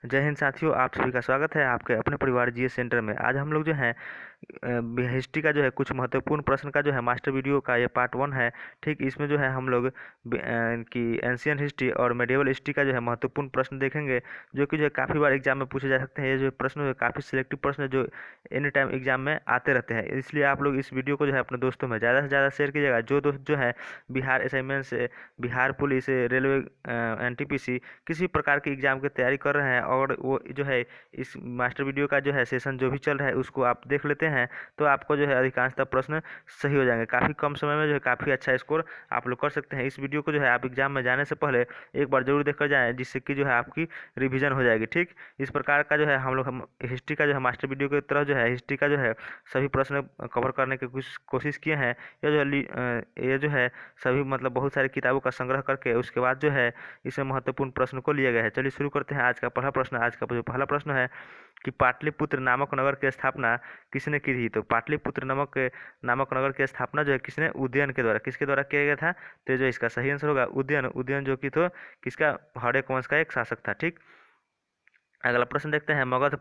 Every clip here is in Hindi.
जय हिंद साथियों, आप सभी का स्वागत है आपके अपने परिवार जीएस सेंटर में। आज हम लोग जो है हिस्ट्री का जो है कुछ महत्वपूर्ण प्रश्न का जो है मास्टर वीडियो का ये पार्ट 1 है। ठीक, इसमें जो है हम लोग कि एंशियंट हिस्ट्री और मेडिवल हिस्ट्री का जो है महत्वपूर्ण प्रश्न देखेंगे, जो कि जो है काफ़ी बार एग्जाम में पूछे जा सकते हैं। ये जो प्रश्न है काफ़ी सिलेक्टिव प्रश्न है जो एनी टाइम एग्जाम में आते रहते हैं। इसलिए आप लोग इस वीडियो को जो है अपने दोस्तों में ज़्यादा से ज़्यादा शेयर कीजिएगा। जो दोस्त जो है बिहार असाइनमेंट से, बिहार पुलिस, रेलवे, एनटीपीसी किसी प्रकार की एग्जाम की तैयारी कर रहे हैं और वो जो है इस मास्टर वीडियो का जो है सेशन जो भी चल रहा है उसको आप देख लेते हैं, तो आपको जो है अधिकांशतः प्रश्न सही हो जाएंगे। काफ़ी कम समय में जो है काफ़ी अच्छा स्कोर आप लोग कर सकते हैं। इस वीडियो को जो है आप एग्जाम में जाने से पहले एक बार जरूर देख कर जाएँ, जिससे कि जो है आपकी रिवीजन हो जाएगी। ठीक, इस प्रकार का जो है हम हिस्ट्री का जो है मास्टर वीडियो की तरह जो है हिस्ट्री का जो है सभी प्रश्न कवर करने की कोशिश किए हैं। ये जो है सभी मतलब बहुत सारी किताबों का संग्रह करके उसके बाद जो है इसमें महत्वपूर्ण प्रश्न को लिया गया है। चलिए शुरू करते हैं आज का पहला प्रश्न। आज का जो पहला प्रश्न है कि पाटलिपुत्र नामक नगर की स्थापना किसने की थी? तो पाटलिपुत्र नामक नगर की स्थापना जो है किसने? उदयन के द्वारा। किसके द्वारा किया गया था? तो जो इसका सही आंसर होगा उदयन। उदयन जो कि तो किसका? हर्यक वंश का एक शासक था। ठीक, अगला प्रश्न देखते हैं। मगध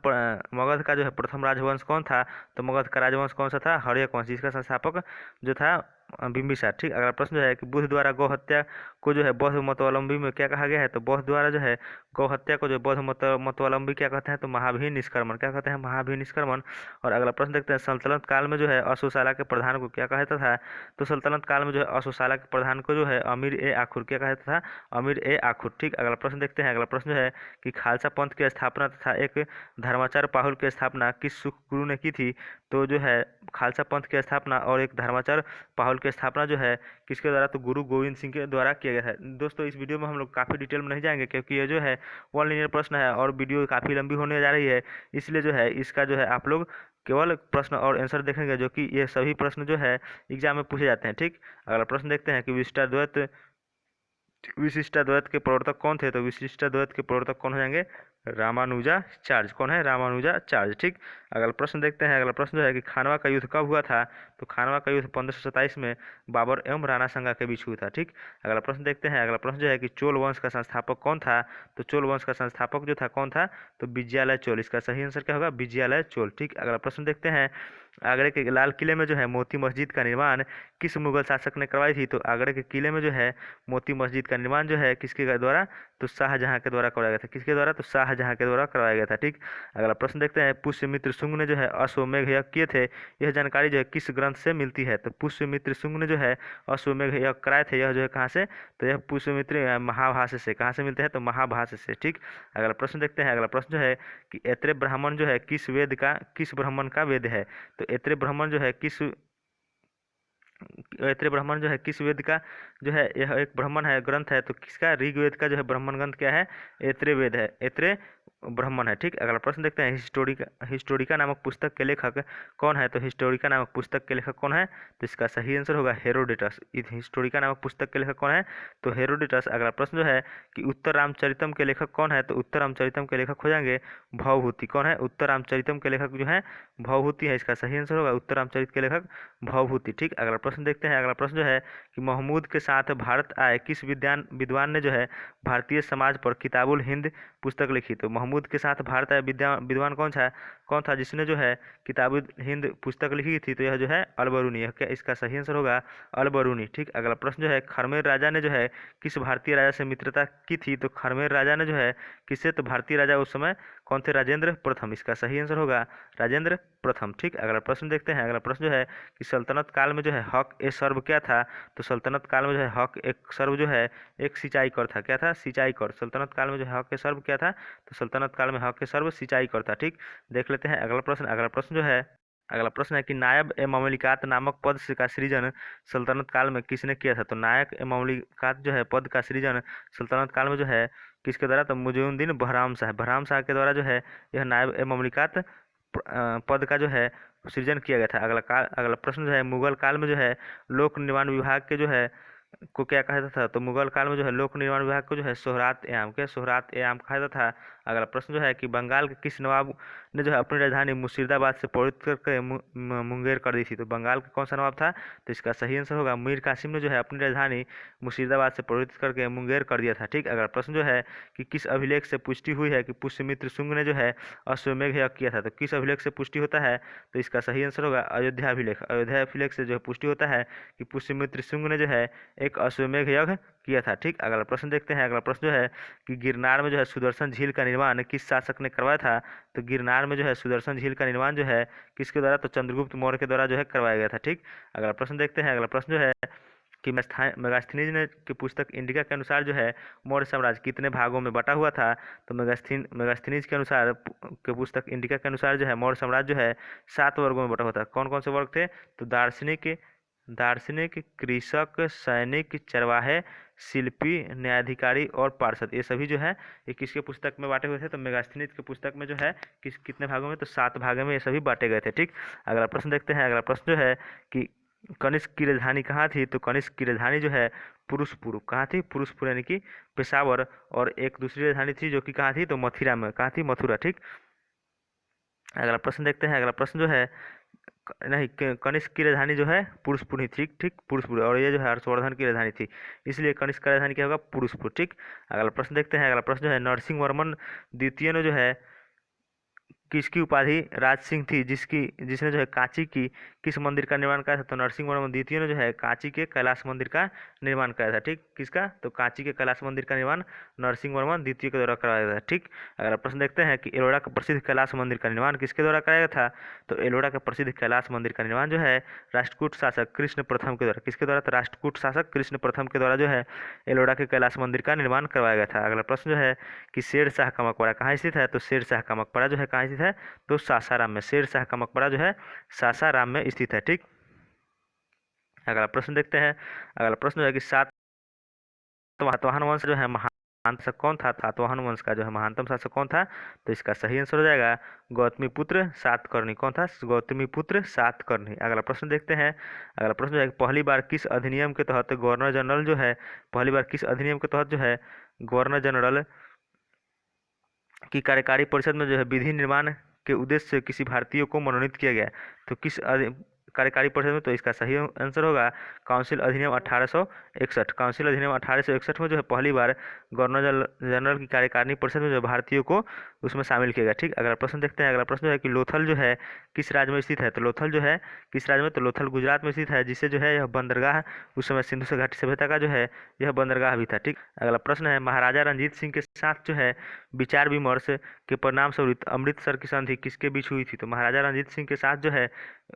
का जो है प्रथम राजवंश कौन था? तो मगध का राजवंश कौन सा था? हर्यक वंश, जिसका संस्थापक जो था बिम्बिसार। ठीक, अगला प्रश्न जो है कि बुद्ध द्वारा गौ हत्या को जो है बौद्ध मतावलंबी में क्या कहा गया है? तो बौद्ध द्वारा जो है गौ हत्या को जो बौद्ध मतावलंबी क्या कहते हैं? तो महाभीर निष्क्रमण। क्या कहते हैं? महाभीर निष्क्रमण। और अगला प्रश्न देखते हैं। सल्तनत काल में जो है अशोशाला के प्रधान को क्या कहता था? तो सल्तनत काल में जो है अशोशाला के प्रधान को जो है अमीर ए आखुर क्या कहता था? अमीर ए आखुर। ठीक, अगला प्रश्न देखते हैं। अगला प्रश्न जो है कि खालसा पंथ की स्थापना तथा एक धर्माचार्य पाहुल की स्थापना किस सुख गुरु ने की थी? तो जो है खालसा पंथ की स्थापना और एक धर्माचार्य पाहुल की स्थापना जो है किसके द्वारा? तो गुरु गोविंद सिंह के द्वारा किया गया है। दोस्तों, इस वीडियो में हम लोग काफ़ी डिटेल में नहीं जाएंगे, क्योंकि ये जो है वन लीनियर प्रश्न है और वीडियो काफ़ी लंबी होने जा रही है। इसलिए जो है इसका जो है आप लोग केवल प्रश्न और आंसर देखेंगे, जो कि ये सभी प्रश्न जो है एग्जाम में पूछे जाते हैं। ठीक, अगला प्रश्न देखते हैं कि विशिष्टाद्वैत के प्रवर्तक कौन थे? तो विशिष्टाद्वैत के प्रवर्तक कौन हो जाएंगे? रामानुजाचार्य। कौन है? रामानुजाचार्य। ठीक, अगला प्रश्न देखते हैं। अगला प्रश्न जो है कि खानवा का युद्ध कब हुआ था? तो खानवा का युद्ध 1527 में बाबर एवं राणा सांगा के बीच हुआ था। ठीक, अगला प्रश्न देखते हैं। अगला प्रश्न जो है कि चोल वंश का संस्थापक कौन था? तो चोल वंश का संस्थापक जो था कौन था? तो विजयालय चोल। इसका सही आंसर क्या होगा? विजयालय चोल। ठीक, अगला प्रश्न देखते हैं। आगरे के लाल किले में जो है मोती मस्जिद का निर्माण किस मुगल शासक ने करवाई थी? तो आगरे के किले में जो है मोती मस्जिद का निर्माण जो है किसके द्वारा? तो शाहजहां के द्वारा करवाया गया था। किसके द्वारा? तो शाहजहां के द्वारा करवाया गया था। ठीक, अगला प्रश्न देखते हैं। पुष्यमित्र शुंग ने जो है अश्वमेध यज्ञ किए थे, यह जानकारी जो है किस ग्रंथ से मिलती है? तो पुष्यमित्र शुंग ने जो है अश्वमेध यज्ञ कराए थे, यह जो है कहाँ से? तो यह पुष्यमित्र महाभाष्य से। कहाँ से मिलते हैं? तो महाभाष्य से। ठीक, अगला प्रश्न देखते हैं। अगला प्रश्न जो है कि ऐत्रेय ब्राह्मण जो है किस ब्राह्मण का वेद है? तो ऐत्रेय ब्राह्मण जो है किस वेद का जो है? यह एक ब्राह्मण है, ग्रंथ है, तो किसका? ऋग्वेद का जो है ब्राह्मण ग्रंथ क्या है? ऐत्रेय वेद है, ऐत्रेय ब्राह्मण है। ठीक, अगला प्रश्न देखते हैं। हिस्टोरिका नामक पुस्तक के लेखक कौन है? तो हिस्टोरिका नामक पुस्तक के लेखक कौन है? तो इसका सही आंसर होगा हेरोडेटस। हिस्टोरिका नामक पुस्तक के लेखक कौन है? तो हेरोडेटस। अगला प्रश्न जो है कि उत्तर रामचरितम के लेखक कौन है? तो उत्तर रामचरितम के लेखक हो जाएंगे भवभूति। कौन है? उत्तर रामचरितम के लेखक जो है भवभूति है। इसका सही आंसर होगा उत्तर रामचरित के लेखक भवभूति। ठीक, अगला प्रश्न देखते हैं। अगला प्रश्न जो है कि महमूद के साथ भारत आए किस विद्वान ने जो है भारतीय समाज पर किताबुल हिंद पुस्तक लिखी? तो महमूद के साथ भारत आए विद्वान कौन था जिसने जो है किताबुल हिंद पुस्तक लिखी थी? तो यह जो है अलबरूनी है। क्या इसका सही आंसर होगा? अलबरूनी। ठीक, अगला प्रश्न जो है खरमेर राजा ने जो है किस भारतीय राजा से मित्रता की थी? तो खरमेर राजा ने जो है किससे? तो भारतीय राजा उस समय कौन थे? राजेंद्र प्रथम। इसका सही आंसर होगा राजेंद्र प्रथम। ठीक, अगला प्रश्न देखते हैं। अगला प्रश्न जो है कि सल्तनत काल में जो है हक ए सर्व क्या था? तो सल्तनत काल में जो है हक एक सर्व जो है एक सिंचाई कर था। क्या था? सिंचाई कर। सल्तनत काल में जो है हक ए सर्व क्या था? तो सल्तनत काल में हक ए सर्व सिंचाई कर था। ठीक, देख लेते हैं अगला प्रश्न। अगला प्रश्न है कि नायब ए ममलिकात नामक पद का सृजन सल्तनत काल में किसने किया था? तो नायक ए ममलिकात जो है पद का सृजन सल्तनत काल में जो है किसके द्वारा? तो मुइजुद्दीन बहराम शाह के द्वारा जो है यह नायब ए ममलिकात पद का जो है सृजन किया गया था। अगला प्रश्न जो है मुगल काल में जो है लोक निर्माण विभाग के जो है को क्या कहा जाता था, तो मुगल काल में जो है लोक निर्माण विभाग को जो है सोहरात ए आम कहा जाता था। अगला प्रश्न जो है कि बंगाल के किस नवाब ने जो है अपनी राजधानी मुर्शिदाबाद से पवित्र करके मुंगेर कर दी थी, तो बंगाल का कौन सा नवाब था, तो इसका सही आंसर होगा मीर कासिम ने जो है अपनी राजधानी मुर्शिदाबाद से पवित्र करके मुंगेर कर दिया था। ठीक, अगला प्रश्न जो है कि किस अभिलेख से पुष्टि हुई है कि पुष्यमित्र शुंग ने जो है अश्वमेध यज्ञ किया था, तो किस अभिलेख से पुष्टि होता है, तो इसका सही आंसर होगा अयोध्या अभिलेख से जो है पुष्टि होता है कि पुष्यमित्र शुंग ने जो है एक अश्वमेध यज्ञ किया था। ठीक, अगला प्रश्न देखते हैं। अगला प्रश्न जो है कि गिरनार में जो है सुदर्शन झील का निर्माण किस शासक ने करवाया था, तो गिरनार में जो है सुदर्शन झील का निर्माण जो है किसके द्वारा, तो चंद्रगुप्त मौर्य के द्वारा जो है करवाया गया था। ठीक, अगला प्रश्न देखते हैं। अगला प्रश्न जो है कि मेगास्थनीज ने की पुस्तक इंडिका के अनुसार जो है मौर्य साम्राज्य कितने भागों में बटा हुआ था, तो मेगास्थनीज के अनुसार के पुस्तक इंडिका के अनुसार जो है मौर्य साम्राज्य जो है 7 वर्गों में बटा हुआ था। कौन कौन से वर्ग थे, तो दार्शनिक, कृषक, सैनिक, चरवाहे, शिल्पी, न्यायाधिकारी और पार्षद, ये सभी जो है ये किसके पुस्तक में बांटे हुए थे, तो मेगास्थनीज के पुस्तक में जो है कितने भागों में, तो 7 भागों में ये सभी बांटे गए थे। ठीक, अगला प्रश्न देखते हैं। अगला प्रश्न जो है कि कनिष्क की राजधानी कहाँ थी, तो कनिष्क की राजधानी जो है पुरुषपुर, कहाँ थी, पुरुषपुर यानी कि पेशावर, और एक दूसरी राजधानी थी जो कि कहाँ थी, तो मथुरा में, कहाँ थी, मथुरा। ठीक, अगला प्रश्न देखते हैं। अगला प्रश्न जो है नहीं, कनिष्क की राजधानी जो है पुरुषपुर ही थी। ठीक, पुरुषपुर, और ये जो है हर्षवर्धन की राजधानी थी, इसलिए कनिष्क का राजधानी क्या होगा, पुरुषपुर। ठीक, अगला प्रश्न देखते हैं। अगला प्रश्न जो है नरसिंह वर्मन द्वितीय ने जो है किसकी उपाधि राज सिंह थी, जिसने जो है कांची की किस मंदिर का निर्माण किया था, तो नरसिंह वर्मन द्वितीय ने जो है कांची के कैलाश मंदिर का निर्माण किया था। ठीक, किसका, तो कांची के कैलाश मंदिर का निर्माण नरसिंह वर्मन द्वितीय के द्वारा कराया गया था। ठीक, अगला प्रश्न देखते हैं कि एलोरा का प्रसिद्ध कैलाश मंदिर का निर्माण किसके द्वारा कराया गया था, तो एलोरा का प्रसिद्ध कैलाश मंदिर का निर्माण जो है राष्ट्रकूट शासक कृष्ण प्रथम के द्वारा, किसके द्वारा, तो राष्ट्रकूट शासक कृष्ण प्रथम के द्वारा जो है एलोरा के कैलाश मंदिर का निर्माण करवाया गया था। अगला प्रश्न जो है कि शेर शाह का मकबरा कहाँ स्थित है, तो शेर शाह का मकबरा जो है कहाँ स्थित है, तो सासाराम में, शेर शाह का मकबरा जो है सासाराम में स्थित है। ठीक, अगला प्रश्न देखते हैं। अगला प्रश्न जो है कि सातवाहन वंश जो है महान शासक कौन था, सातवाहन वंश का जो है महानतम शासक कौन था, तो इसका सही आंसर हो जाएगा गौतमीपुत्र सातकर्णी। कौन था, गौतमीपुत्र सातकर्णी। अगला प्रश्न देखते हैं। अगला प्रश्न जो है पहली बार किस अधिनियम के तहत गवर्नर जनरल जो है, पहली बार किस अधिनियम के तहत जो है गवर्नर जनरल की कार्यकारी परिषद में जो है विधि निर्माण के उद्देश्य से किसी भारतीय को मनोनीत किया गया, तो किस कार्यकारी परिषद में, तो इसका सही आंसर होगा काउंसिल अधिनियम 1861। काउंसिल अधिनियम 1861 में जो है पहली बार गवर्नर जनरल की कार्यकारिणी परिषद में जो भारतीयों को उसमें शामिल किया गया। ठीक, अगला प्रश्न देखते हैं। अगला प्रश्न जो है कि लोथल जो है किस राज्य में स्थित है, तो लोथल जो है किस राज्य में, तो लोथल गुजरात में स्थित है, जिससे जो है यह बंदरगाह उस समय सिंधु से घाटी सभ्यता का जो है यह बंदरगाह भी था। ठीक, अगला प्रश्न है महाराजा रंजीत सिंह के साथ जो है विचार विमर्श के परिणाम स्वरूप अमृतसर की संधि किसके बीच हुई थी, तो महाराजा रंजीत सिंह के साथ जो है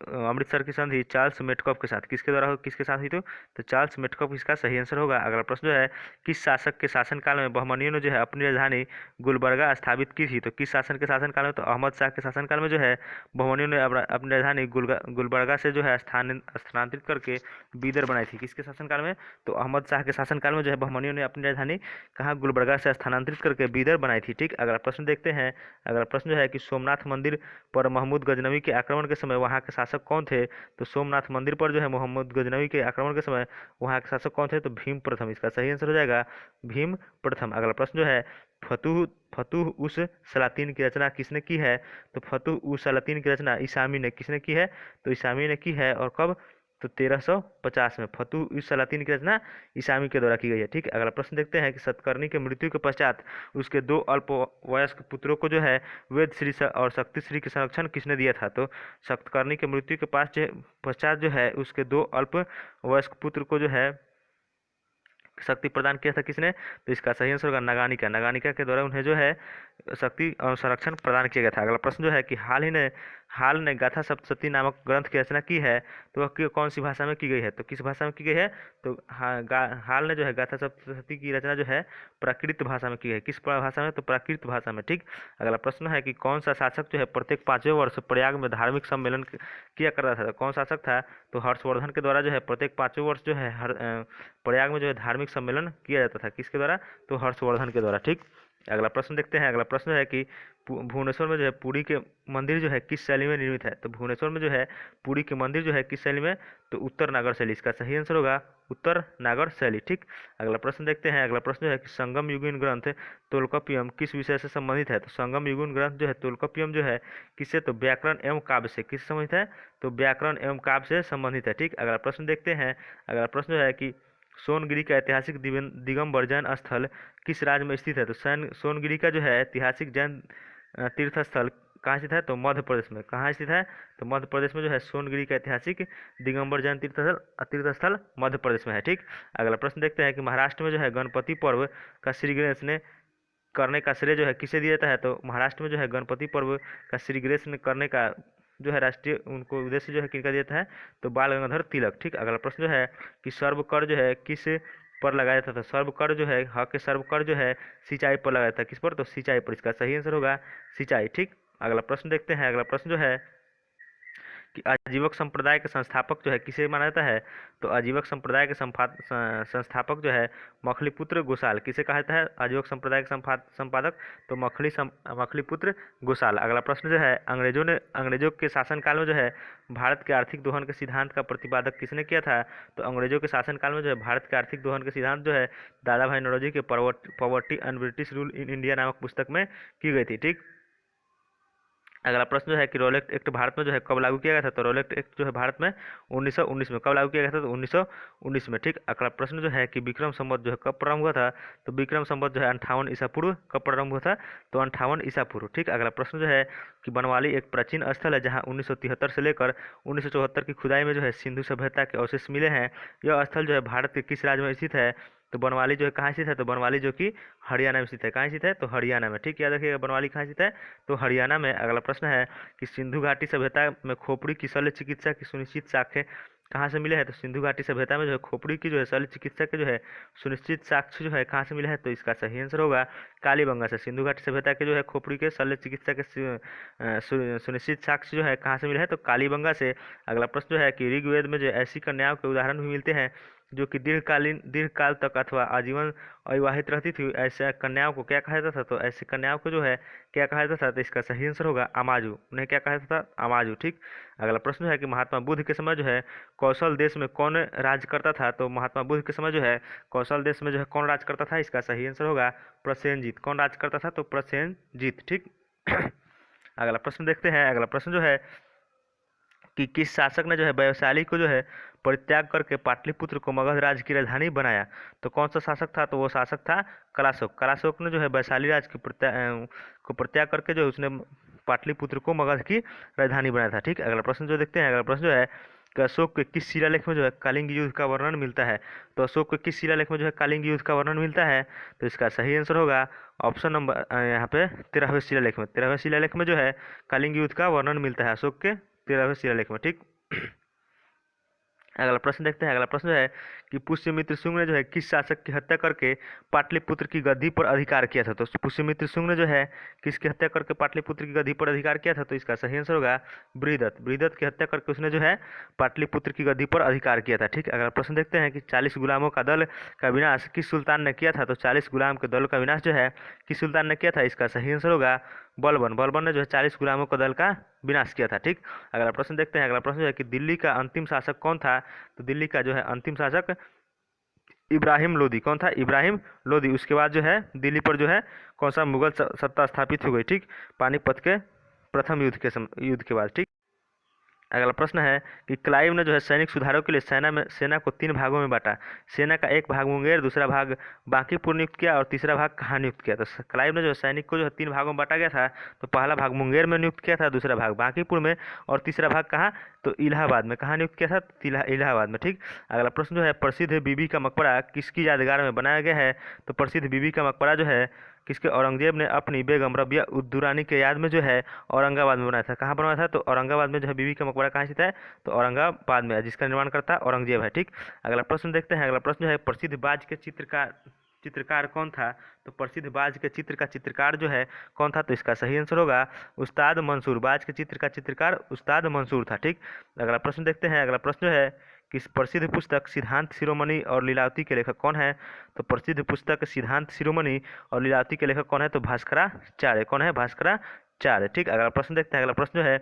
अमृतसर की संधि चार्ल्स मेटकॉफ के साथ किसके द्वारा किसके साथ हुई, तो चार्ल्स मेटकॉफ इसका सही आंसर होगा। अगला प्रश्न जो है किस शासक के शासनकाल में बहमनियों ने जो है अपनी राजधानी गुलबर्गा स्थापित की थी, तो किस शासन के शासनकाल में, तो अहमद शाह के शासनकाल में जो है बहमनियों ने अपनी राजधानी गुलबर्गा से जो है स्थानांतरित करके बीदर बनाई थी। किसके शासनकाल में, तो अहमद शाह के शासनकाल में जो है बहमनियों ने अपनी राजधानी कहाँ, गुलबर्गा से स्थानांतरित करके बीदर बनाई थी। ठीक, अगला प्रश्न देखते हैं। अगला प्रश्न जो है कि सोमनाथ मंदिर पर महमूद गजनवी के आक्रमण के समय वहाँ के शासक कौन थे, तो सोमनाथ मंदिर पर जो है मोहम्मद गजनवी के आक्रमण के समय वहाँ के शासक कौन थे, तो भीम प्रथम। इसका सही आंसर हो जाएगा भीम प्रथम। अगला प्रश्न जो है फतुह फतुह उस सलातीन की रचना किसने की है, तो फतुह उस सलातीन की रचना ईसामी ने किसने की है, तो ईसामी ने की है, और कब, तो 1350 में फतुह उस सलातीन की रचना ईसामी के द्वारा की गई है। ठीक, अगला प्रश्न देखते हैं कि सतकर्णी के मृत्यु के पश्चात उसके 2 अल्पवयस्क पुत्रों को जो है वेद श्री और शक्ति श्री के संरक्षण किसने दिया था, तो सतकर्णी के मृत्यु के पश्चात जो है उसके 2 अल्पवयस्क पुत्र को जो है शक्ति प्रदान किया था किसने, तो इसका सही आंसर होगा नगानिका। नगानिका के द्वारा उन्हें जो है शक्ति और संरक्षण प्रदान किया गया था। अगला प्रश्न जो है कि हाल ने गाथा सप्तशती नामक ग्रंथ की रचना की है, तो वह कौन सी भाषा में की गई है, तो किस भाषा में की गई है, तो हाल ने जो है गाथा सप्तशती की रचना जो है प्राकृत भाषा में की है। किस भाषा में, तो प्राकृत भाषा में। ठीक, अगला प्रश्न है कि कौन सा शासक जो है प्रत्येक 5वें वर्ष प्रयाग में धार्मिक सम्मेलन किया करता था, तो कौन शासक था, तो हर्षवर्धन के द्वारा जो है प्रत्येक 5वें वर्ष जो है प्रयाग में जो है धार्मिक सम्मेलन किया जाता था, किसके द्वारा, तो हर्षवर्धन के द्वारा। ठीक, अगला प्रश्न देखते हैं। अगला प्रश्न है कि भुवनेश्वर में जो है पुरी के मंदिर जो है किस शैली में निर्मित है? तो भुवनेश्वर में जो है पुरी के मंदिर जो है किस शैली में? तो उत्तर नागर शैली। इसका सही आंसर होगा उत्तर नागर शैली। ठीक, अगला प्रश्न देखते हैं। अगला प्रश्न जो है कि संगम युगीन ग्रंथ तोल्काप्पियम किस विषय से संबंधित है? तो संगम युगीन ग्रंथ जो है तोल्काप्पियम जो है किससे? तो व्याकरण एवं काव्य से। किससे संबंधित है? तो व्याकरण एवं काव्य से संबंधित है। ठीक, अगला प्रश्न देखते हैं। अगला प्रश्न जो है कि सोनगिरी का ऐतिहासिक दिगंबर जैन स्थल किस राज्य में स्थित है? तो सोनगिरी का जो है ऐतिहासिक जैन तीर्थ स्थल कहाँ स्थित है? तो मध्य प्रदेश में। कहाँ स्थित है? तो मध्य प्रदेश में जो है सोनगिरी का ऐतिहासिक दिगंबर जैन तीर्थ स्थल मध्य प्रदेश में है। ठीक, अगला प्रश्न देखते हैं कि महाराष्ट्र में जो है गणपति पर्व का श्री गणेश ने करने का श्रेय जो है किसे दिया जाता है? तो महाराष्ट्र में जो है गणपति पर्व का श्री गणेश ने करने का जो है राष्ट्रीय उनको उद्देश्य जो है किनका दिया जाता है? तो बाल गंगाधर तिलक। ठीक, अगला प्रश्न जो है कि सर्वकर जो है किस पर लगाया जाता था? सर्वकर जो है ह के सर्वकर जो है सिंचाई पर लगाया जाता है। किस पर? तो सिंचाई पर। इसका सही आंसर होगा सिंचाई। ठीक, अगला प्रश्न देखते हैं। अगला प्रश्न जो है कि आजीवक संप्रदाय के संस्थापक जो है किसे माना जाता है? तो आजीवक संप्रदाय के संस्थापक जो है मखलीपुत्र गोसाल। किसे कहा जाता है आजीवक संप्रदाय के संपादक? तो मखलीपुत्र गोसाल। अगला प्रश्न जो है अंग्रेजों के शासनकाल में जो है भारत के आर्थिक दोहन के सिद्धांत का प्रतिपादक किसने किया था? तो अंग्रेजों के शासनकाल में जो है भारत के आर्थिक दोहन के सिद्धांत जो है दादा भाई नौरोजी के poverty and British rule in India नामक पुस्तक में की गई थी। ठीक, अगला प्रश्न जो है कि रोलेट एक्ट भारत में जो है कब लागू किया गया था? तो रोलेट एक्ट जो है भारत में 1919 में। कब लागू किया गया था? तो 1919 में। ठीक, अगला प्रश्न जो है कि विक्रम संवत जो है कब प्रारंभ हुआ था? तो विक्रम संवत जो है 58 ईसा पूर्व। कब प्रारंभ हुआ था? तो 58 ईसा पूर्व। ठीक, अगला प्रश्न जो है कि बनवाली एक प्राचीन स्थल है जहाँ 1973 से लेकर 1974 की खुदाई में जो है सिंधु सभ्यता के अवशेष मिले हैं। यह स्थल जो है भारत के किस राज्य में स्थित है? तो बनवाली जो है कहाँ स्थित है? तो बनवाली जो कि हरियाणा में स्थित है। कहाँ स्थित है? तो हरियाणा में। ठीक, याद रखिएगा बनवाली कहाँ स्थित है? तो हरियाणा में। अगला प्रश्न है कि सिंधु घाटी सभ्यता में खोपड़ी की शल्य चिकित्सा की सुनिश्चित साक्ष्य कहाँ से मिले हैं? तो सिंधु घाटी सभ्यता में जो है खोपड़ी की जो है शल्य चिकित्सा के जो है सुनिश्चित साक्ष्य जो है कहाँ से मिले हैं? तो इसका सही आंसर होगा कालीबंगा से। सिंधु घाटी सभ्यता के जो है खोपड़ी के शल्य चिकित्सा के सुनिश्चित साक्ष्य जो है कहाँ से मिले हैं? तो कालीबंगा से। अगला प्रश्न जो है कि ऋग्वेद में जो ऐसी कन्याओं के उदाहरण भी मिलते हैं जो कि दीर्घकाल तक अथवा आजीवन अविवाहित रहती थी, ऐसे कन्याओं को क्या कहा जाता था? तो ऐसी कन्याओं को जो है क्या कहा जाता था? तो इसका सही आंसर होगा अमाजु। उन्हें क्या कहा जाता था? अमाजु। ठीक, अगला प्रश्न है कि महात्मा बुद्ध के समय जो है कौशल देश में कौन राज करता था? तो महात्मा बुद्ध के समय जो है कौशल देश में जो है कौन राज करता था? इसका सही आंसर होगा प्रसेनजीत। कौन राज करता था? तो प्रसेनजीत। ठीक, अगला प्रश्न देखते हैं। अगला प्रश्न जो है कि किस शासक ने जो है वैशाली को जो है परित्याग करके पाटलिपुत्र को मगध राज्य की राजधानी बनाया? तो कौन सा शासक था? तो वो शासक था कलाशोक। कलाशोक ने जो है वैशाली राज्य को परित्याग करके जो है उसने पाटलिपुत्र को मगध की राजधानी बनाया था। ठीक, अगला प्रश्न जो देखते हैं। अगला प्रश्न जो है कि अशोक के किस शिलालेख में जो है कलिंग युद्ध का वर्णन मिलता है? तो अशोक के किस शिलालेख में जो है कलिंग युद्ध का वर्णन मिलता है? तो इसका सही आंसर होगा ऑप्शन नंबर यहाँ पे 13वें शिलालेख में। 13वें शिलालेख में जो है कलिंग युद्ध का वर्णन मिलता है अशोक के 13वें शिलालेख में। ठीक, अगला प्रश्न देखते हैं। अगला प्रश्न जो है कि पुष्यमित्र शुंग ने जो है किस शासक की हत्या करके पाटलिपुत्र की गद्दी पर अधिकार किया था? तो पुष्यमित्र शुंग ने जो है किसकी हत्या करके पाटलिपुत्र की गद्दी पर अधिकार किया था? तो इसका सही आंसर होगा बृहदत्त। बृहदत्त की हत्या करके उसने जो है पाटलिपुत्र की गद्दी पर अधिकार किया था। ठीक, अगला प्रश्न देखते हैं कि 40 गुलामों का दल का विनाश किस सुल्तान ने किया था? तो 40 गुलाम के दल का विनाश जो है किस सुल्तान ने किया था? इसका सही आंसर होगा बलबन। बलबन ने जो है 40 गुलामों का दल का विनाश किया था। ठीक, अगला प्रश्न देखते हैं। अगला प्रश्न जो है कि दिल्ली का अंतिम शासक कौन था? तो दिल्ली का जो है अंतिम शासक इब्राहिम लोदी। कौन था? इब्राहिम लोदी। उसके बाद जो है दिल्ली पर जो है कौन सा मुगल सत्ता स्थापित हो गई? ठीक, पानीपत के प्रथम युद्ध के बाद। ठीक, अगला प्रश्न है कि क्लाइव ने जो है सैनिक सुधारों के लिए सेना को 3 भागों में बांटा। सेना का एक भाग मुंगेर, दूसरा भाग बांकीपुर नियुक्त किया और तीसरा भाग कहाँ नियुक्त किया? तो क्लाइव ने जो है सैनिक को जो है 3 भागों में बांटा गया था। तो पहला भाग मुंगेर में नियुक्त किया था, दूसरा भाग बांकीपुर में और तीसरा भाग कहाँ? तो इलाहाबाद में। कहाँ नियुक्त किया था? इलाहाबाद में। ठीक, अगला प्रश्न जो है प्रसिद्ध बीबी का मकबरा किसकी यादगार में बनाया गया है? तो प्रसिद्ध बीबी का मकबरा जो है किसके? औरंगजेब ने अपनी बेगम रबिया उद दुरानी के याद में जो है औरंगाबाद में बनाया था। कहाँ बनवाया था? तो औरंगाबाद में जो है बीबी का मकबरा कहाँ स्थित है? तो औरंगाबाद में है, जिसका निर्माण करता औरंगजेब है। ठीक, अगला प्रश्न देखते हैं। अगला प्रश्न जो है प्रसिद्ध बाज के चित्रकार कौन था? तो प्रसिद्ध बाज के चित्र का चित्रकार जो है कौन था? तो इसका सही आंसर होगा उस्ताद मंसूर। बाज के चित्र का चित्रकार उस्ताद मंसूर था। ठीक, अगला प्रश्न देखते हैं। अगला प्रश्न जो है किस प्रसिद्ध पुस्तक सिद्धांत शिरोमणि और लीलावती के लेखक कौन है? तो प्रसिद्ध पुस्तक सिद्धांत शिरोमणि और लीलावती के लेखक कौन है? तो भास्कराचार्य। कौन है? भास्कराचार्य। ठीक, अगला प्रश्न देखते हैं। अगला प्रश्न जो है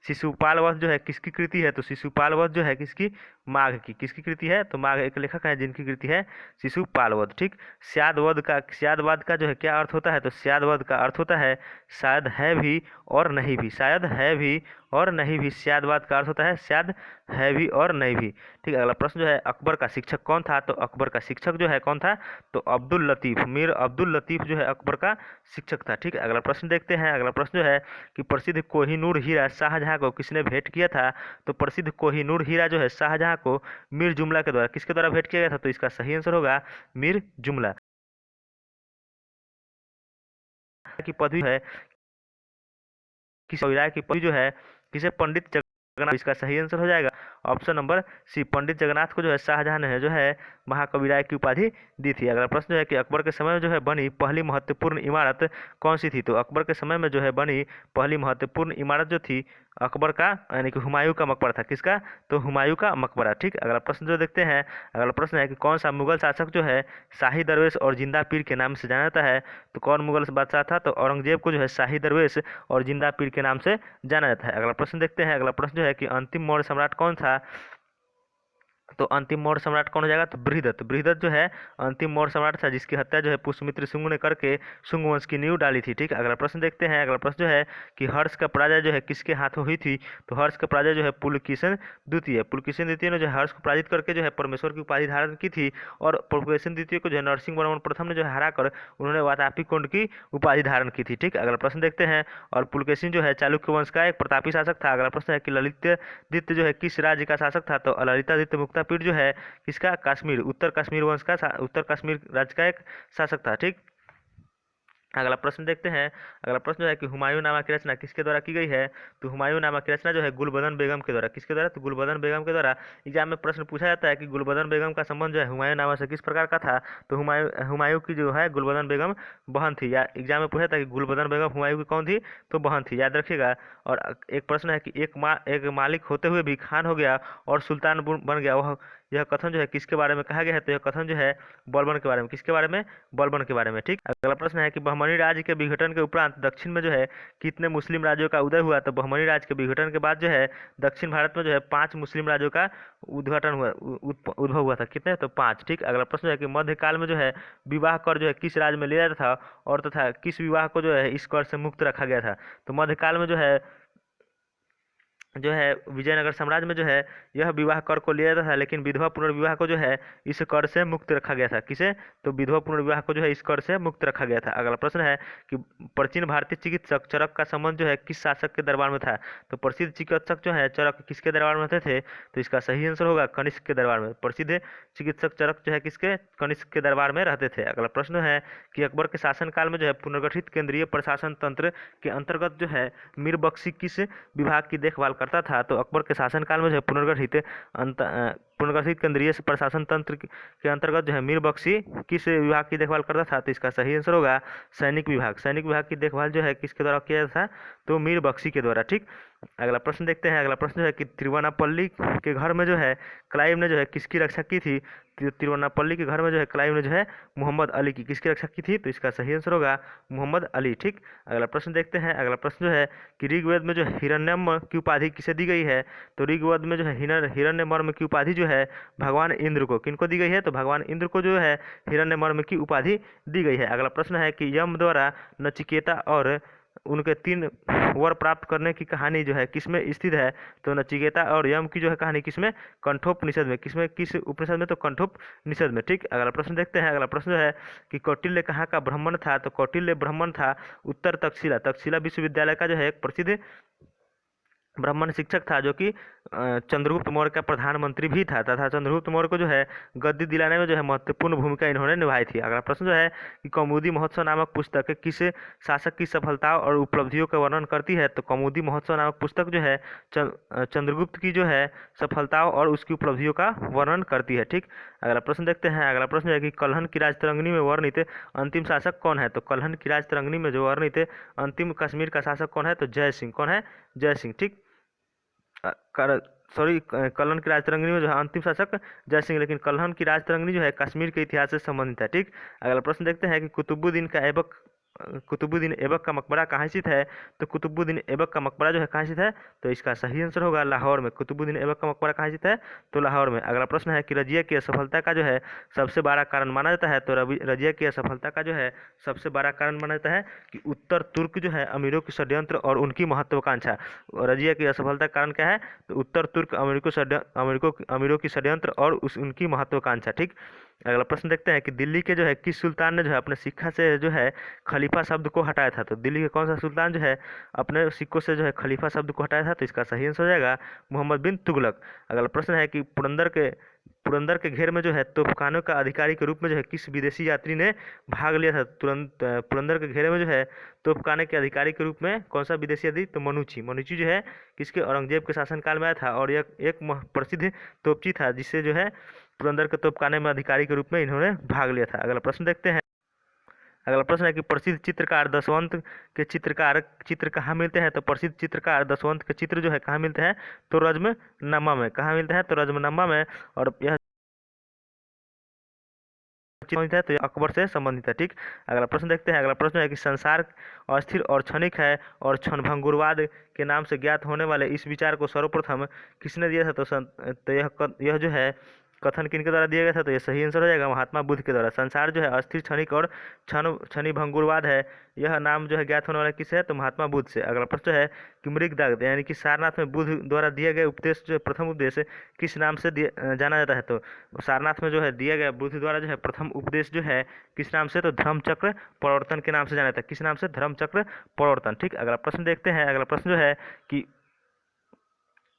शिशुपाल वध जो है किसकी कृति है? तो शिशुपाल वध जो है किसकी? माघ की। किसकी कृति है? तो माघ एक लेखक है जिनकी कृति है शिशुपाल वध। ठीक, स्यादवाद का जो है क्या अर्थ होता है? तो स्यादवाद का अर्थ होता है शायद है भी और नहीं भी। शायद है भी और नहीं भी, स्यादवाद का अर्थ होता है शायद है भी और नहीं भी। ठीक, अगला प्रश्न जो है अकबर का शिक्षक कौन था? तो अकबर का शिक्षक जो है कौन था? तो अब्दुल लतीफ, मीर अब्दुल लतीफ जो है अकबर का शिक्षक था। ठीक, अगला प्रश्न देखते हैं। अगला प्रश्न जो है कि प्रसिद्ध कोहिनूर हीरा शाहजहां को किसने भेंट किया था? तो प्रसिद्ध कोहिनूर हीरा जो है शाहजहां को मीर जुमला के द्वारा, किसके द्वारा भेंट किया गया था? तो इसका सही आंसर होगा मीर जुमला की पदवी है किस विराय की पदवी जो है किसे? पंडित जगन्नाथ। इसका सही आंसर हो जाएगा ऑप्शन नंबर सी, पंडित जगन्नाथ को जो है शाहजहां ने जो है महाकविराय की उपाधि दी थी। अगला प्रश्न जो है कि अकबर के समय में जो है बनी पहली महत्वपूर्ण इमारत कौन सी थी? तो अकबर के समय में जो है बनी पहली महत्वपूर्ण इमारत जो थी अकबर का यानी कि हुमायूं का मकबरा था। किसका? तो हुमायूं का मकबरा। ठीक, अगला प्रश्न जो देखते हैं। अगला प्रश्न है कि कौन सा मुगल शासक जो है शाही दरवेश और जिंदा पीर के नाम से जाना जाता है? तो कौन मुगल बादशाह था? तो औरंगजेब को जो है शाही दरवेश और जिंदा पीर के नाम से जाना जाता है। अगला प्रश्न देखते हैं। अगला प्रश्न जो है कि अंतिम मौर्य सम्राट कौन था? तो अंतिम मौर्य सम्राट कौन हो जाएगा? तो बृहदत्त। बृहदत्त जो है अंतिम मौर्य सम्राट था जिसकी हत्या जो है पुष्यमित्र शुंग ने करके शुंग वंश की नींव डाली थी। ठीक, अगला प्रश्न देखते हैं। अगला प्रश्न जो है कि हर्ष का पराजय जो है किसके हाथों हुई थी? तो हर्ष का पराजय जो है पुलकेशिन द्वितीय। पुलकेशिन द्वितीय ने जो है हर्ष को पराजित करके जो है परमेश्वर की उपाधि धारण की थी और पुलकेशिन द्वितीय को जो है नरसिंह वर्मन प्रथम ने जो है हरा कर उन्होंने वातापी कुंड की उपाधि धारण की थी। ठीक, अगला प्रश्न देखते हैं। और पुलकेशिन जो है चालुक्य वंश का एक प्रतापी शासक था। अगला प्रश्न है कि ललितादित्य जो है किस राज्य का शासक था? तो ललितादित्य मुक्तापीड़ जो है किसका? कश्मीर, उत्तर कश्मीर वंश का उत्तर कश्मीर राज्य का एक शासक था। ठीक, अगला प्रश्न देखते हैं। अगला प्रश्न जो है कि हुमायूं नामा की रचना किसके द्वारा की गई है? तो हुमायूं नामा की रचना जो है गुलबदन बेगम के द्वारा। किसके द्वारा? तो गुलबदन बेगम के द्वारा। एग्जाम में प्रश्न पूछा जाता है कि गुलबदन बेगम का संबंध जो है हुमायूं नामा से किस प्रकार का था? तो हुमायूं की जो है गुलबदन बेगम बहन थी। या एग्जाम में पूछा था कि गुलबदन बेगम हुमायूं की कौन थी? तो बहन थी, याद रखिएगा। और एक प्रश्न है कि एक मालिक होते हुए भी खान हो गया और सुल्तान बन गया, वह यह कथन जो है किसके बारे में कहा गया है? तो यह कथन जो है बलबन के बारे में। किसके बारे में? बलबन के बारे में। ठीक, अगला प्रश्न है कि बहमनी राज्य के विघटन के उपरांत दक्षिण में जो है कितने मुस्लिम राज्यों का उदय हुआ? तो बहमनी राज्य के विघटन के बाद जो है दक्षिण भारत में जो है 5 मुस्लिम राज्यों का उद्घाटन हुआ, उद्भव हुआ था। कितने? तो 5। ठीक, अगला प्रश्न है कि मध्यकाल में जो है विवाह कर जो है किस राज्य में लिया जाता था और तथा किस विवाह को जो है इस कर से मुक्त रखा गया था? तो मध्यकाल में जो है विजयनगर साम्राज्य में जो है यह विवाह कर को लिया जाता था, लेकिन विधवा पुनर्विवाह को जो है इस कर से मुक्त रखा गया था। किसे? तो विधवा पुनर्विवाह को जो है इस कर से मुक्त रखा गया था। अगला प्रश्न है कि प्राचीन भारतीय चिकित्सक चरक का संबंध जो है किस शासक के दरबार में था? तो प्रसिद्ध चिकित्सक जो है चरक किसके दरबार में होते थे? तो इसका सही आंसर होगा कनिष्क के दरबार में। प्रसिद्ध चिकित्सक चरक जो है किसके? कनिष्क के दरबार में रहते थे। अगला प्रश्न है कि अकबर के शासनकाल में जो है पुनर्गठित केंद्रीय प्रशासन तंत्र के अंतर्गत जो है मीर बख्शी किस विभाग की देखभाल करता था? तो अकबर के शासनकाल में जो है पुनर्गठित केंद्रीय प्रशासन तंत्र के अंतर्गत जो है मीर बख्शी किस विभाग की देखभाल करता था? तो इसका सही आंसर होगा सैनिक विभाग। सैनिक विभाग की देखभाल जो है किसके द्वारा किया था? तो मीर बख्शी के द्वारा। ठीक, अगला प्रश्न देखते हैं। अगला प्रश्न जो है कि तिरुवनापल्ली के घर में जो है क्लाइव ने जो है किसकी रक्षा की थी? तिरुवनापल्ली के घर में जो है क्लाइव ने जो है मोहम्मद अली की किसकी रक्षा की थी? तो इसका सही आंसर होगा मोहम्मद अली। ठीक, अगला प्रश्न देखते हैं। अगला प्रश्न जो है कि ऋग्वेद में जो हिरण्यम की उपाधि किसे दी गई है? तो ऋग्वेद में जो है हिरण्यमर्म की उपाधि जो है भगवान इंद्र को, किनको दी गई है? तो भगवान इंद्र को जो है हिरण्यमर्म की उपाधि दी गई है। अगला प्रश्न है कि यम द्वारा नचिकेता और उनके 3 वर प्राप्त करने की कहानी जो है किसमें स्थित है? तो नचिकेता और यम की जो है कहानी किसमें? कंठोपनिषद में। किसमें? किस उपनिषद में? तो कंठोपनिषद में। ठीक, अगला प्रश्न देखते हैं। अगला प्रश्न जो है कि कौटिल्य कहाँ का ब्राह्मण था? तो कौटिल्य ब्राह्मण था उत्तर तक्षशिला। तक्षशिला विश्वविद्यालय का जो है एक प्रसिद्ध ब्राह्मण शिक्षक था जो कि चंद्रगुप्त मौर्य का प्रधानमंत्री भी था तथा चंद्रगुप्त मौर्य को जो है गद्दी दिलाने में जो है महत्वपूर्ण भूमिका इन्होंने निभाई थी। अगला प्रश्न जो है कि कौमुदी महोत्सव नामक पुस्तक किस शासक की सफलताओं और उपलब्धियों का वर्णन करती है? तो कौमुदी महोत्सव नामक पुस्तक जो है चंद्रगुप्त की जो है सफलताओं और उसकी उपलब्धियों का वर्णन करती है। ठीक, अगला प्रश्न देखते हैं। अगला प्रश्न है कि कल्हन की राजतरंगिणी में वर्णित अंतिम शासक कौन है? तो कल्हन की राजतरंगिणी में जो वर्णित अंतिम कश्मीर का शासक कौन है? तो जय सिंह। कौन है? जय सिंह। ठीक, सॉरी कल्हण की राजतरंगिणी में जो है अंतिम शासक जय सिंह, लेकिन कल्हण की राजतरंगिणी जो है कश्मीर के इतिहास से संबंधित है। ठीक, अगला प्रश्न देखते हैं कि कुतुबुद्दीन ऐबक का मकबरा कहाँ स्थित है। तो कुतुबुद्दीन ऐबक का मकबरा जो है कहाँ स्थित है, तो इसका सही आंसर होगा लाहौर में। कुतुबुद्दीन ऐबक का मकबरा कहाँ स्थित है, तो लाहौर में। अगला प्रश्न है कि रजिया की असफलता का जो है सबसे बड़ा कारण माना जाता है। तो रजिया की असफलता का जो है सबसे बड़ा कारण माना जाता है कि उत्तर तुर्क जो है अमीरों के षड्यंत्र और उनकी महत्वाकांक्षा। रजिया की असफलता का कारण क्या है, तो उत्तर तुर्क अमीरों की षड्यंत्र और उनकी महत्वाकांक्षा। ठीक, अगला प्रश्न देखते हैं कि दिल्ली के जो है किस सुल्तान ने जो है अपने सिक्का से जो है खलीफा शब्द को हटाया था। तो दिल्ली के कौन सा सुल्तान जो है अपने सिक्कों से जो है खलीफा शब्द को हटाया था, तो इसका सही आंसर हो जाएगा मोहम्मद बिन तुगलक। अगला प्रश्न है कि पुरंदर के घेर में जो है तोपखानों का अधिकारी के रूप में जो है किस विदेशी यात्री ने भाग लिया था। पुरंदर के घेरे में जो है तोपखाने के अधिकारी के रूप में कौन सा विदेशी यात्री, तो मनुची जो है किसके, औरंगजेब के शासनकाल में आया था और यह एक प्रसिद्ध तोपची था जिससे जो है पुरंदर के तोपखाने में अधिकारी के रूप में इन्होंने भाग लिया था। अगला प्रश्न देखते हैं। अगला प्रश्न है कि प्रसिद्ध चित्रकार दशवंत के चित्र कहाँ मिलते हैं। तो प्रसिद्ध चित्रकार दशवंत के चित्र जो है कहाँ मिलते हैं, तो रजमनामा में। कहाँ मिलते हैं, तो रजमनामा में। और यह संबंधित है, तो ये अकबर से संबंधित है। ठीक, अगला प्रश्न देखते हैं। अगला प्रश्न है कि संसार अस्थिर और क्षणिक है और क्षणभंगुरवाद के नाम से ज्ञात होने वाले इस विचार को सर्वप्रथम किसने दिया था। तो यह जो है कथन किनके द्वारा दिया गया था, तो ये सही आंसर हो जाएगा महात्मा बुद्ध के द्वारा। संसार जो है अस्थिर, क्षणिक और क्षणी भंगुरवाद है, यह नाम जो है ज्ञात होने वाला किससे है, तो महात्मा बुद्ध से। अगला प्रश्न है कि मृगदग्ध यानी कि सारनाथ में बुद्ध द्वारा दिया गया उपदेश जो है प्रथम उपदेश किस नाम से जाना जाता है। तो सारनाथ में जो है दिया गया बुद्ध द्वारा जो है प्रथम उपदेश जो है किस नाम से, तो धर्मचक्र प्रवर्तन के नाम से जाना जाता है। किस नाम से, धर्मचक्र प्रवर्तन। ठीक, अगला प्रश्न देखते हैं। अगला प्रश्न जो है कि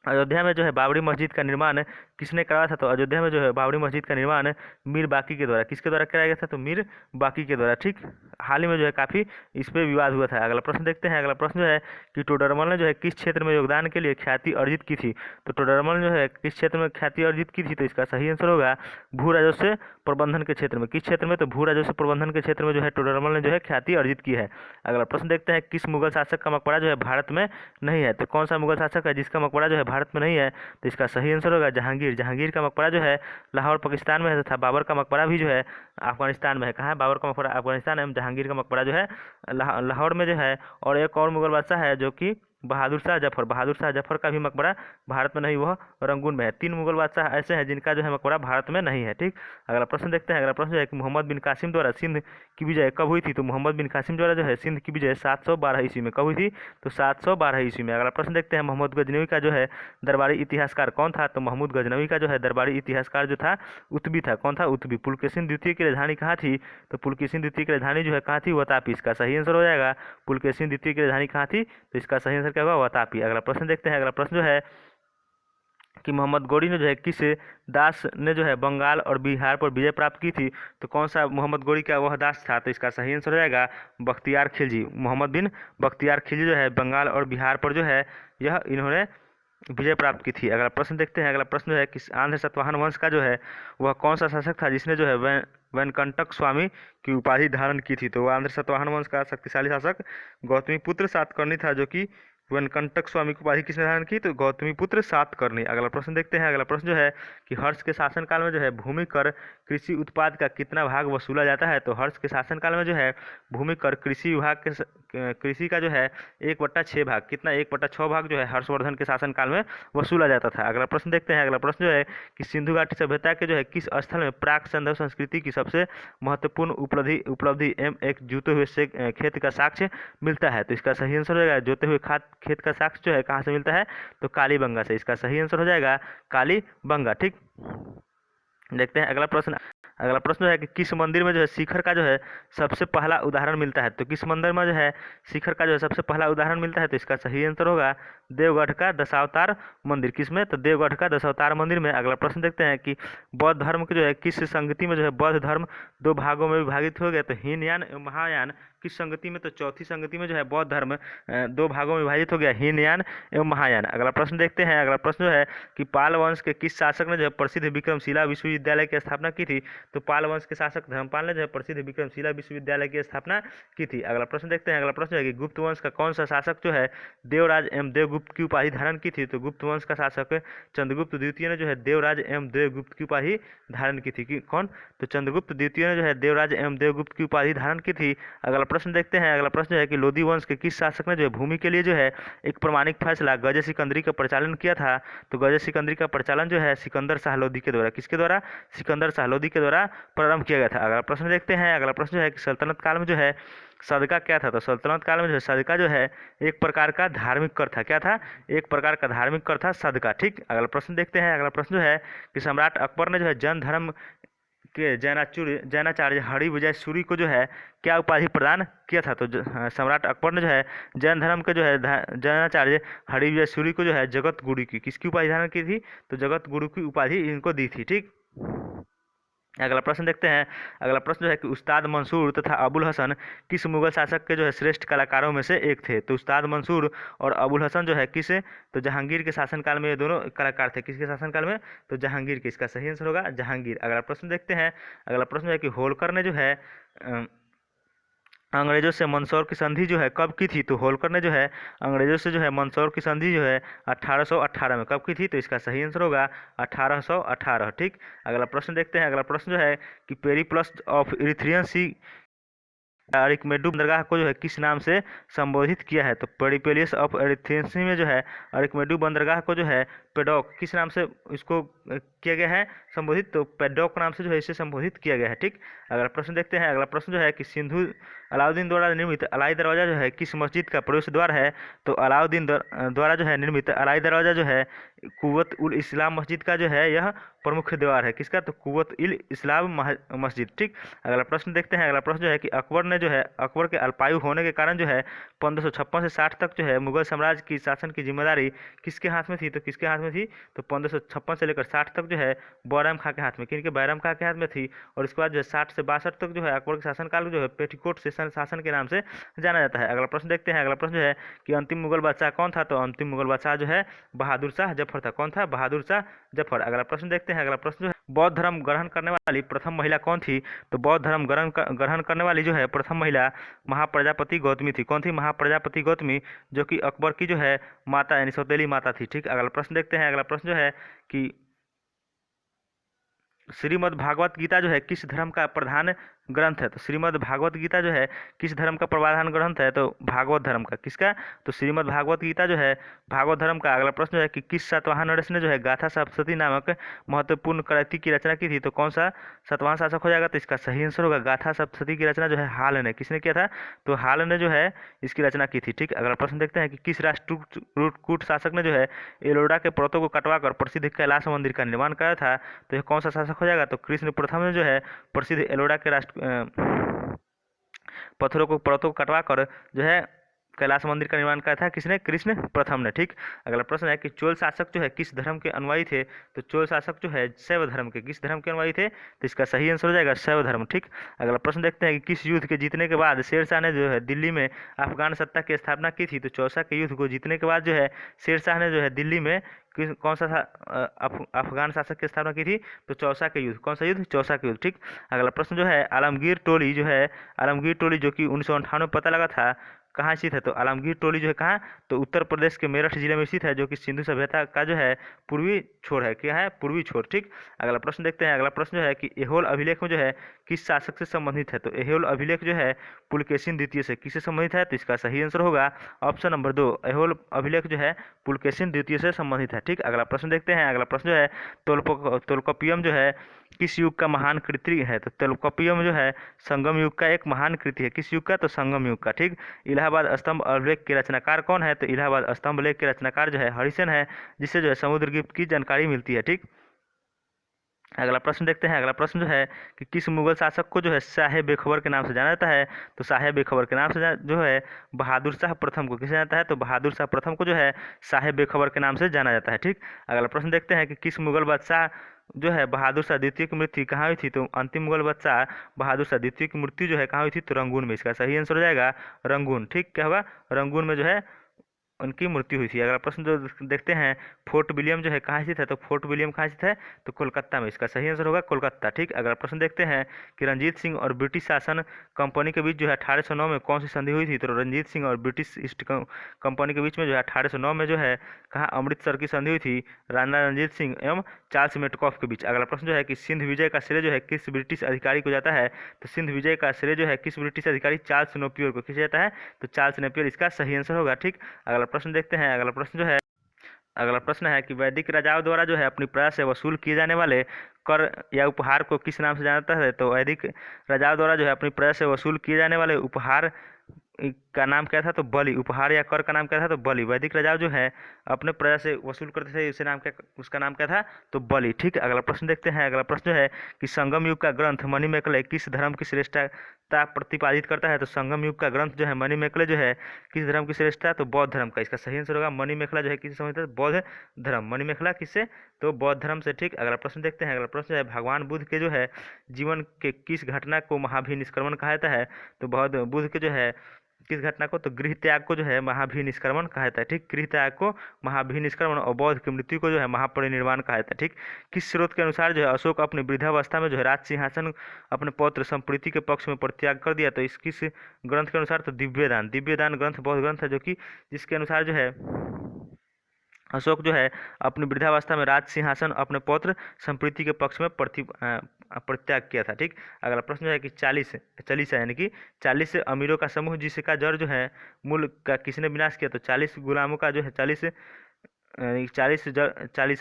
अयोध्या में जो है बाबरी मस्जिद का निर्माण किसने कराया था। तो अयोध्या में जो है बाबरी मस्जिद का निर्माण मीर बाकी के द्वारा, किसके द्वारा कराया गया था, तो मीर बाकी के द्वारा। ठीक, हाल ही में जो है काफ़ी इस पर विवाद हुआ था। अगला प्रश्न देखते हैं। अगला प्रश्न जो है कि टोडरमल ने जो है किस क्षेत्र में योगदान के लिए ख्याति अर्जित की थी। तो टोडरमल जो है किस क्षेत्र में ख्याति अर्जित की थी, तो इसका सही आंसर होगा भू राजस्व प्रबंधन के क्षेत्र में। किस क्षेत्र में, तो भू राजस्व प्रबंधन के क्षेत्र में जो है टोडरमल ने जो है ख्याति अर्जित की है। अगला प्रश्न देखते हैं। किस मुगल शासक का मकबरा जो है भारत में नहीं है। तो कौन सा मुगल शासक है जिसका मकबरा जो है भारत में नहीं है, तो इसका सही आंसर होगा जहांगीर का मकबरा जो है लाहौर पाकिस्तान में है तथा बाबर का मकबरा भी जो है अफगानिस्तान में है। कहाँ है, बाबर का मकबरा अफगानिस्तान है, जहांगीर का मकबरा जो है लाहौर में जो है। और एक और मुगल बादशाह है जो कि बहादुर शाह जफर का भी मकबरा भारत में नहीं, वह रंगून में है। 3 मुगल बादशाह ऐसे हैं जिनका जो है मकबरा भारत में नहीं है। ठीक, अगला प्रश्न देखते हैं। अगला प्रश्न है कि मोहम्मद बिन कासिम द्वारा सिंध की विजय कब हुई थी। तो मोहम्मद बिन कासिम द्वारा जो है सिंध की विजय 712 ईस्वी में कब हुई थी, तो 712 ईस्वी में। अगला प्रश्न देखते हैं। मोहम्मद गजनवी का जो है दरबारी इतिहासकार कौन था। तो महमूद गजनवी का जो है दरबारी इतिहासकार जो था उतबी था। कौन था, उतबी। पुलकेशिन द्वितीय की राजधानी कहाँ थी, तो पुलकेशिन द्वितीय की राजधानी जो है कहाँ थी, वातापी। इसका सही आंसर हो जाएगा पुलकेशिन द्वितीय की राजधानी कहाँ थी, तो इसका सही आंसर क्या होगा, वातापी। अगला प्रश्न देखते हैं। अगला प्रश्न जो है कि मोहम्मद गौरी ने जो है किस दास ने जो है बंगाल और बिहार पर विजय प्राप्त की थी। तो कौन सा मोहम्मद गौरी का वह दास था, तो इसका सही आंसर हो जाएगा बख्तियार खिलजी। मोहम्मद बिन बख्तियार खिलजी जो है बंगाल और बिहार पर जो है यह इन्होंने विजय प्राप्त की थी। अगला प्रश्न देखते हैं। अगला प्रश्न जो है कि आंध्र सातवाहन वंश का जो है वह कौन सा शासक था जिसने जो है वेंकटक स्वामी की उपाधि धारण की थी। तो आंध्र सातवाहन वंश का शक्तिशाली शासक गौतमीपुत्र सातकर्णी था, जो कि वेंकटक स्वामी की उपाधि किसने धारण की, तो गौतमीपुत्र सातकर्णी। अगला प्रश्न देखते हैं। अगला प्रश्न जो है कि हर्ष के शासनकाल में जो है भूमि कर कृषि उत्पाद का कितना भाग वसूला जाता है। तो हर्ष के शासनकाल में जो है भूमि कर कृषि विभाग के कृषि का जो है 1/6 भाग, कितना 1/6 भाग जो है हर्षवर्धन के शासनकाल में वसूला जाता था। अगला प्रश्न देखते हैं। अगला प्रश्न जो है कि सिंधु घाटी सभ्यता के जो है किस स्थल में प्राक संदर्भ संस्कृति की सबसे महत्वपूर्ण उपलब्धि एवं एक जुते हुए से खेत का साक्ष्य मिलता है। तो इसका सही आंसर हो जाएगा जोते हुए खेत का साक्ष्य जो है कहाँ से मिलता है, तो कालीबंगा से। इसका सही आंसर हो जाएगा कालीबंगा। ठीक, देखते हैं अगला प्रश्न। अगला प्रश्न है कि किस मंदिर में जो है शिखर का जो है सबसे पहला उदाहरण मिलता है। तो किस मंदिर में जो है शिखर का जो है सबसे पहला उदाहरण मिलता है, तो इसका सही आंसर होगा देवगढ़ का दशावतार मंदिर। किसमें, तो देवगढ़ का दशावतार मंदिर में। अगला प्रश्न देखते हैं कि बौद्ध धर्म के जो है किस संगति में जो है बौद्ध धर्म 2 भागों में विभाजित हो गया। तो हीनयान एवं महायान किस संगति में, तो चौथी संगति में जो है बौद्ध धर्म दो भागों में विभाजित हो गया, हीनयान एवं महायान। अगला प्रश्न देखते हैं। अगला प्रश्न जो है कि पाल वंश के किस शासक ने जो है प्रसिद्ध विक्रमशिला विश्वविद्यालय की स्थापना की थी, तो पाल वंश के शासक धर्मपाल ने जो है प्रसिद्ध विक्रमशिला विश्वविद्यालय की स्थापना की थी। अगला प्रश्न देखते हैं। अगला प्रश्न है कि गुप्त वंश का कौन सा शासक जो है देवराज एवं देवगुप्त की उपाधि धारण की थी, तो गुप्त वंश का शासक चंद्रगुप्त द्वितीय ने जो है देवराज एवं देवगुप्त की उपाधि धारण की थी। कौन, तो चंद्रगुप्त द्वितीय ने जो है देवराज एवं देवगुप्त की उपाधि धारण की थी। अगला प्रश्न देखते हैं। अगला प्रश्न है कि लोधी वंश के किस शासक ने जो है भूमि के लिए जो है एक प्रमाणिक फैसला गजे सिकंदरी का प्रचालन किया था, तो गजे सिकंदरी का प्रचालन जो है सिकंदर शाह लोधी के द्वारा, किसके द्वारा, सिकंदर शाह लोधी के द्वारा प्रारंभ किया गया था। अगला प्रश्न देखते हैं। अगला प्रश्न जो है कि सल्तनत काल में जो है सदका क्या था, तो सल्तनत काल में जो है सदका जो है एक प्रकार का धार्मिक कर था। क्या था, एक प्रकार का धार्मिक कर था सदका। ठीक, अगला प्रश्न देखते हैं। अगला प्रश्न जो है कि सम्राट अकबर ने जो है जैन धर्म के जैनाचार्य हरिविजय सूरी को जो है क्या उपाधि प्रदान किया था, तो सम्राट अकबर ने जो है जैन धर्म के जो है जैनाचार्य हरिविजय सूरी को जो है जगत गुरु की किसकी उपाधि धारण की थी, तो जगत गुरु की उपाधि इनको दी थी। ठीक, अगला प्रश्न देखते हैं। अगला प्रश्न जो है कि उस्ताद मंसूर तथा अबुल हसन किस मुगल शासक के जो है श्रेष्ठ कलाकारों में से एक थे, तो उस्ताद मंसूर और अबुल हसन जो है किस, तो जहांगीर के शासनकाल में ये दोनों कलाकार थे। किसके शासनकाल में, तो जहांगीर के। इसका सही आंसर होगा जहांगीर। अगला प्रश्न देखते हैं। अगला प्रश्न है कि होलकर ने जो है अंग्रेजों से मंदसौर की संधि जो है कब की थी, तो होलकर ने जो है अंग्रेजों से जो है मंदसौर की संधि जो है 1818 में कब की थी, तो इसका सही आंसर होगा 1818। ठीक, अगला प्रश्न देखते हैं। अगला प्रश्न जो है कि पेरिप्लस ऑफ इरिथ्रियन सी अरिकमेडु बंदरगाह को जो है किस नाम से संबोधित किया है, तो पेरिपेलियस ऑफ एरिथ्रेसी में जो है अरिकमेडु बंदरगाह को जो है पेडॉक किस नाम से इसको किया गया है संबोधित, तो पेडॉक नाम से जो है इसे संबोधित किया गया है। ठीक, अगला प्रश्न देखते हैं। अगला प्रश्न जो है कि सिंधु अलाउद्दीन द्वारा निर्मित अलाई दरवाजा जो है किस मस्जिद का प्रवेश द्वार है, तो अलाउद्दीन द्वारा जो है निर्मित अलाई दरवाजा जो है कुव्वत उल इस्लाम मस्जिद का जो है यह प्रमुख द्वार है। किसका, तो कुव्वत उल इस्लाम मस्जिद। ठीक, अगला प्रश्न देखते हैं। अगला प्रश्न जो है कि अकबर के अल्पायु होने के कारण जो है 1556 से 60 तक जो है मुगल साम्राज्य की शासन की जिम्मेदारी किसके हाथ में थी, तो किसके हाथ में थी, तो 1556 से लेकर 60 तक जो है बैरम खां के हाथ में, किनके, बैरम खां के हाथ में थी। और इसके बाद जो है 60 से 62 तक जो है अकबर के शासनकाल जो है पेटीकोट शासन के नाम से जाना जाता है। अगला प्रश्न देखते हैं। अगला प्रश्न जो है कि अंतिम मुगल बादशाह कौन था, तो अंतिम मुगल बादशाह जो है बहादुर शाह जफर था। कौन था, बहादुर शाह जफर। अगला प्रश्न देखते हैं। अगला प्रश्न जो है बौद्ध धर्म ग्रहण करने वाली प्रथम महिला कौन थी, तो बौद्ध धर्म ग्रहण करने वाली जो है प्रथम महिला महाप्रजापति गौतमी थी। कौन थी, महाप्रजापति गौतमी, जो कि अकबर की जो है माता यानी सौतेली माता थी। ठीक, अगला प्रश्न देखते हैं। अगला प्रश्न जो है कि श्रीमद् भागवत गीता जो है किस धर्म का प्रधान ग्रंथ है, तो श्रीमद् भागवत गीता जो है किस धर्म का प्रधान ग्रंथ है, तो भागवत धर्म का। किसका, तो श्रीमद् भागवत गीता जो है भागवत धर्म का। अगला प्रश्न जो है कि किस सातवाहन नरेश ने जो है गाथा सप्तशती नामक महत्वपूर्ण कृति की रचना की थी, तो कौन सा सातवाहन शासक हो जाएगा, तो इसका सही आंसर होगा गाथा सप्तशती की रचना जो है हाल ने, किसने किया था, तो हाल ने जो है इसकी रचना की थी। ठीक, अगला प्रश्न देखते हैं कि किस राष्ट्रकूट शासक ने जो है एलोरा के पर्वतों को कटवाकर प्रसिद्ध कैलाश मंदिर का निर्माण कराया था, तो यह कौन सा शासक हो जाएगा, तो कृष्ण प्रथम ने जो है प्रसिद्ध एलोरा के पर्वतों को कटवा कर जो है कैलाश मंदिर का निर्माण किया था, किसने, कृष्ण प्रथम ने। ठीक, अगला प्रश्न है कि चोल शासक जो है किस धर्म के अनुयायी थे, तो चोल शासक जो है शैव धर्म के, किस धर्म के अनुयायी थे, तो इसका सही आंसर हो जाएगा शैव धर्म। ठीक, अगला प्रश्न देखते हैं कि किस युद्ध के जीतने के बाद शेरशाह ने जो है दिल्ली में अफगान सत्ता की स्थापना की थी, तो चौसा के युद्ध को जीतने के बाद जो है शेरशाह ने जो है दिल्ली में कौन सा अफगान शासक की स्थापना की थी, तो चौसा के युद्ध। कौन सा युद्ध, चौसा के युद्ध। ठीक, अगला प्रश्न जो है आलमगीर टोली जो कि 1998 में पता लगा था कहाँ स्थित है, तो आलमगीर टोली जो है कहाँ, तो उत्तर प्रदेश के मेरठ जिले में स्थित है, जो कि सिंधु सभ्यता का जो है पूर्वी छोर है। क्या है, पूर्वी छोर। ठीक, अगला प्रश्न देखते हैं। अगला प्रश्न जो है कि एहोल अभिलेख में जो है किस शासक से संबंधित है, तो एहोल अभिलेख जो है पुलकेशिन द्वितीय से किससे संबंधित है, तो इसका सही आंसर होगा ऑप्शन नंबर 2, एहोल अभिलेख जो है पुलकेशिन द्वितीय से संबंधित है। ठीक, अगला प्रश्न देखते हैं। अगला प्रश्न जो है तोल्काप्पियम जो है किस युग का महान कृति है, तो तोल्काप्पियम जो है संगम युग का एक महान कृति है। किस युग का, तो संगम युग का। ठीक, इलाहाबाद स्तंभ अभिलेख के रचनाकार कौन है, तो इलाहाबाद स्तंभ लेख के रचनाकार जो है हरिसेन है, जिससे जो है समुद्रगुप्त की जानकारी मिलती है। ठीक, अगला प्रश्न देखते हैं। अगला प्रश्न जो है कि किस मुगल शासक को जो है शाह बेखबर के नाम से जाना जाता है, तो शाह बेखबर के नाम से जो है बहादुर शाह प्रथम को किसे जाना जाता है, तो बहादुर शाह प्रथम को जो है शाह बेखबर के नाम से जाना जाता है। ठीक, अगला प्रश्न देखते हैं कि किस मुगल बादशाह जो है बहादुर शाह द्वितीय की मृत्यु कहाँ हुई थी? तो अंतिम मुगल बादशाह बहादुर शाह द्वितीय की मृत्यु जो है कहाँ हुई थी? तो रंगून में। इसका सही आंसर हो जाएगा रंगून। ठीक, क्या होगा? रंगून में जो है उनकी मृत्यु हुई थी। अगला प्रश्न जो देखते हैं, फोर्ट विलियम जो है कहाँ स्थित है? तो फोर्ट विलियम कहाँ स्थित है? तो कोलकाता में। इसका सही आंसर होगा कोलकाता। ठीक, अगला प्रश्न देखते हैं कि रंजीत सिंह और ब्रिटिश शासन कंपनी के बीच जो है 1809 में कौन सी संधि हुई थी? तो रंजीत सिंह और ब्रिटिश ईस्ट कंपनी के बीच में जो है 1809 में जो है कहाँ अमृतसर की संधि हुई थी? राणा रंजीत सिंह एवं चार्ल्स मेटकॉफ के बीच। अगला प्रश्न जो है कि सिंध विजय का श्रेय जो है किस ब्रिटिश अधिकारी को जाता है? तो सिंध विजय का श्रेय जो है किस ब्रिटिश अधिकारी चार्ल्स नेपियर को किसे जाता है? तो चार्ल्स नेपियर इसका सही आंसर होगा। ठीक, अगला प्रश्न देखते हैं। अगला प्रश्न है कि वैदिक राजाओं द्वारा जो है अपनी प्रजा से वसूल किए जाने वाले कर या उपहार को किस नाम से जाना जाता है? तो वैदिक राजाओं द्वारा जो है अपनी प्रजा से वसूल किए जाने वाले उपहार का नाम क्या था? तो बलि। उपहार या कर का नाम क्या था? तो बलि। वैदिक राजाओं जो है अपने प्रजा से वसूल करते थे, उसका नाम क्या था? तो बलि। ठीक, अगला प्रश्न देखते हैं। अगला प्रश्न जो है कि संगम युग का ग्रंथ मणिमेखले किस धर्म की श्रेष्ठता प्रतिपादित करता है? तो संगम युग का ग्रंथ जो है मणिमेखले जो है किस धर्म की श्रेष्ठता? तो बौद्ध धर्म का। इसका सही आंसर होगा मणिमेखला जो है किस समझते हैं? बौद्ध धर्म। मणिमेखला किससे? तो बौद्ध धर्म से। ठीक, अगला प्रश्न देखते हैं। अगला प्रश्न है भगवान बुद्ध के जो है जीवन के किस घटना को महाभिनिष्क्रमण कहा जाता है? तो बौद्ध बुद्ध के जो है किस घटना को? तो गृह त्याग को जो है महाभिनिष्क्रमण कहा जाता है। ठीक, गृह त्याग को महाभिनिष्क्रमण और बौद्ध की मृत्यु को जो है महापरिनिर्वाण कहा जाता है। ठीक, किस स्रोत के अनुसार जो है अशोक अपनी वृद्धावस्था में जो है राज सिंहासन अपने पौत्र संप्रीति के पक्ष में परित्याग कर दिया? तो इस किस ग्रंथ के अनुसार? तो दिव्यदान। दिव्यदान ग्रंथ बौद्ध ग्रंथ है जो कि जिसके अनुसार जो है अशोक जो है अपनी वृद्धावस्था में राज सिंहासन अपने पौत्र संप्रीति के पक्ष में परित्याग किया था। ठीक, अगला प्रश्न जो है कि 40 यानी कि 40 अमीरों का समूह जिसका जड़ जो है मूल का किसने विनाश किया? तो 40 गुलामों का जो है 40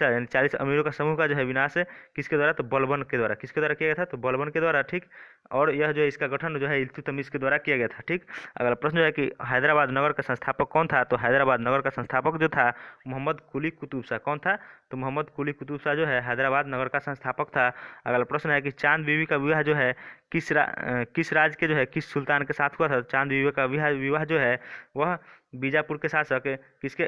यानी 40 अमीरों का समूह का जो है विनाश है किसके द्वारा? तो बलबन के द्वारा। किसके द्वारा किया गया था? तो बलबन के द्वारा। ठीक, और यह जो है इसका गठन जो है इल्तुतमिश के द्वारा किया गया था। ठीक, अगला प्रश्न जो है कि हैदराबाद नगर का संस्थापक कौन था? तो हैदराबाद नगर का संस्थापक जो था मोहम्मद कुली कुतुब शाह। कौन था? तो मोहम्मद कुली कुतुब शाह जो है हैदराबाद नगर का संस्थापक था। अगला प्रश्न है कि चांद बीवी का विवाह जो है किस राज के जो है किस सुल्तान के साथ हुआ था? चांद बीवी का विवाह जो है वह बीजापुर के शासक किसके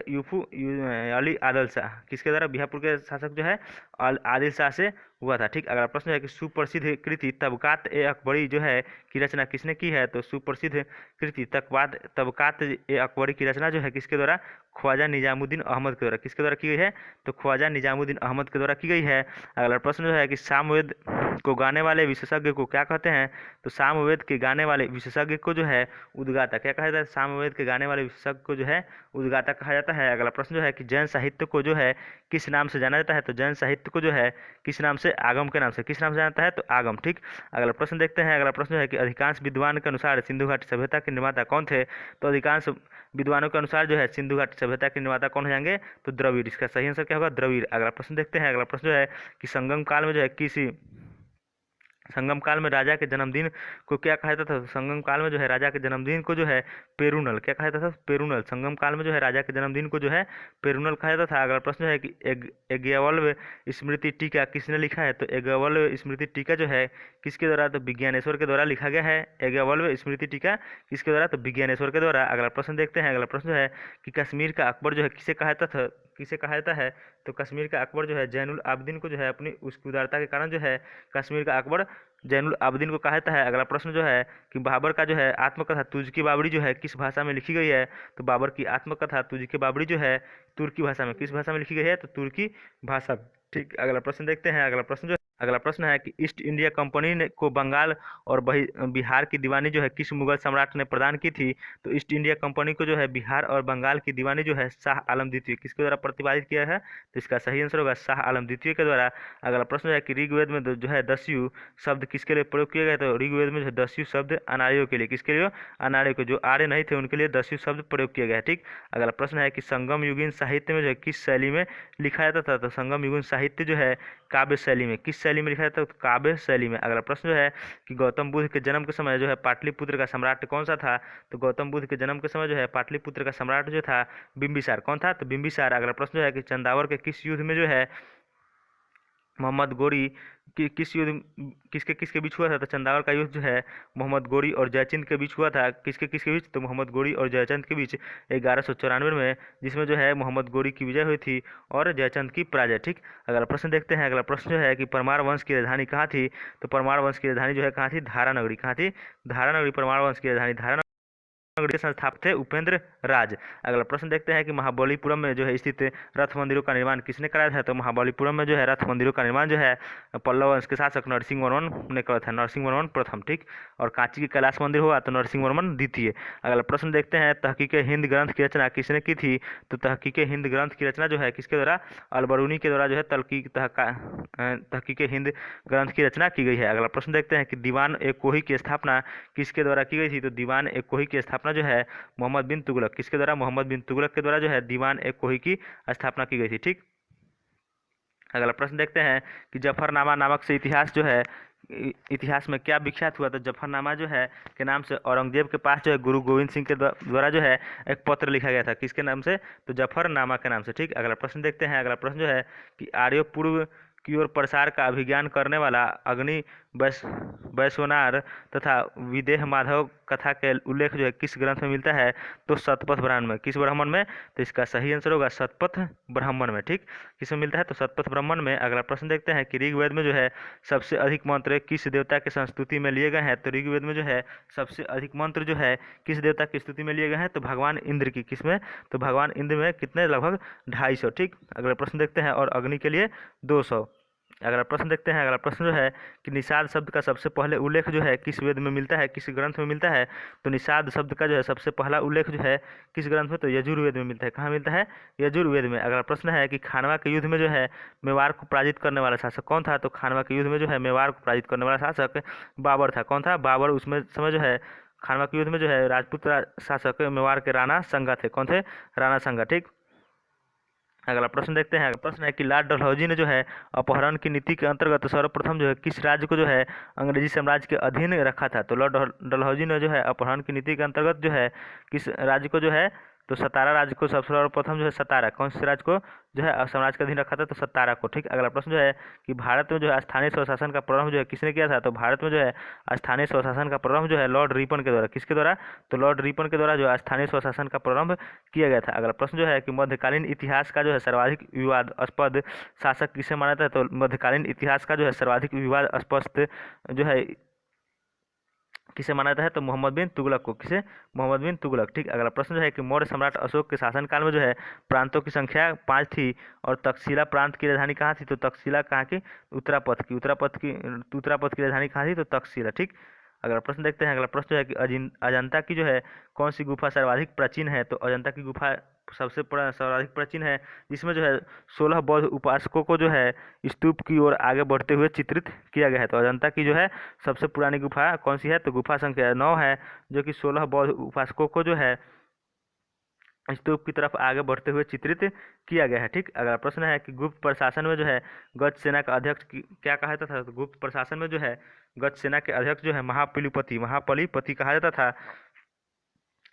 अली आदिल शाह किसके द्वारा बीजापुर के शासक जो है आदिल शाह से हुआ था। ठीक, अगला प्रश्न है कि सुप्रसिद्ध कृति तबकात ए अकबरी जो है की रचना किसने की है? तो सुप्रसिद्ध कृति तबकात ए अकबरी की रचना जो है किसके द्वारा? ख्वाजा निजामुद्दीन अहमद के द्वारा। किसके द्वारा की गई है? तो ख्वाजा निजामुद्दीन अहमद के द्वारा की गई है। अगला प्रश्न जो है कि सामवेद को गाने वाले विशेषज्ञ को क्या कहते हैं? तो सामवेद के गाने वाले विशेषज्ञ को जो है उद्गाता क्या कहा जाता है? सामवेद के गाने वाले विशेषज्ञ को जो है उद्गाता कहा जाता है। अगला प्रश्न जो है कि जैन साहित्य को जो है किस नाम से जाना जाता है? तो जैन साहित्य को जो है किस नाम से? आगम के नाम से। किस नाम से जाना जाता है? तो आगम। ठीक, अगला प्रश्न देखते हैं। अगला प्रश्न जो है कि अधिकांश विद्वान के अनुसार सिंधु घाटी सभ्यता के निर्माता कौन थे? तो अधिकांश विद्वानों के अनुसार जो है सिंधु घाटी सभ्यता के निर्माता कौन हो जाएंगे? तो द्रविड़। इसका सही आंसर क्या होगा? द्रविड़। अगला प्रश्न देखते हैं। अगला प्रश्न जो है कि संगम काल में जो है संगम काल में राजा के जन्मदिन को क्या कहा जाता था? संगम काल में जो है राजा के जन्मदिन को जो है पेरुनल क्या कहा जाता था? पेरुनल। संगम काल में जो है राजा के जन्मदिन को जो है पेरुनल कहा जाता था। अगला प्रश्न है कि याज्ञवल्क्य स्मृति टीका किसने लिखा है? तो याज्ञवल्क्य स्मृति टीका जो है किसके द्वारा? तो विज्ञानेश्वर के द्वारा लिखा गया है। याज्ञवल्क्य स्मृति टीका किसके द्वारा? तो विज्ञानेश्वर के द्वारा। अगला प्रश्न देखते हैं। अगला प्रश्न जो है कि कश्मीर का अकबर जो है किसे कहा जाता है? तो कश्मीर का अकबर जो है जैनुल आबदीन को जो है अपनी उसकी उदारता के कारण जो है कश्मीर का अकबर जैनुल आबदीन को कहा जाता है। अगला प्रश्न जो है कि बाबर का जो है आत्मकथा तुर्की की बाबरी जो है किस भाषा में लिखी गई है? तो बाबर की आत्मकथा तुर्की की बाबरी जो है तुर्की भाषा में। किस भाषा में लिखी गई है? तो तुर्की भाषा। ठीक, अगला प्रश्न देखते हैं। अगला प्रश्न है कि ईस्ट इंडिया कंपनी ने को बंगाल और बिहार की दीवानी जो है किस मुगल सम्राट ने प्रदान की थी? तो ईस्ट इंडिया कंपनी को जो है बिहार और बंगाल की दीवानी जो है शाह आलम द्वितीय किसके द्वारा प्रतिपादित किया है? तो इसका सही आंसर होगा शाह आलम द्वितीय के द्वारा। अगला प्रश्न है कि ऋग्वेद में जो है दस्यु शब्द किसके लिए प्रयोग किया गया? तो ऋग्वेद में जो है दस्यु शब्द अनार्यों के लिए। किसके लिए? अनार्यों के, जो आर्य नहीं थे उनके लिए दस्यु शब्द प्रयोग किया गया है। ठीक, अगला प्रश्न है कि संगम युगीन साहित्य में जो है किस शैली में लिखा जाता था? तो संगम युगीन साहित्य जो है काव्य शैली में। किस शैली में लिखा जाता है? तो काव्य शैली में। अगला प्रश्न जो है कि गौतम बुद्ध के जन्म के समय जो है पाटलिपुत्र का सम्राट कौन सा था? तो गौतम बुद्ध के जन्म के समय जो है पाटलिपुत्र का सम्राट जो था बिंबिसार। कौन था? तो बिंबिसार। अगला प्रश्न जो है कि चंदावर के किस युद्ध में जो है मोहम्मद गोरी किस युद्ध किसके किसके बीच हुआ था? तो चंदावर का युद्ध जो है मोहम्मद गोरी और जयचंद के बीच हुआ था। किसके किसके बीच? तो मोहम्मद गोरी और जयचंद के बीच 1194 में, जिसमें जो है मोहम्मद गोरी की विजय हुई थी और जयचंद की पराजय। ठीक, अगला प्रश्न देखते हैं। अगला प्रश्न जो है कि परमार वंश की राजधानी कहाँ थी? तो परमार वंश की राजधानी जो है कहाँ थी? धारानगरी। कहाँ थी? धारानगरी परमार वंश की राजधानी धारा के संस्थापक थे उपेंद्र राज। अगला प्रश्न देखते हैं कि महाबलीपुरम में जो है स्थित रथ मंदिरों का निर्माण किसने कराया था? तो महाबलीपुरम में जो है रथ मंदिरों का निर्माण जो है पल्लव वंश के शासक नरसिंह वर्मन ने कराया था, नरसिंह वर्मन प्रथम। ठीक, और कांची की कैलाश मंदिर हुआ तो नरसिंह वर्मन द्वितीय। अगला प्रश्न देखते हैं, तहकीक हिंद ग्रंथ की रचना किसने की थी? तो तहकीक हिंद ग्रंथ की रचना जो है किसके द्वारा? अलबरूनी के द्वारा जो है तहकीक हिंद ग्रंथ की रचना की गई है। अगला प्रश्न देखते हैं कि दीवान ए कोही की स्थापना किसके द्वारा की गई थी? तो दीवान ए कोही की स्थापना जो है मोहम्मद बिन तुगलक। किसके द्वारा? मोहम्मद बिन तुगलक के द्वारा जो है दीवान ए कोही की स्थापना की गई थी। ठीक, अगला प्रश्न देखते हैं कि जफरनामा नामक से इतिहास जो है इतिहास में क्या विख्यात हुआ? तो जफरनामा जो है के नाम से औरंगजेब के पास जो है गुरु गोविंद सिंह के द्वारा जो है एक पत्र लिखा गया था। किसके नाम से? तो जफरनामा के नाम से। ठीक, अगला प्रश्न देखते हैं। अगला प्रश्न जो है कि आर्य पूर्व की ओर प्रसार का अभिज्ञान करने वाला अग्नि वैश्वनार तथा विदेह माधव कथा के उल्लेख जो है किस ग्रंथ में मिलता है? तो शतपथ ब्राह्मण में। किस ब्राह्मण में? तो इसका सही आंसर होगा शतपथ ब्राह्मण में। ठीक, किस में मिलता है? तो शतपथ ब्राह्मण में। अगला प्रश्न देखते हैं कि ऋग्वेद में जो है सबसे अधिक मंत्र किस देवता के संस्तुति में लिए गए हैं? तो ऋग्वेद में जो है सबसे अधिक मंत्र जो है किस देवता की स्तुति में लिए गए हैं? तो भगवान इंद्र की। किसमें? तो भगवान इंद्र में। कितने? लगभग 250। ठीक, अगला प्रश्न देखते हैं। और अग्नि के लिए 200। अगला प्रश्न देखते हैं। अगला प्रश्न जो है कि निषाद शब्द का सबसे पहले उल्लेख जो है किस वेद में मिलता है? किस ग्रंथ में मिलता है? तो निषाद शब्द का जो है सबसे पहला उल्लेख जो है किस ग्रंथ में? तो यजुर्वेद में मिलता है। कहाँ मिलता है? यजुर्वेद में। अगला प्रश्न है कि खानवा के युद्ध में जो है मेवाड़ को पराजित करने वाला शासक कौन था? तो खानवा के युद्ध में जो है मेवाड़ को पराजित करने वाला शासक बाबर था। कौन था? बाबर। उसमें समय जो है खानवा के युद्ध में जो है राजपूत शासक मेवाड़ के राणा संगा थे। कौन थे? राणा संगा। ठीक, अगला प्रश्न देखते हैं। अगला प्रश्न है कि लॉर्ड डलहौजी ने जो है अपहरण की नीति के अंतर्गत सर्वप्रथम जो है किस राज्य को जो है अंग्रेजी साम्राज्य के अधीन रखा था? तो लॉर्ड डलहौजी ने जो है अपहरण की नीति के अंतर्गत जो है किस राज्य को जो है तो सतारा राज्य को सबसे सर्वप्रथम जो है सतारा, कौन से राज्य को जो है साम्राज्य के अधीन रखा था? तो सतारा को। ठीक, अगला प्रश्न जो है कि भारत में जो है स्थानीय स्वशासन का प्रारंभ जो है किसने किया था? तो भारत में जो है स्थानीय स्वशासन का प्रारंभ जो है लॉर्ड रिपन के द्वारा। किसके द्वारा? तो लॉर्ड रिपन के द्वारा जो है स्थानीय स्वशासन का प्रारंभ किया गया था। अगला प्रश्न जो है कि मध्यकालीन इतिहास का जो है सर्वाधिक विवादास्पद शासक किसे माना जाता है? तो मध्यकालीन इतिहास का जो है सर्वाधिक विवादास्पद जो है किसे माना जाता है? तो मोहम्मद बिन तुगलक को। किसे? मोहम्मद बिन तुगलक। ठीक, अगला प्रश्न जो है कि मौर्य सम्राट अशोक के शासनकाल में जो है प्रांतों की संख्या 5 थी और तक्षशिला प्रांत की राजधानी कहाँ थी? तो तक्षशिला कहाँ की? उत्तरापथ की। उत्तरापथ की राजधानी कहाँ थी? तो तक्षशिला। ठीक, अगला प्रश्न देखते हैं। अगला प्रश्न जो है कि अजंता की जो है कौन सी गुफा सर्वाधिक प्राचीन है? तो अजंता की गुफा सर्वाधिक प्राचीन है, जिसमें जो है 16 बौद्ध उपासकों को जो है स्तूप की ओर आगे बढ़ते हुए चित्रित किया गया है। तो अजंता की जो है सबसे पुरानी गुफा कौन सी है? तो गुफा संख्या 9 है, जो कि 16 बौद्ध उपासकों को जो है स्तूप की तरफ आगे बढ़ते हुए चित्रित किया गया है। ठीक, अगला प्रश्न है कि गुप्त प्रशासन में जो है गज सेना का अध्यक्ष क्या कहा जाता था? तो गुप्त प्रशासन में जो है गज सेना के अध्यक्ष जो है महापलीपति कहा जाता था।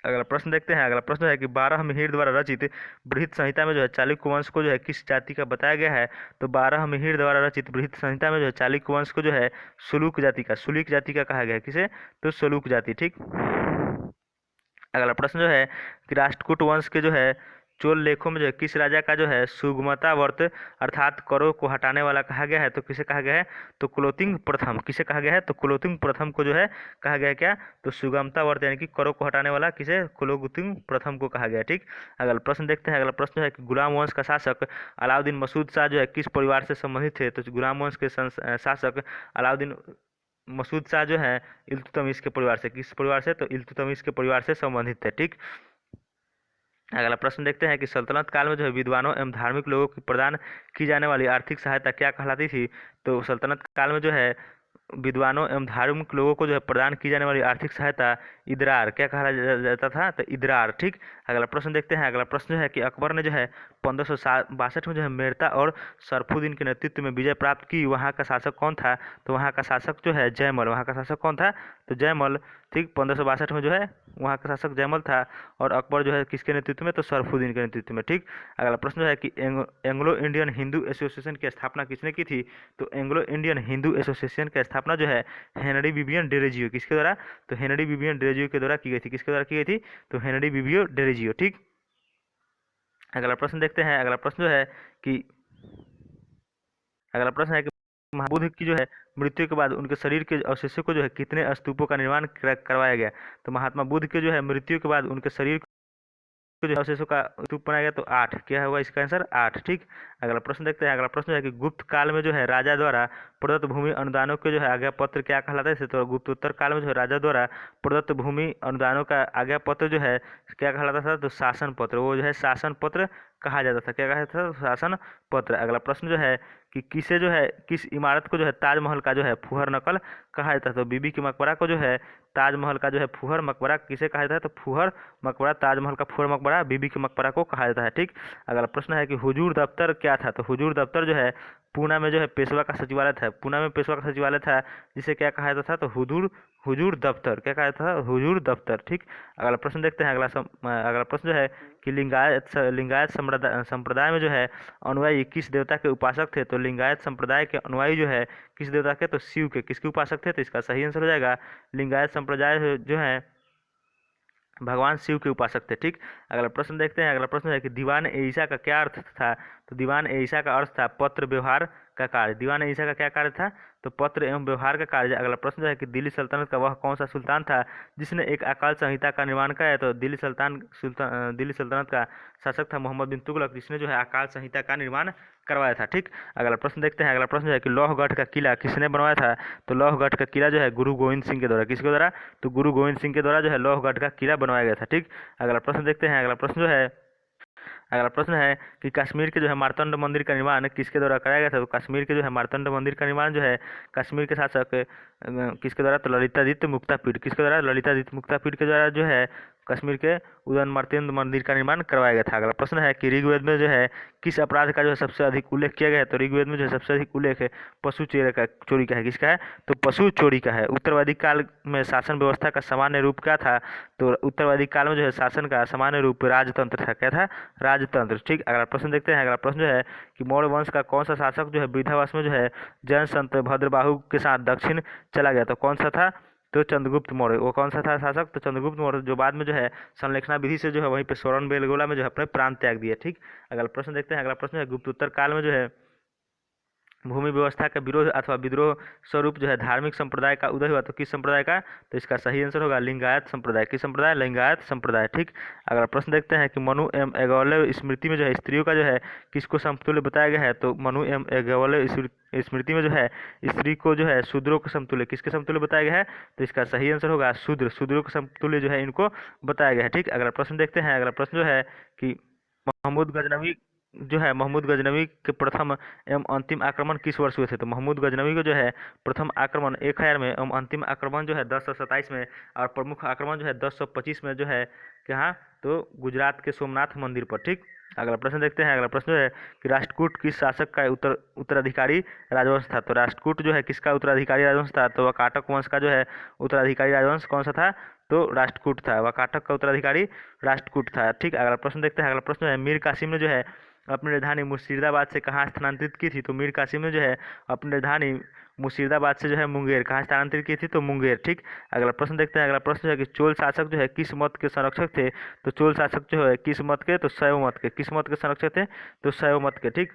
अगला प्रश्न देखते हैं। अगला प्रश्न है कि 12 मिहिर द्वारा रचित बृहत संहिता में जो है चालुक्य वंश को जो है किस जाति का बताया गया है? तो 12 मिहिर द्वारा रचित बृहत संहिता में जो है चालुक्य वंश को जो है सुलूक जाति का कहा गया है। किसे? तो सुलूक जाति। ठीक, अगला प्रश्न जो है कि राष्ट्रकूट वंश के जो है चोल लेखों में जो है किस राजा का जो है सुगमता व्रत अर्थात करों को हटाने वाला कहा गया है? तो किसे कहा गया है? तो कुलोत्तुंग प्रथम। किसे कहा गया है? तो कुलोत्तुंग प्रथम को जो है कहा गया है क्या? तो सुगमता व्रत यानी कि करों को हटाने वाला किसे? कुलोत्तुंग प्रथम को कहा गया है। ठीक, अगला प्रश्न देखते हैं। अगला प्रश्न है कि गुलाम वंश का शासक अलाउद्दीन मसूद शाह जो है किस परिवार से संबंधित थे? तो गुलाम वंश के शासक अलाउद्दीन मसूद शाह जो है इल्तुतमिश के परिवार से। किस परिवार से? तो इल्तुतमिश के परिवार से संबंधित थे। ठीक, अगला प्रश्न देखते हैं कि सल्तनत काल में जो है विद्वानों एवं धार्मिक लोगों की प्रदान की जाने वाली आर्थिक सहायता क्या कहलाती थी? तो सल्तनत काल में जो है विद्वानों एवं धार्मिक लोगों को जो है प्रदान की जाने वाली आर्थिक सहायता इदरार क्या कहा जाता था? तो इदरार। ठीक, अगला प्रश्न देखते हैं। अगला प्रश्न जो है कि अकबर ने जो है 1562 में जो है मेड़ता और सरफुद्दीन के नेतृत्व में विजय प्राप्त की, वहाँ का शासक कौन था? तो वहाँ का शासक जो है जयमल। वहाँ का शासक कौन था? तो जयमल। ठीक, 1562 में जो है वहाँ का शासक जयमल था, और अकबर जो है किसके नेतृत्व में, तो सरफुद्दीन के नेतृत्व में। ठीक, अगला प्रश्न जो है कि एंग्लो इंडियन हिंदू एसोसिएशन की स्थापना किसने की थी, तो एंग्लो इंडियन हिंदू एसोसिएशन की स्थापना जो है हेनरी विवियन डेरेजियो किसके द्वारा, तो हेनरी विवियन डेरेजियो के द्वारा की गई थी। किसके द्वारा की गई थी, तो हेनरी विवियो डेरेजियो। ठीक, अगला प्रश्न देखते हैं। अगला प्रश्न जो है कि अगला प्रश्न है कि महाबुद्ध की जो है मृत्यु के बाद उनके शरीर के अवशेषों को जो है कितने स्तूपों का निर्माण करवाया गया। तो महात्मा बुद्ध के जो है मृत्यु के बाद उनके शरीर को जो अवशेषों का स्तूप बनाया गया, तो 8। क्या होगा इसका आंसर, 8। ठीक, अगला प्रश्न देखते हैं। अगला प्रश्न है कि गुप्त काल में जो है राजा द्वारा प्रदत्त भूमि अनुदानों के जो है आज्ञा पत्र क्या कहलाता है। तो गुप्तोत्तर काल में जो है राजा द्वारा प्रदत्त भूमि अनुदानों का आज्ञा पत्र जो है क्या कहलाता था, तो शासन पत्र। वो जो है शासन पत्र कहा जाता था। क्या कहा जाता था, शासन पत्र। अगला प्रश्न जो है कि किसे जो है किस इमारत को जो है ताजमहल का जो है फुहर नकल कहा जाता है। तो बीबी की मकबरा को जो है ताजमहल का जो है फुहर मकबरा किसे कहा जाता है, तो फुहर मकबरा, ताजमहल का फुहर मकबरा बीबी के मकबरा को कहा जाता है। ठीक, अगला प्रश्न है कि हुजूर दफ्तर क्या था। तो हुजूर दफ्तर जो है पूना में जो है पेशवा का सचिवालय था। पूना में पेशवा का सचिवालय था, जिसे क्या कहा जाता था, तो हुजूर हुजूर दफ्तर। क्या कहा जाता था, हुजूर दफ्तर। ठीक, अगला प्रश्न देखते हैं। अगला प्रश्न जो है कि लिंगायत संप्रदाय में जो है अनुयायी किस देवता के उपासक थे। तो लिंगायत संप्रदाय के अनुयायी जो है किस देवता के, तो शिव के। किसके उपासक थे, तो इसका सही आंसर हो जाएगा लिंगायत संप्रदाय जो है भगवान शिव के उपासक थे। ठीक, अगला प्रश्न देखते हैं। अगला प्रश्न है कि दीवान ए ईसा का क्या अर्थ था। तो दीवान ए ईसा का अर्थ था पत्र व्यवहार का कार्य। दीवान ए ईसा का क्या कार्य था, तो पत्र एवं व्यवहार का कार्य। अगला प्रश्न जो है कि दिल्ली सल्तनत का वह कौन सा सुल्तान था जिसने एक अकाल संहिता का निर्माण कराया। तो दिल्ली सल्तनत का शासक था मोहम्मद बिन तुगलक, जिसने जो है अकाल संहिता का निर्माण करवाया था। ठीक, अगला प्रश्न देखते हैं। अगला प्रश्न जो है कि लौहगढ़ का किला किसने बनवाया था। तो लौहगढ़ का किला जो है गुरु गोविंद सिंह के द्वारा। किसके द्वारा, तो गुरु गोविंद सिंह के द्वारा जो है लौहगढ़ का किला बनवाया गया था। ठीक, अगला प्रश्न देखते हैं। अगला प्रश्न है कि कश्मीर के जो है मार्तंड मंदिर का निर्माण किसके द्वारा कराया गया था। तो कश्मीर के जो है मार्तंड मंदिर का निर्माण जो है कश्मीर के शासक किसके द्वारा, तो ललितादित्य मुक्तापीठ। किसके द्वारा, ललितादित्य मुक्तापीठ के द्वारा जो है कश्मीर के उदयन मार्तंड मंदिर का निर्माण करवाया गया था। अगला प्रश्न है कि ऋग्वेद में जो है किस अपराध का जो है सबसे अधिक उल्लेख किया गया है। तो ऋग्वेद में जो है सबसे अधिक उल्लेख है पशु चोरी का है। किसका है, तो पशु चोरी का है। उत्तरवादी काल में शासन व्यवस्था का सामान्य रूप क्या था। तो उत्तरवादी काल में जो है शासन का सामान्य रूप राजतंत्र था। क्या था, राजतंत्र। ठीक, अगला प्रश्न देखते हैं। अगला प्रश्न जो है कि मौर्य वंश का कौन सा शासक जो है वृद्धावस्थ में जो है जैन संत भद्रबाहु के साथ दक्षिण चला गया। तो कौन सा था, तो चंद्रगुप्त मौर्य। वो कौन सा था शासक, तो चंद्रगुप्त मौर्य, जो बाद में जो है संलेखना विधि से जो है वहीं पे सोरन बेलगोला में जो है अपने प्राण त्याग दिए। ठीक, अगला प्रश्न देखते हैं। अगला प्रश्न है गुप्तोत्तर काल में जो है भूमि व्यवस्था का विरोध अथवा विद्रोह स्वरूप जो है धार्मिक संप्रदाय का उदय हुआ। तो किस संप्रदाय का, तो इसका सही आंसर होगा लिंगायत संप्रदाय। किस संप्रदाय, लिंगायत संप्रदाय। ठीक, अगला प्रश्न देखते हैं कि मनु एवं याज्ञवल्क्य स्मृति में जो है स्त्रियों का जो है किसको समतुल्य बताया गया है। तो मनु एवं याज्ञवल्क्य स्मृति में जो है स्त्री को जो है शूद्रों के समतुल्य, किसके समतुल्य बताया गया है, तो इसका सही आंसर होगा शूद्रों के समतुल्य जो है इनको बताया गया है। ठीक, अगला प्रश्न देखते हैं। अगला प्रश्न जो है कि महमूद गजनवी के प्रथम एवं अंतिम आक्रमण किस वर्ष हुए थे। तो महमूद गजनवी को जो है प्रथम आक्रमण 1000 में एवं अंतिम आक्रमण जो है 1027 में, और प्रमुख आक्रमण जो है 1025 में जो है कहाँ, तो गुजरात के सोमनाथ मंदिर पर। ठीक, अगला प्रश्न देखते हैं। अगला प्रश्न जो है कि राष्ट्रकूट किस शासक का उत्तराधिकारी राजवंश था। तो राष्ट्रकूट जो है किसका उत्तराधिकारी राजवंश था। तो वाकाटक वंश का जो है उत्तराधिकारी राजवंश कौन सा था, तो राष्ट्रकूट था। वाकाटक का उत्तराधिकारी राष्ट्रकूट था। ठीक, अगला प्रश्न देखते हैं। अगला प्रश्न है मीर कासिम ने जो है अपनी राजधानी मुर्शिदाबाद से कहाँ स्थानांतरित की थी। तो मीर कासिम ने जो है अपनी राजधानी मुर्शिदाबाद से जो है मुंगेर कहाँ स्थानांतरित की थी, तो मुंगेर। ठीक, अगला प्रश्न देखते हैं। अगला प्रश्न है कि चोल शासक जो है किस मत के संरक्षक थे। तो चोल शासक जो है किस मत के, तो शैव मत के। किस मत के संरक्षक थे, तो शैव मत के। ठीक,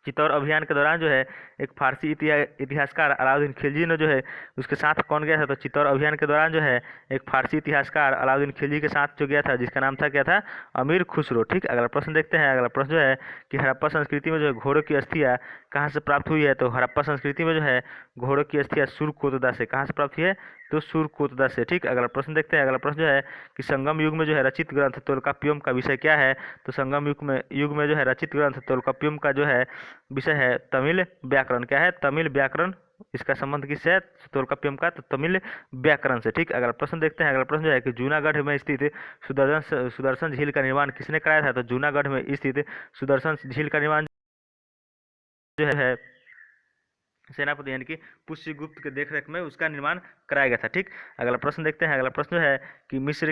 चित्तौड़ अभियान के दौरान जो है एक फारसी इतिहासकार अलाउद्दीन खिलजी ने जो है उसके साथ कौन गया था। तो चित्तौड़ अभियान के दौरान जो है एक फारसी इतिहासकार अलाउद्दीन खिलजी के साथ जो गया था, जिसका नाम था क्या था, अमीर खुसरो। ठीक, अगला प्रश्न देखते हैं। अगला प्रश्न जो है कि हड़प्पा संस्कृति में जो है घोड़ों की अस्थियाँ कहाँ से प्राप्त हुई है। तो हड़प्पा संस्कृति में जो है घोड़ों की अस्थियाँ सुरकोतदा से कहाँ से प्राप्त हुई है, तो सुरकोतदा से। ठीक, अगला प्रश्न देखते हैं। अगला प्रश्न जो है कि संगम युग में जो है रचित ग्रंथ तोलकाप्पियम का विषय क्या है। तो संगम युग में जो है रचित ग्रंथ तोलकाप्पियम का जो है विषय है तमिल व्याकरण। क्या है, तमिल व्याकरण। इसका संबंध किससे है, तोलकाप्पियम का, तो तमिल व्याकरण से। ठीक, अगला प्रश्न देखते हैं। अगला प्रश्न जो है कि जूनागढ़ में स्थित सुदर्शन झील का निर्माण किसने कराया था। तो जूनागढ़ में स्थित सुदर्शन झील का निर्माण जो है सेनापति यानी कि पुष्यगुप्त के देखरेख में उसका निर्माण कराया गया था। ठीक, अगला प्रश्न देखते हैं। अगला प्रश्न जो है कि मिस्र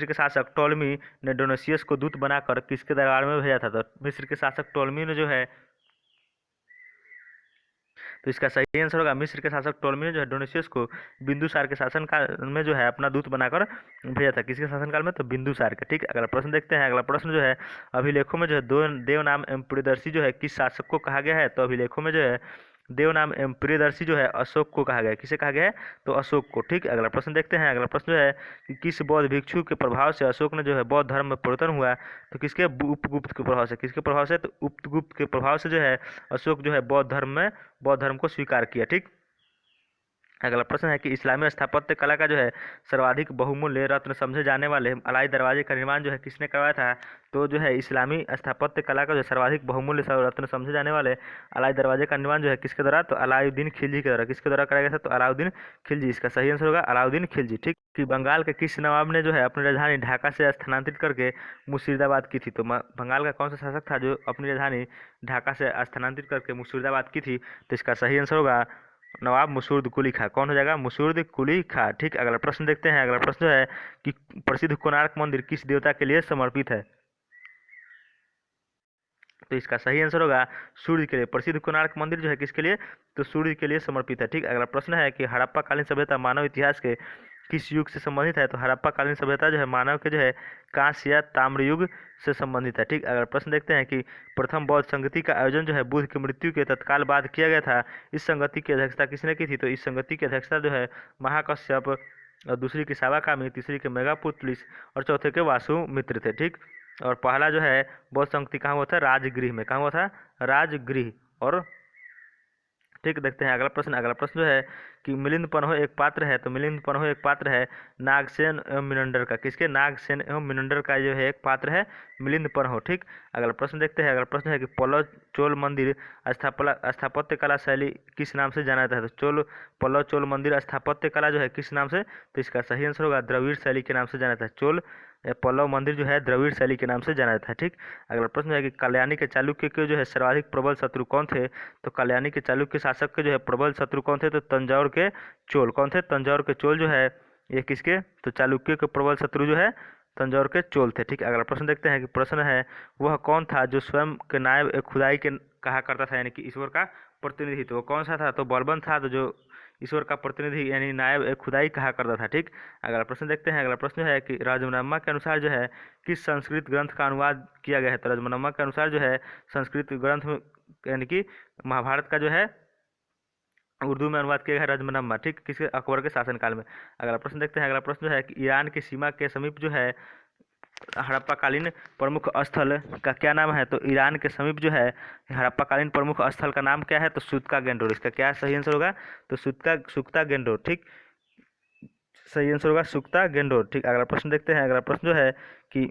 के शासक टॉलमी ने डोनेशियस को दूत बनाकर किसके दरबार में भेजा था? तो मिस्र के शासक टॉलमी ने जो है, तो इसका सही आंसर होगा मिस्र के शासक टोलमी ने जो है डोनेशियस को बिंदुसार के शासनकाल में जो है अपना दूत बनाकर भेजा था। किसके शासनकाल में? तो बिंदुसार के। ठीक, अगला प्रश्न देखते हैं। अगला प्रश्न जो है अभिलेखों में जो है दो देवनाम एवं प्रियदर्शी जो है किस शासक को कहा गया है? तो अभिलेखों में जो है देवनाम एवं प्रियदर्शी जो है अशोक को कहा गया है। किसे कहा गया है? तो अशोक को। ठीक, अगला प्रश्न देखते हैं। अगला प्रश्न जो है कि किस बौद्ध भिक्षु के प्रभाव से अशोक ने जो है बौद्ध धर्म में परिवर्तन हुआ? तो किसके? उपगुप्त के प्रभाव से। किसके प्रभाव से? तो उपगुप्त के प्रभाव से जो है अशोक जो है बौद्ध धर्म को स्वीकार किया। ठीक, अगला प्रश्न है कि इस्लामी स्थापत्य कला का जो है सर्वाधिक बहुमूल्य रत्न समझे जाने वाले अलाई दरवाजे का निर्माण जो है किसने करवाया था? तो जो है इस्लामी स्थापत्य कला का जो सर्वाधिक बहुमूल्य रत्न समझे जाने वाले अलाई दरवाजे का निर्माण जो है किसके द्वारा? तो अलाउद्दीन खिलजी के द्वारा। किसके द्वारा कराया गया था? तो अलाउद्दीन खिलजी। इसका सही आंसर होगा अलाउद्दीन खिलजी। ठीक, कि बंगाल के किस नवाब ने जो है अपनी राजधानी ढाका से स्थानांतरित करके मुर्शिदाबाद की थी? तो बंगाल का कौन सा शासक था जो अपनी राजधानी ढाका से स्थानांतरित करके मुर्शिदाबाद की थी? तो इसका सही आंसर होगा नवाब मुर्शद कुली खां। कौन हो जाएगा? मुर्शद कुली खां। ठीक, अगला प्रश्न देखते हैं। अगला प्रश्न जो है कि प्रसिद्ध कोणार्क मंदिर किस देवता के लिए समर्पित है? तो इसका सही आंसर होगा सूर्य के लिए। प्रसिद्ध कोणार्क मंदिर जो है किसके लिए? तो सूर्य के लिए समर्पित है। ठीक, अगला प्रश्न है कि हड़प्पा कालीन सभ्यता मानव इतिहास के किस युग से संबंधित है? तो हड़प्पा कालीन सभ्यता जो है मानव के जो है कांस्य या ताम्र युग से संबंधित है। ठीक, अगला प्रश्न देखते हैं कि प्रथम बौद्ध संगति का आयोजन जो है बुद्ध की मृत्यु के तत्काल बाद किया गया था। इस संगति की अध्यक्षता किसने की थी? तो इस संगति की अध्यक्षता जो है महाकश्यप, और दूसरी की सावाकामी, तीसरी के मेगापुतलिस और चौथे के वासुमित्र थे। ठीक, और पहला जो है बौद्ध संगति कहाँ हुआ था? राजगृह में। कहाँ हुआ था? राजगृह। और ठीक, देखते हैं अगला प्रश्न। अगला प्रश्न जो है कि मिलिंद पन्हो एक पात्र है। तो मिलिंद पन्हो एक पात्र है नागसेन एवं मिनंडर का। किसके? नागसेन एवं मिनंडर का जो है एक पात्र है मिलिंद पन्हो। ठीक, अगला प्रश्न देखते हैं। अगला प्रश्न है कि पल्लव चोल मंदिर स्थापत्य कला शैली किस नाम से जाना जाता है? तो पल्लव चोल मंदिर स्थापत्य कला जो है किस नाम से? तो इसका सही आंसर होगा द्रविड़ शैली के नाम से जाना जाता है। पल्लव मंदिर जो है द्रविड़ शैली के नाम से जाना जाता है। ठीक, अगला प्रश्न है कि कल्याणी के चालुक्य के जो है सर्वाधिक प्रबल शत्रु कौन थे? तो कल्याणी के चालुक्य शासक के जो है प्रबल शत्रु कौन थे? तो तंजौर के चोल। कौन थे? तंजौर के चोल जो है ये किसके? तो चालुक्य के प्रबल शत्रु जो है तंजौर के चोल थे। ठीक, अगला प्रश्न देखते हैं कि प्रश्न है वह कौन था जो स्वयं के नायब खुदाई के कहा करता था, यानी कि ईश्वर का प्रतिनिधि? तो वो कौन सा था? तो बलबन था, तो जो ईश्वर का प्रतिनिधि यानी नायब खुदाई कहा करता था। ठीक, अगला प्रश्न देखते हैं। अगला प्रश्न है कि राजमनम्मा के अनुसार जो है किस संस्कृत ग्रंथ का अनुवाद किया गया है? तो राजमनम्मा के अनुसार जो है संस्कृत ग्रंथ में यानी कि महाभारत का जो है उर्दू में अनुवाद किया गया है राजमनम्मा। ठीक, किसके? अकबर के शासनकाल में। अगला प्रश्न देखते हैं। अगला प्रश्न जो है कि ईरान की सीमा के समीप जो है हड़प्पाकालीन प्रमुख स्थल का क्या नाम है? तो ईरान के समीप जो है हड़प्पाकालीन प्रमुख स्थल का नाम क्या है? तो सुत्का गेंडोर। इसका क्या सही आंसर होगा? तो सुक्ता गेंडोर। ठीक, सही आंसर होगा सुक्ता गेंडोर। ठीक, अगला प्रश्न देखते हैं। अगला प्रश्न जो है कि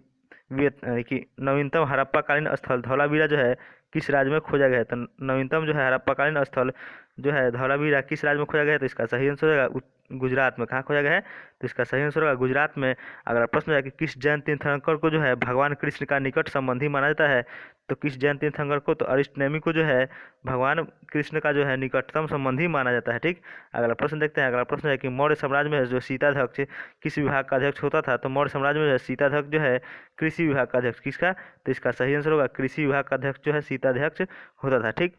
कि नवीनतम हड़प्पाकालीन स्थल धौलावीरा जो है किस राज्य में खोजा गया है? तो नवीनतम जो है हड़प्पाकालीन स्थल जो है धौलावीरा किस राज्य में खोजा गया है? तो इसका सही आंसर होगा गुजरात में। कहाँ खोजा गया है? तो इसका सही आंसर होगा गुजरात में। अगला प्रश्न है कि किस जैन तीर्थंकर को जो है भगवान कृष्ण का निकट संबंधी माना जाता है? तो किस जैन तीर्थंकर को? तो अरिष्टनेमी को जो है भगवान कृष्ण का जो है निकटतम संबंधी माना जाता है। ठीक, अगला प्रश्न देखते हैं। अगला प्रश्न है कि मौर्य साम्राज्य में जो सीताध्यक्ष किस विभाग का अध्यक्ष होता था? तो मौर्य साम्राज्य में जो है सीताध्यक्ष जो है कृषि विभाग का अध्यक्ष। किसका? तो इसका सही आंसर होगा कृषि विभाग का अध्यक्ष जो है सीताध्यक्ष होता था। ठीक,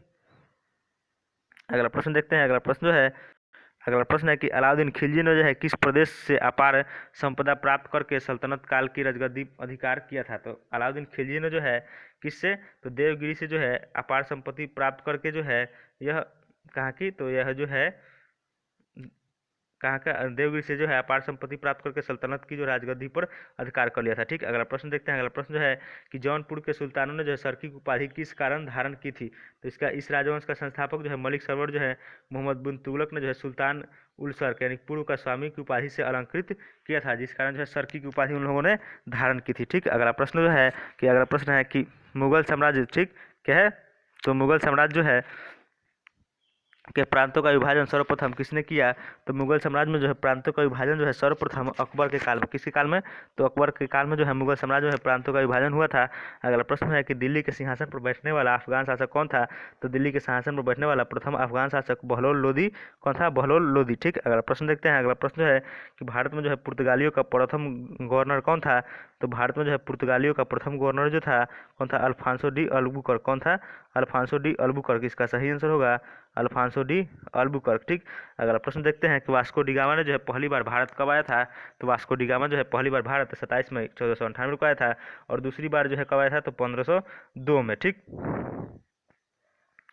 अगला प्रश्न देखते हैं। अगला प्रश्न है कि अलाउद्दीन खिलजी ने जो है किस प्रदेश से अपार संपदा प्राप्त करके सल्तनत काल की राजगद्दी अधिकार किया था? तो अलाउद्दीन खिलजी ने जो है किससे? तो देवगिरी से जो है अपार संपत्ति प्राप्त करके जो है यह कहाँ की? तो यह जो है कहाँ का? देवगिरी से जो है अपार संपत्ति प्राप्त करके सल्तनत की जो राजगद्दी पर अधिकार कर लिया था। ठीक, अगला प्रश्न देखते हैं। अगला प्रश्न जो है कि जौनपुर के सुल्तानों ने जो है सरकी की उपाधि किस कारण धारण की थी? तो इसका इस राजवंश का संस्थापक जो है मलिक सरवर जो है मोहम्मद बिन तुगलक ने जो है सुल्तान उल सर्क यानी पूर्व का स्वामी की उपाधि से अलंकृत किया था, जिस कारण जो है सरकी की उपाधि उन लोगों ने धारण की थी। ठीक, अगला प्रश्न जो है कि अगला प्रश्न है कि मुगल साम्राज्य, ठीक क्या है? तो मुगल साम्राज्य जो है के प्रांतों का विभाजन सर्वप्रथम किसने किया? तो मुगल साम्राज्य में जो है प्रांतों का विभाजन जो है सर्वप्रथम अकबर के काल में, किसके काल में? तो अकबर के काल में जो है मुगल साम्राज्य में प्रांतों का विभाजन हुआ था। अगला प्रश्न है कि दिल्ली के सिंहासन पर बैठने वाला अफगान शासक कौन था? तो दिल्ली के सिंहासन पर बैठने वाला प्रथम अफगान शासक बहलोल लोदी कौन था? बहलोल लोदी। ठीक, अगला प्रश्न देखते हैं। अगला प्रश्न है कि भारत में जो है पुर्तगालियों का प्रथम गवर्नर कौन था? तो भारत में जो है पुर्तगालियों का प्रथम गवर्नर जो था कौन था? Alfonso de Albuquerque. कौन था? Alfonso de Albuquerque. इसका सही आंसर होगा अल्फांसो डी अल्बुकर्क। ठीक, अगला प्रश्न देखते हैं कि वास्को डी गामा ने जो है पहली बार भारत कब आया था? तो वास्को डी गामा जो है पहली बार भारत 27 मई 1498 को आया था, और दूसरी बार जो है कब आया था? तो 1502 में। ठीक,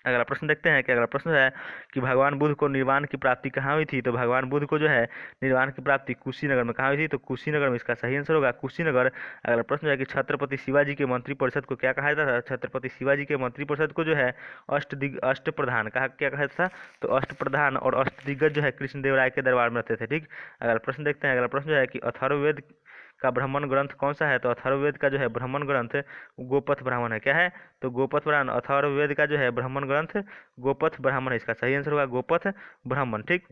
अगला प्रश्न देखते हैं कि अगला प्रश्न है कि भगवान बुद्ध को निर्वाण की प्राप्ति कहाँ हुई थी? तो भगवान बुद्ध को जो है निर्वाण की प्राप्ति कुशीनगर में कहाँ हुई थी? तो कुशीनगर में। इसका सही आंसर होगा कुशीनगर। अगला प्रश्न है कि छत्रपति शिवाजी के मंत्रिपरिषद को क्या कहा जाता था? छत्रपति शिवाजी के मंत्रिपरिषद को जो है अष्ट प्रधान कहा, क्या कहा था? तो अष्ट प्रधान और अष्ट दिग्गज जो है कृष्णदेवराय के दरबार में रहते थे। ठीक, अगला प्रश्न देखते हैं। अगला प्रश्न जो है कि अथर्ववेद का ब्राह्मण ग्रंथ कौन सा है? तो अथर्ववेद का जो है ब्राह्मण ग्रंथ गोपथ ब्राह्मण है। क्या है? तो गोपथ ब्राह्मण। अथर्ववेद का जो है ब्राह्मण ग्रंथ गोपथ ब्राह्मण है। इसका सही आंसर होगा गोपथ ब्राह्मण। ठीक,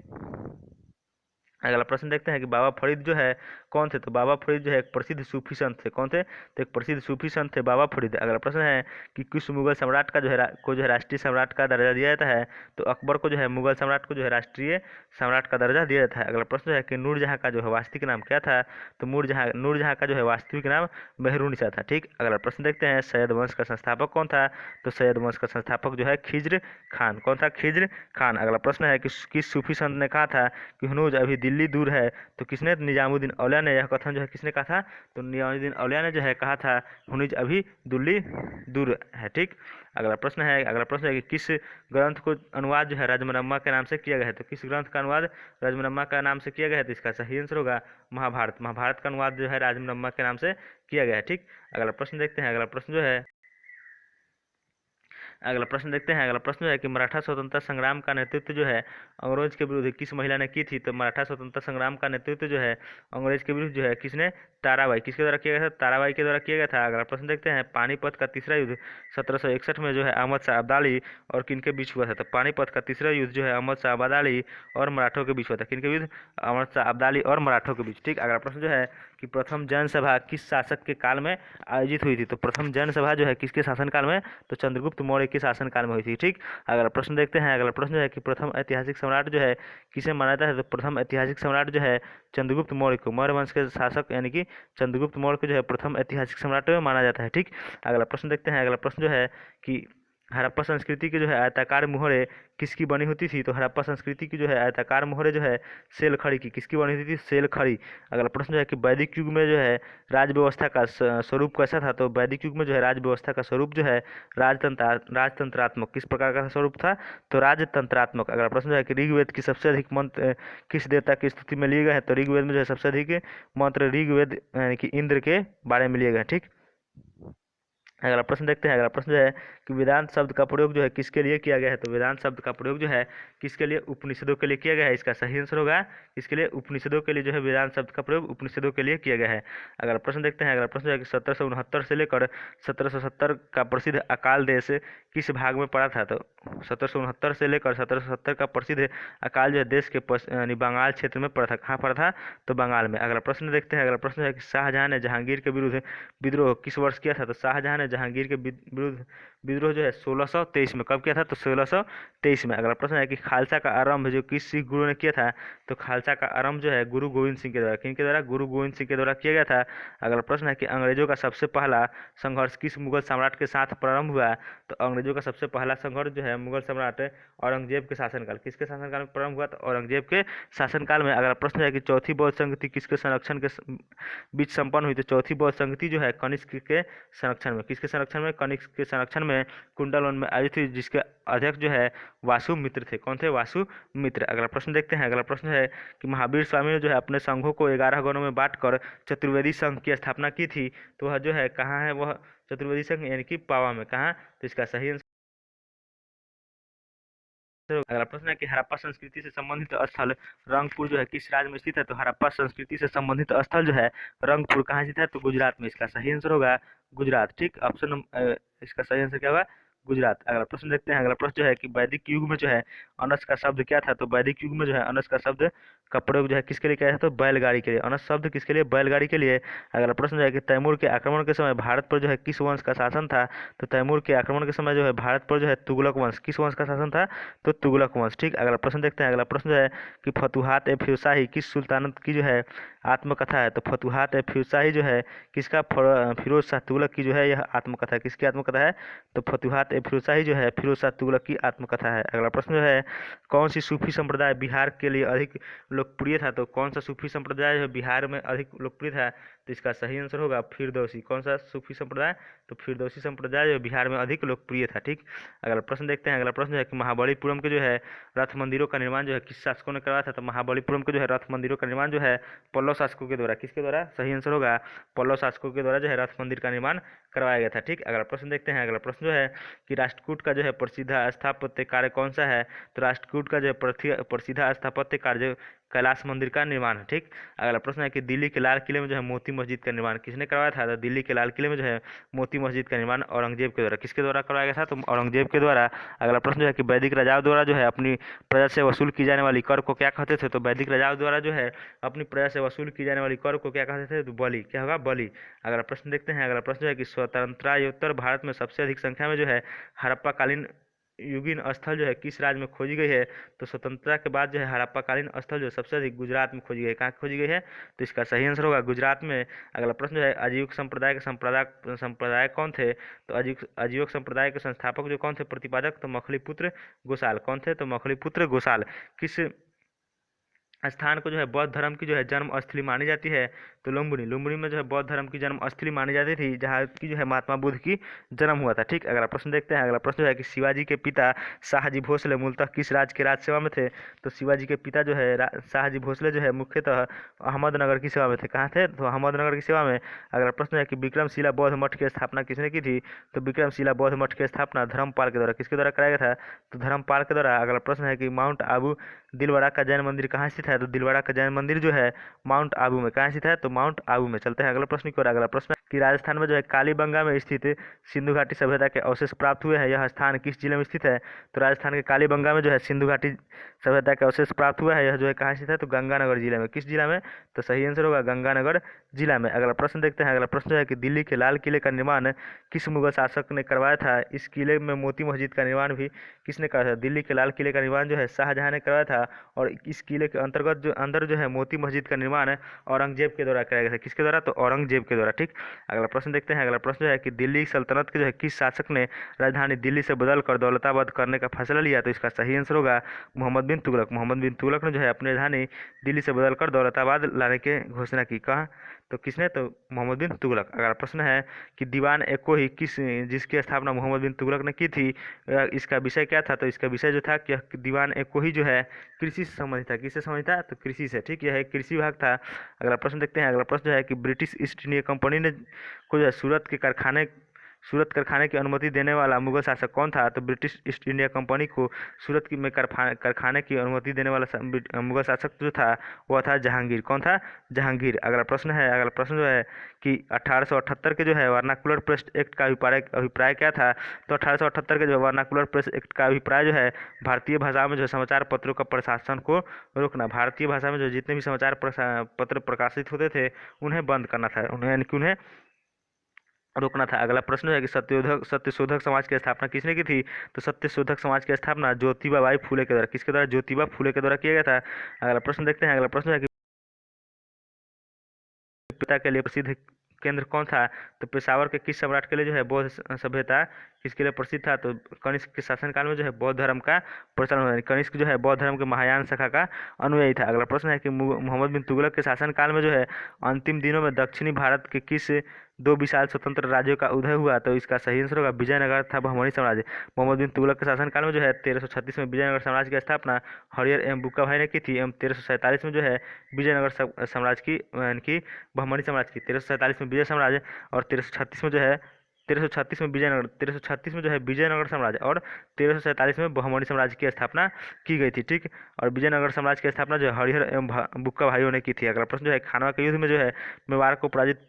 अगला प्रश्न देखते हैं कि बाबा फरीद जो है कौन थे? तो बाबा फरीद जो है एक प्रसिद्ध सूफी संत थे। कौन थे? तो एक प्रसिद्ध सूफी संत थे बाबा फरीद। अगला प्रश्न है कि किस मुगल सम्राट का जो है को जो है राष्ट्रीय सम्राट का दर्जा दिया जाता है? तो अकबर को जो है मुगल सम्राट को जो है राष्ट्रीय सम्राट का दर्जा दिया जाता है। अगला प्रश्न है कि नूरजहाँ का जो है वास्तविक नाम क्या था? तो नूरजहाँ का जो है वास्तविक नाम मेहरुनिसा था। ठीक, अगला प्रश्न देखते हैं सैयद वंश का संस्थापक कौन था? तो सैयद वंश का संस्थापक जो है खिज्र खान। कौन था? खिज्र खान। अगला प्रश्न है कि किस सूफी संत ने कहा था कि हुनूज अभी दिल्ली दूर है? तो किसने? निजामुद्दीन औलिया ने यह कथन जो है किसने कहा था? तो निजामुद्दीन औलिया ने जो है कहा था हुनूज अभी दिल्ली दूर है। ठीक, अगला प्रश्न है कि किस ग्रंथ को अनुवाद जो है राजमनम्मा के नाम से किया गया है? तो किस ग्रंथ का अनुवाद राजमनम्मा का नाम से किया गया है? तो इसका सही आंसर होगा महाभारत। महाभारत का अनुवाद जो है राजमनम्मा के नाम से किया गया है। ठीक, अगला प्रश्न देखते हैं। अगला प्रश्न देखते हैं। अगला प्रश्न है कि मराठा स्वतंत्रता संग्राम का नेतृत्व जो है अंग्रेज के विरुद्ध किस महिला ने की थी? तो मराठा स्वतंत्रता संग्राम का नेतृत्व जो है अंग्रेज के विरुद्ध जो है किसने? ताराबाई। किसके द्वारा किया गया था? ताराबाई के द्वारा किया गया था। अगला प्रश्न देखते हैं पानीपत का तीसरा युद्ध 1761 में जो है अहमद शाह अब्दाली और किनके बीच हुआ था? तो पानीपत का तीसरा युद्ध जो है अहमद शाह अब्दाली और मराठों के बीच हुआ था। किनके बीच? अहमद शाह अब्दाली और मराठों के बीच। ठीक, अगला प्रश्न जो है कि प्रथम जनसभा किस शासक के काल में आयोजित हुई थी? तो प्रथम जनसभा जो है किसके शासनकाल में? तो चंद्रगुप्त मौर्य के शासनकाल में हुई थी। ठीक, अगला प्रश्न देखते हैं। अगला प्रश्न है कि प्रथम ऐतिहासिक सम्राट जो है किसे माना जाता है? तो प्रथम ऐतिहासिक सम्राट जो है चंद्रगुप्त मौर्य को, मौर्य वंश के शासक यानी कि चंद्रगुप्त मौर्य को जो है प्रथम ऐतिहासिक सम्राट माना जाता है। ठीक, अगला प्रश्न देखते हैं। अगला प्रश्न जो है कि हड़प्पा संस्कृति की जो है आयताकार मोहरे किसकी बनी होती थी? तो हड़प्पा संस्कृति की जो है आयताकार मोहरे जो है सेल खड़ी की, किसकी बनी होती थी? सेल खड़ी। अगला प्रश्न जो है कि वैदिक युग में जो है राज व्यवस्था का स्वरूप कैसा था? तो वैदिक युग में जो है राज व्यवस्था का स्वरूप जो है राजतंत्रात्मक। किस प्रकार का स्वरूप था? तो राजतंत्रात्मक। अगला प्रश्न जो है कि ऋग्वेद की सबसे अधिक मंत्र किस देवता की स्तुति में लिए गए हैं? तो ऋग्वेद में जो है सबसे अधिक मंत्र ऋग्वेद यानी कि इंद्र के बारे में लिए गए हैं। ठीक, अगला प्रश्न देखते हैं। अगला प्रश्न जो है कि वेदांत शब्द का प्रयोग जो है किसके लिए किया गया है? तो वेदांत शब्द का प्रयोग जो है किसके लिए? उपनिषदों के लिए किया गया है। इसका सही आंसर होगा इसके लिए उपनिषदों के लिए जो है वेदांत शब्द का प्रयोग उपनिषदों के लिए किया गया है। अगला प्रश्न देखते हैं। अगला प्रश्न जो है कि 1769 से लेकर 1770 का प्रसिद्ध अकाल देश किस भाग में पड़ा था? तो 1769 से लेकर 1770 का प्रसिद्ध अकाल जो है देश के यानी बंगाल क्षेत्र में पड़ा था। कहाँ पड़ा था? तो बंगाल में। अगला प्रश्न देखते हैं। अगला प्रश्न है कि शाहजहां ने जहांगीर के विरुद्ध विद्रोह किस वर्ष किया था? तो शाहजहां ने जहांगीर के विरुद्ध विद्रोह जो है 1623 में। कब किया था? तो 1623 में। अगला प्रश्न है कि खालसा का आरंभ जो किस सिख गुरु ने किया था? तो खालसा का आरंभ जो है गुरु गोविंद सिंह के द्वारा। किनके द्वारा? गुरु गोविंद सिंह के द्वारा किया गया था। अगला प्रश्न है कि अंग्रेजों का सबसे पहला संघर्ष किस मुगल सम्राट के साथ प्रारंभ हुआ? तो अंग्रेजों का सबसे पहला संघर्ष जो है मुगल सम्राट औरंगजेब के शासनकाल। किसके शासनकाल में प्रारंभ हुआ? तो औरंगजेब के शासनकाल में। अगला प्रश्न है कि चौथी बौद्ध संगति किसके संरक्षण के बीच संपन्न हुई? तो चौथी बौद्ध संगति जो है कनिष्क के संरक्षण में। किसके संरक्षण में? कनिष्क के संरक्षण में कुंडल में आयोजित हुई, जिसके अध्यक्ष जो है वासु मित्र थे। कौन थे? वासु मित्र। अगला प्रश्न देखते हैं। अगला प्रश्न है कि महावीर स्वामी ने जो है अपने संघों को 11 गणों में बांटकर चतुर्वेदी संघ की स्थापना की थी। तो वह जो है कहाँ है? वह चतुर्वेदी संघ यानी कि पावा में। कहाँ? तो इसका सही आंसर। अगला प्रश्न है कि हड़प्पा संस्कृति से संबंधित स्थल रंगपुर जो है किस राज्य में स्थित है? तो हड़प्पा संस्कृति से संबंधित स्थल जो है रंगपुर कहाँ स्थित है? तो गुजरात में। इसका सही आंसर होगा गुजरात। ठीक, इसका सही आंसर क्या होगा? गुजरात। अगला प्रश्न देखते हैं। अगला प्रश्न जो है कि वैदिक युग में जो है अनस का शब्द क्या था? तो वैदिक युग में जो है अनस का शब्द का प्रयोग जो है किसके लिए किया था? तो बैलगाड़ी के लिए। अनस शब्द किसके लिए? बैलगाड़ी के लिए। अगला प्रश्न जो है कि तैमूर के आक्रमण के समय भारत पर जो है किस वंश का शासन था? तो तैमूर के आक्रमण के समय जो है भारत पर जो है तुगलक वंश, किस वंश का शासन था? तो तुगलक वंश। ठीक, अगला प्रश्न देखते हैं। अगला प्रश्न जो है कि फतुहात ए फिरोजशाही किस सुल्तानत की जो है आत्मकथा है? तो फतुहात ए फिरोजशाही जो है किसका? फिरोज शाह तुगलक की जो है यह आत्मकथा है। किसकी आत्मकथा है? तो फतुहात ए फिरोजशाही जो है फिरोज शाह तुगलक की आत्मकथा है। अगला प्रश्न जो है कौन सी सूफी संप्रदाय बिहार के लिए अधिक लोकप्रिय था? तो कौन सा सूफी संप्रदाय जो बिहार में अधिक लोकप्रिय था? तो इसका सही आंसर होगा फिरदौसी। कौन सा सूफी संप्रदाय? तो फिरदौसी संप्रदाय जो बिहार में अधिक लोकप्रिय था। ठीक, अगला प्रश्न देखते हैं। अगला प्रश्न जो है कि महाबलीपुरम के जो है रथ मंदिरों का निर्माण जो है किस शासकों ने करवाया था? तो महाबलीपुरम के जो है रथ मंदिरों का निर्माण जो है पल्लव शासकों के द्वारा। किसके द्वारा? सही आंसर होगा पल्लव शासकों के द्वारा जो है रथ मंदिर का निर्माण करवाया गया था। ठीक, अगला प्रश्न देखते हैं। अगला प्रश्न जो है कि राष्ट्रकूट का जो है प्रसिद्ध स्थापत्य कार्य कौन सा है? तो राष्ट्रकूट का जो है प्रसिद्ध स्थापत्य कार्य कैलाश मंदिर का निर्माण है। ठीक, अगला प्रश्न है कि दिल्ली के लाल किले में जो है मोती मस्जिद का निर्माण किसने करवाया था? तो दिल्ली के लाल किले में जो है मोती मस्जिद का निर्माण औरंगजेब के द्वारा। किसके द्वारा करवाया गया था? तो औरंगजेब के द्वारा। अगला प्रश्न जो है कि वैदिक राजाओं द्वारा जो है अपनी प्रजा से वसूल की जाने वाली कर को क्या कहते थे? तो वैदिक राजाओं द्वारा जो है अपनी प्रजा से वसूल की जाने वाली कर को क्या कहते थे? तो बलि। क्या होगा? बलि। अगला प्रश्न देखते हैं। अगला प्रश्न जो है कि स्वतंत्रता भारत में सबसे अधिक संख्या में जो है हड़प्पा कालीन युगीन स्थल जो है किस राज्य में खोजी गई है? तो स्वतंत्रता के बाद जो है हड़प्पा कालीन स्थल जो सबसे अधिक गुजरात में खोजी गई है। कहाँ खोजी गई है? तो इसका सही आंसर होगा गुजरात में। अगला प्रश्न जो है आजीविक संप्रदाय के संप्रदाय कौन थे? तो आजीविक संप्रदाय के संस्थापक जो कौन थे? प्रतिपादक? तो मखलीपुत्र गोसाल। कौन थे? तो मखलीपुत्र गोसाल। किस स्थान को जो है बौद्ध धर्म की जो है जन्म स्थली मानी जाती है? तो लुम्बिनी। लुम्बिनी में जो है बौद्ध धर्म की जन्म स्थली मानी जाती थी जहाँ की जो है महात्मा बुद्ध की जन्म हुआ था। ठीक, अगला प्रश्न देखते हैं। अगला प्रश्न जो है कि शिवाजी के पिता शाहजी भोसले मूलतः किस राज्य के राज सेवा में थे? तो शिवाजी के पिता जो है शाहजी भोसले जो है मुख्यतः अहमदनगर की सेवा में थे। कहाँ थे? तो अहमदनगर की सेवा में। अगला प्रश्न है कि विक्रमशिला बौद्ध मठ की स्थापना किसने की थी? तो विक्रमशिला बौद्ध मठ की स्थापना धर्मपाल के द्वारा। किसके द्वारा कराया गया था? तो धर्मपाल के द्वारा। अगला प्रश्न है कि माउंट आबू दिलवाड़ा का जैन मंदिर कहाँ स्थित है? तो दिलवाड़ा का जैन मंदिर जो है माउंट आबू में। कहाँ स्थित है? तो माउंट आबू में। चलते हैं अगला प्रश्न की ओर। अगला प्रश्न है कि राजस्थान में जो है कालीबंगा में स्थित सिंधु घाटी सभ्यता के अवशेष प्राप्त हुए हैं। यह स्थान किस जिले में स्थित है? तो राजस्थान के कालीबंगा में जो है सिंधु घाटी सभ्यता के अवशेष प्राप्त हुआ है। यह जो है कहाँ स्थित है? तो गंगानगर जिले में। किस जिला में? तो सही आंसर होगा गंगानगर जिला में। अगला प्रश्न देखते हैं। अगला प्रश्न जो है कि दिल्ली के लाल किले का निर्माण किस मुगल शासक ने करवाया था? इस किले में मोती मस्जिद का निर्माण भी किसने कराया था? दिल्ली के लाल किले का निर्माण जो है शाहजहां ने करवाया था। और इस किले के अंतर्गत जो अंदर जो है मोती मस्जिद का निर्माण है औरंगजेब के द्वारा कराया गया था। किसके द्वारा? तो औरंगजेब के द्वारा। ठीक, अगला प्रश्न देखते हैं। अगला प्रश्न जो है कि दिल्ली सल्तनत के जो है किस शासक ने राजधानी दिल्ली से बदल कर दौलताबाद करने का फैसला लिया? तो इसका सही आंसर होगा मोहम्मद बिन तुगलक। मोहम्मद बिन तुगलक ने जो है अपनी राजधानी दिल्ली से बदल कर दौलताबाद लाने की घोषणा की। कहाँ? तो किसने? तो मोहम्मद बिन तुगलक। अगला प्रश्न है कि दीवान एको ही किस जिसकी स्थापना मोहम्मद बिन तुगलक ने की थी, इसका विषय क्या था? तो इसका विषय जो था कि दीवान एको ही जो है कृषि से संबंधित था। किससे संबंधित था? तो कृषि से। ठीक, यह एक कृषि विभाग था। अगला प्रश्न देखते हैं। अगला प्रश्न जो है कि ब्रिटिश ईस्ट इंडिया कंपनी ने को जो है सूरत कारखाने की अनुमति देने वाला मुगल शासक कौन था? तो ब्रिटिश ईस्ट इंडिया कंपनी को सूरत की में कारखाने की अनुमति देने वाला मुगल शासक जो था वह था जहांगीर। कौन था? जहांगीर। अगला प्रश्न है। अगला प्रश्न जो है कि 1878 के जो है वर्नाकुलर प्रेस एक्ट का अभिप्राय क्या था? तो 1878 के जो वर्नाकुलर प्रेस एक्ट का अभिप्राय जो है भारतीय भाषा में जो समाचार पत्रों का प्रशासन को रोकना। भारतीय भाषा में जो जितने भी समाचार पत्र प्रकाशित होते थे उन्हें बंद करना था, उन्हें यानी कि उन्हें रोकना था। अगला प्रश्न है कि सत्यशोधक समाज की स्थापना किसने की थी? तो सत्यशोधक समाज की स्थापना ज्योतिबा बाई फूले के द्वारा। किसके द्वारा? ज्योतिबा फूले के द्वारा किया गया था। अगला प्रश्न देखते हैं। अगला प्रश्न है कि पिता के लिए प्रसिद्ध केंद्र कौन था? तो पेशावर के किस सम्राट के लिए जो है बौद्ध सभ्यता किसके लिए प्रसिद्ध था? तो कनिष्क के शासनकाल में जो है बौद्ध धर्म का प्रचलन हुआ। कनिष्क जो है बौद्ध धर्म के महायान शाखा का अनुयायी था। अगला प्रश्न है कि मोहम्मद बिन तुगलक के शासनकाल में जो है अंतिम दिनों में दक्षिणी भारत के किस दो विशाल स्वतंत्र राज्यों का उदय हुआ? तो इसका सही आंसर होगा विजयनगर था बहमनी साम्राज्य। मोहम्मद बिन तुगलक के शासनकाल में जो है 1336 में विजयनगर साम्राज्य की स्थापना हरिहर एवं बुक्का भाई ने की थी। एवं 1347 में जो है विजयनगर साम्राज्य की यानी कि बहमनी साम्राज्य की। 1347 में विजय साम्राज्य और 1336 में जो है 1336 में विजयनगर 1336 में जो है विजयनगर साम्राज्य और 1347 में बहमनी साम्राज्य की स्थापना की गई थी। ठीक, और विजयनगर साम्राज्य की स्थापना जो है हरिहर एवं बुक्का भाइयों ने की थी। अगला प्रश्न जो है खानवा के युद्ध में जो है मेवाड़ को पराजित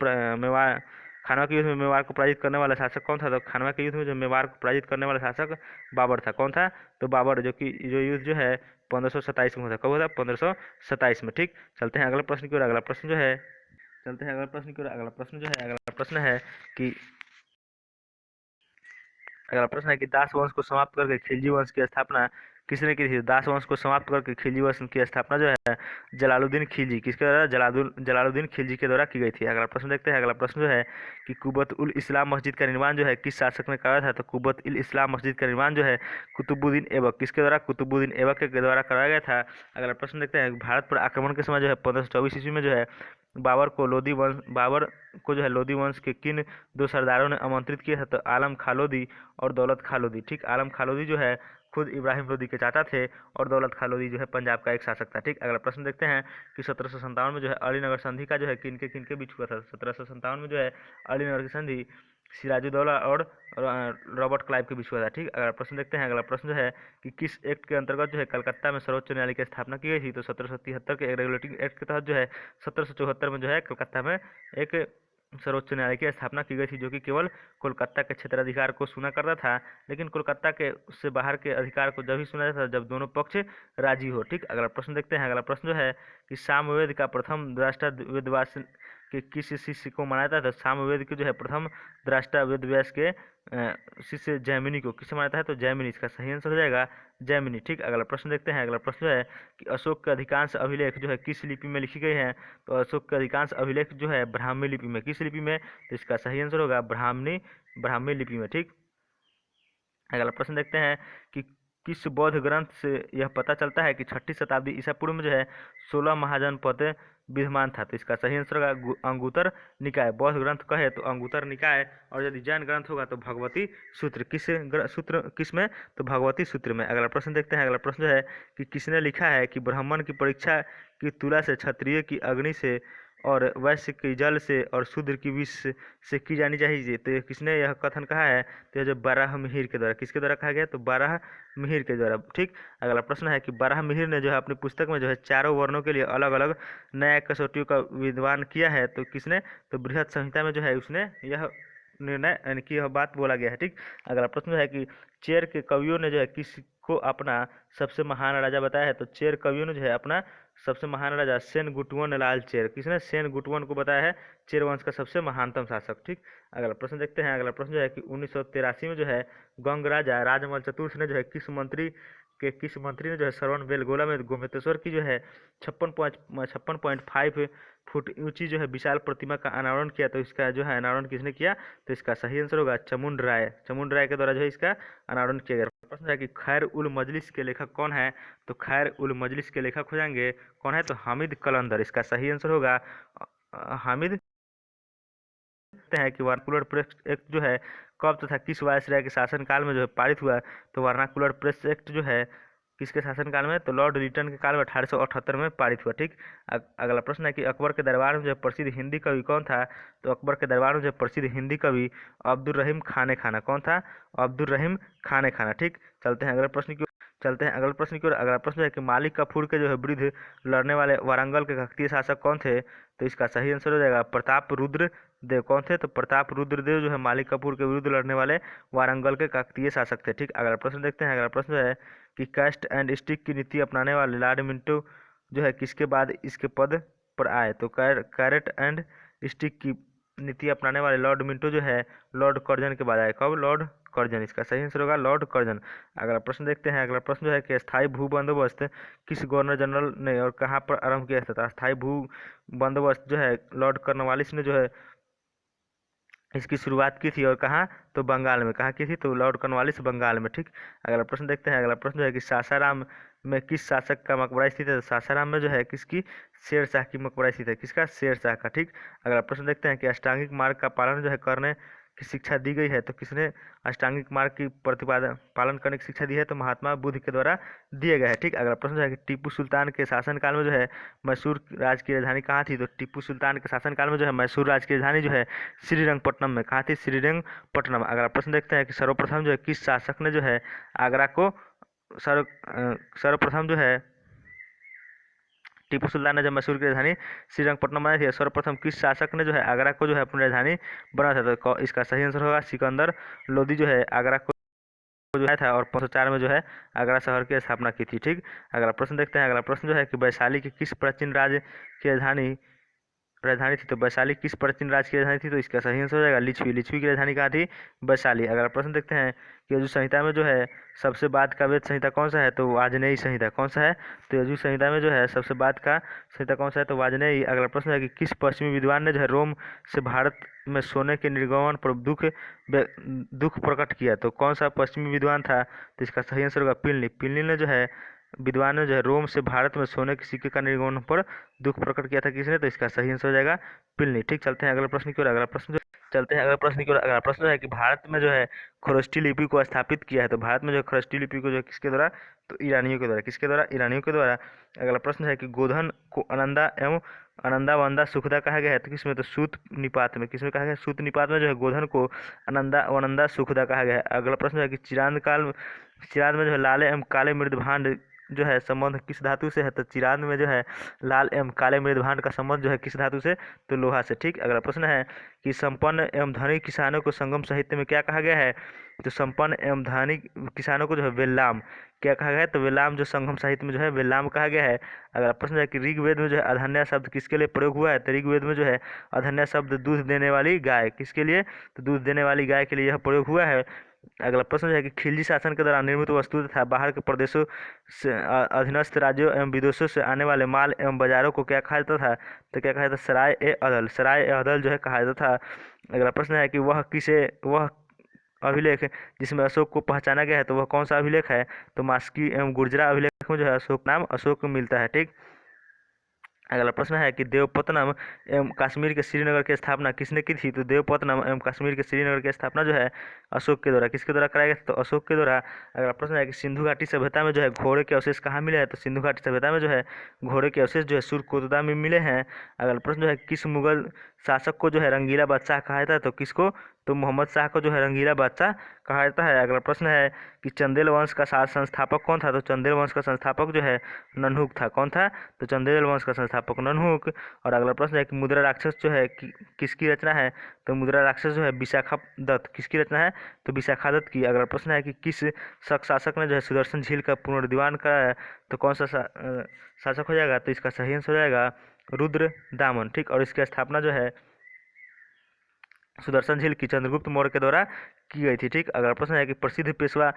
खानवा के युद्ध में मेवाड़ को पराजित करने वाला शासक कौन था? तो खानवा के युद्ध में जो मेवाड़ को पराजित करने वाला शासक बाबर था। कौन था? तो बाबर, जो युद्ध जो है 1527 में हुआ था। कब हुआ था? 1527 में। ठीक, चलते हैं अगला प्रश्न की ओर। अगला प्रश्न जो है चलते हैं अगला प्रश्न की ओर। अगला प्रश्न है कि अगला प्रश्न है कि दास वंश को समाप्त करके खिलजी वंश की स्थापना किसने की थी? दास वंश को समाप्त करके खिलजी वंश की स्थापना जो है जलालुद्दीन खिलजी, किसके द्वारा? जलालुद्दीन खिलजी के द्वारा की गई थी। अगला प्रश्न देखते हैं। अगला प्रश्न जो है कि कुब्बत उल इस्लाम मस्जिद का निर्माण जो है किस शासक ने कराया था? तो कुब्बत उल इस्लाम मस्जिद का निर्माण जो है कुतुबुद्दीन ऐबक, किसके द्वारा? कुतुबुद्दीन ऐबक के द्वारा कराया गया था। अगला प्रश्न देखते हैं। भारत पर आक्रमण के समय जो है 1524 ईस्वी में जो है बाबर को जो है लोधी वंश के किन दो सरदारों ने आमंत्रित किया था? तो आलम खां लोधी और दौलत खां लोधी। ठीक, आलम खां लोधी जो है खुद इब्राहिम लोधी के चाचा थे और दौलत खां लोधी जो है पंजाब का एक शासक था। ठीक, अगला प्रश्न देखते हैं कि 1757 में जो है अलीनगर संधि का जो है किनके किनके बीच हुआ था? 1757 में जो है अलीनगर की संधि सिराजुद्दौला और रॉबर्ट क्लाइव के बीच हुआ था। ठीक, अगला प्रश्न देखते हैं। अगला प्रश्न जो है कि किस एक्ट के अंतर्गत जो है कलकत्ता में सर्वोच्च न्यायालय की स्थापना की गई थी? तो 1773 के रेगुलेटिंग एक्ट के तहत जो है 1774 में जो है कलकत्ता में एक सर्वोच्च न्यायालय की स्थापना की गई थी, जो कि केवल कोलकाता के क्षेत्राधिकार को सुना करता था, लेकिन कोलकाता के उससे बाहर के अधिकार को जब ही सुना जाता था जब दोनों पक्ष राजी हो। ठीक, अगला प्रश्न देखते हैं। अगला प्रश्न जो है कि सामवेद का प्रथम दृष्टा वेदव्यास के किस शिष्य को माना जाता है? तो सामवेद के जो है प्रथम दृष्टा वेदव्यास के शिष्य जैमिनी को किसे माना जाता है? तो जैमिनी, इसका सही आंसर हो जाएगा जैमिनी। ठीक, अगला प्रश्न देखते हैं। अगला प्रश्न जो है कि अशोक के अधिकांश अभिलेख जो है किस लिपि में लिखी गई है? तो अशोक के अधिकांश अभिलेख जो है ब्राह्मी लिपि में। किस लिपि में? तो इसका सही आंसर होगा ब्राह्मी लिपि में। ठीक, अगला प्रश्न देखते हैं कि किस बौद्ध ग्रंथ से यह पता चलता है कि 6ठी शताब्दी ईसा पूर्व में जो है 16 महाजनपद विद्यमान था? तो इसका सही आंसर होगा अंगुतर निकाय। बौद्ध ग्रंथ कहे तो अंगुतर निकाय, और यदि जैन ग्रंथ होगा तो भगवती सूत्र। सूत्र किस में? तो भगवती सूत्र में। अगला प्रश्न देखते हैं। अगला प्रश्न जो है कि किसने लिखा है कि ब्राह्मण की परीक्षा की तुला से, क्षत्रिय की अग्नि से, और वैश्य की जल से, और शूद्र की विष से की जानी चाहिए? तो किसने यह कथन कहा है? तो यह जो बारह मिहिर के द्वारा, किसके द्वारा कहा गया? तो बारह मिहिर के द्वारा। ठीक, अगला प्रश्न है कि बारह मिहिर ने जो है अपनी पुस्तक में जो है चारों वर्णों के लिए अलग अलग न्याय कसौटियों का विद्वान किया है। तो किसने? तो बृहत संहिता में जो है उसने यह निर्णय यानी कि यह बात बोला गया है। ठीक, अगला प्रश्न है कि चेर के कवियों ने जो है किसको अपना सबसे महान राजा बताया है? तो चेर कवियों ने जो है अपना सबसे महान राजा सेन गुटवन लाल चेर, किसने? सेन गुटवन को बताया है चेर वंश का सबसे महानतम शासक। ठीक, अगला प्रश्न देखते हैं। अगला प्रश्न जो है कि 1983 में जो है गंग राजा राजमल चतुर्थ ने जो है किस मंत्री ने जो है श्रवण बेलगोला में गोमतेश्वर की जो है 56.5 फुट ऊंची जो है विशाल प्रतिमा का अनावरण किया? तो इसका जो है अनावरण किसने किया? तो इसका सही आंसर होगा चमुंड राय के द्वारा जो है इसका अनावरण किया गया। प्रश्न है कि खैर उल मजलिस के लेखक कौन है? तो खैर उल मजलिस के लेखक हो जाएंगे कौन है? तो हामिद कलंदर, इसका सही आंसर होगा हामिद। हैं कि वर्नाकुलर प्रेस एक्ट जो है कब तथा किस वायसराय के शासनकाल में जो है पारित हुआ? तो वर्नाकुलर प्रेस एक्ट जो है किसके शासनकाल में? तो लॉर्ड रिटन के काल में 1878 में पारित हुआ। ठीक, अगला प्रश्न है कि अकबर के दरबार में जो प्रसिद्ध हिंदी कवि कौन था? तो अकबर के दरबार में जो प्रसिद्ध हिंदी कवि अब्दुल रहीम खाने खाना। कौन था? अब्दुल रहीम खाने खाना। ठीक, चलते हैं अगले प्रश्न की ओर। अगला प्रश्न है कि मालिक काफूर के जो है विरुद्ध लड़ने वाले वारंगल के काकतीय शासक कौन थे? तो इसका सही आंसर हो जाएगा प्रताप रुद्र देव। कौन थे? तो प्रताप रुद्र देव जो है मालिक काफूर के विरुद्ध लड़ने वाले वारंगल के काकतीय शासक थे। ठीक, अगला प्रश्न देखते हैं। अगला प्रश्न जो है कि कैस्ट एंड स्टिक की नीति अपनाने वाले लॉर्ड मिंटो जो है किसके बाद इसके पद पर आए? तो कैरेट एंड स्टिक की नीति अपनाने वाले लॉर्ड मिंटो जो है लॉर्ड कर्जन के बाद आए। कब? लॉर्ड कर्जन, इसका सही आंसर होगा लॉर्ड कर्जन। अगला प्रश्न देखते हैं। अगला प्रश्न जो है कि स्थायी भू बंदोबस्त किस गवर्नर जनरल ने और कहाँ पर आरंभ किया था? स्थायी भू बंदोबस्त जो है लॉर्ड कॉर्नवालिस ने जो है इसकी शुरुआत की थी, और कहाँ? तो बंगाल में। कहाँ की थी? तो लॉर्ड कॉर्नवालिस बंगाल में। ठीक, अगला प्रश्न देखते हैं। अगला प्रश्न जो है कि सासाराम में किस शासक का मकबरा स्थित है? तो सासाराम में जो है किसकी? शेर शाह की मकबरा स्थित है। किसका? शेर शाह का। ठीक, अगला प्रश्न देखते हैं कि अष्टांगिक मार्ग का पालन जो है करने की शिक्षा दी गई है? तो किसने अष्टांगिक मार्ग की पालन करने की शिक्षा दी है? तो महात्मा बुद्ध के द्वारा दिए गए हैं। ठीक, अगला प्रश्न जो है कि टीपू सुल्तान के शासनकाल में जो है मैसूर राज्य की राजधानी कहाँ थी? तो टीपू सुल्तान के शासनकाल में जो है मैसूर राज्य की राजधानी जो है श्रीरंगपट्टनम में। कहाँ थी? श्रीरंगपट्टनम। अगला प्रश्न देखते हैं कि सर्वप्रथम जो है किस शासक ने जो है आगरा को सर्वप्रथम जो है टीपू सुल्तान ने जब मैसूर की राजधानी श्रीरंगपट्टनम बनाई थी, सर्वप्रथम किस शासक ने जो है आगरा को जो है अपनी राजधानी बना था? तो इसका सही आंसर होगा सिकंदर लोदी जो है आगरा को जो है था, और 504 में जो है आगरा शहर की स्थापना की थी। ठीक, अगला प्रश्न देखते हैं। अगला प्रश्न जो है कि वैशाली की किस प्राचीन राज्य की राजधानी राजधानी थी? तो वैशाली किस प्राचीन राज्य की राजधानी थी? तो इसका सही आंसर हो जाएगा लिच्छवी। लिच्छवी की राजधानी कहाँ थी? वैशाली। अगला प्रश्न देखते हैं कि यजु संहिता में जो है सबसे बाद का वेद संहिता कौन सा है? तो वाजनेयी संहिता। कौन सा है? तो यजु संहिता में जो है सबसे बाद का संहिता कौन सा है? तो वाजनेयी। अगला प्रश्न है कि किस पश्चिमी विद्वान ने जो है रोम से भारत में सोने के निर्गमन पर दुख प्रकट किया? तो कौन सा पश्चिमी विद्वान था? तो इसका सही आंसर होगा प्लिनी। प्लिनी ने जो है विद्वान ने जो है रोम से भारत में सोने के सिक्के का निर्गमन पर दुख प्रकट किया था किसने? तो इसका सही आंसर हो जाएगा प्लिनी। ठीक, चलते हैं अगले प्रश्न की ओर। अगला प्रश्न जो चलते हैं अगले प्रश्न की ओर। अगला प्रश्न जो है कि भारत में जो है खरोष्ठी लिपि को स्थापित किया है? तो भारत में जो है खरोष्ठी लिपि को जो है किसके द्वारा? तो ईरानियों के द्वारा। किसके द्वारा? ईरानियों के द्वारा। अगला प्रश्न है कि गोधन को अनंदा एवं अनंदा वंदा सुखदा कहा गया है? तो किसमें? तो सूत निपात में। किसमें कहा गया? सूत निपात में जो है गोधन को अनंदा वनंदा सुखदा कहा गया है। अगला प्रश्न है कि चिरांद में जो है लाल एवं काले मृदभांड जो है संबंध किस धातु से है? तो चिरांद में जो है लाल एवं काले मृदभांड का संबंध जो है किस धातु से? तो लोहा से। ठीक, अगला प्रश्न है कि संपन्न एवं धनी किसानों को संगम साहित्य में क्या कहा गया है? तो संपन्न एवं धनी किसानों को जो है वेल्लाम क्या कहा गया है? तो वेल्लाम जो संगम साहित्य में जो है वेल्लाम कहा गया है। अगला प्रश्न है कि ऋग्वेद में जो है अधन्या शब्द किसके लिए प्रयोग हुआ है? तो ऋग्वेद में जो है अधन्या शब्द दूध देने वाली गाय किसके लिए? तो दूध देने वाली गाय के लिए यह प्रयोग हुआ है। अगला प्रश्न जो है कि खिलजी शासन के दौरान निर्मित वस्तु तथा बाहर के प्रदेशों से अधीनस्थ राज्यों एवं विदेशों से आने वाले माल एवं बाजारों को क्या कहा जाता था? तो क्या कहा जाता? सराय ए अदल। सराय ए अदल जो है कहा जाता था। अगला प्रश्न है कि वह अभिलेख जिसमें अशोक को पहचाना गया है, तो वह कौन सा अभिलेख है? तो मास्की एवं गुर्जरा अभिलेख में जो है अशोक नाम अशोक मिलता है। ठीक, अगला प्रश्न है कि देवपतनम एवं कश्मीर के श्रीनगर की स्थापना किसने की थी? तो देवपतनम एवं कश्मीर के श्रीनगर की स्थापना जो है अशोक के द्वारा। किसके द्वारा कराया गया था? तो अशोक के द्वारा। अगला प्रश्न है कि सिंधु घाटी सभ्यता में जो है घोड़े के अवशेष कहाँ मिले हैं? तो सिंधु घाटी सभ्यता में जो है घोड़े के अवशेष जो है सुरकोतदा में मिले हैं। अगला प्रश्न जो है किस मुगल शासक को जो है रंगीला बादशाह कहा जाता है? तो किसको? तो मोहम्मद शाह को जो है रंगीला बादशाह कहा जाता है। अगला प्रश्न है कि चंदेल वंश का संस्थापक कौन था? तो चंदेल वंश का संस्थापक जो है ननहुक था। कौन था? तो चंदेल वंश का संस्थापक ननहुक। और अगला प्रश्न है कि मुद्रा राक्षस जो है किसकी रचना है? तो मुद्रा राक्षस जो है विशाखा दत्त किसकी रचना है? तो विशाखा दत्त की। अगला प्रश्न है कि किस शासक ने जो है सुदर्शन झील का पुनर्निर्माण कराया? तो कौन सा शासक हो जाएगा? तो इसका सही आंसर हो जाएगा रुद्र दामन। ठीक, और इसकी स्थापना जो है सुदर्शन झील की चंद्रगुप्त मौर्य के द्वारा की गई थी। ठीक, अगला प्रश्न है कि प्रसिद्ध पेशवा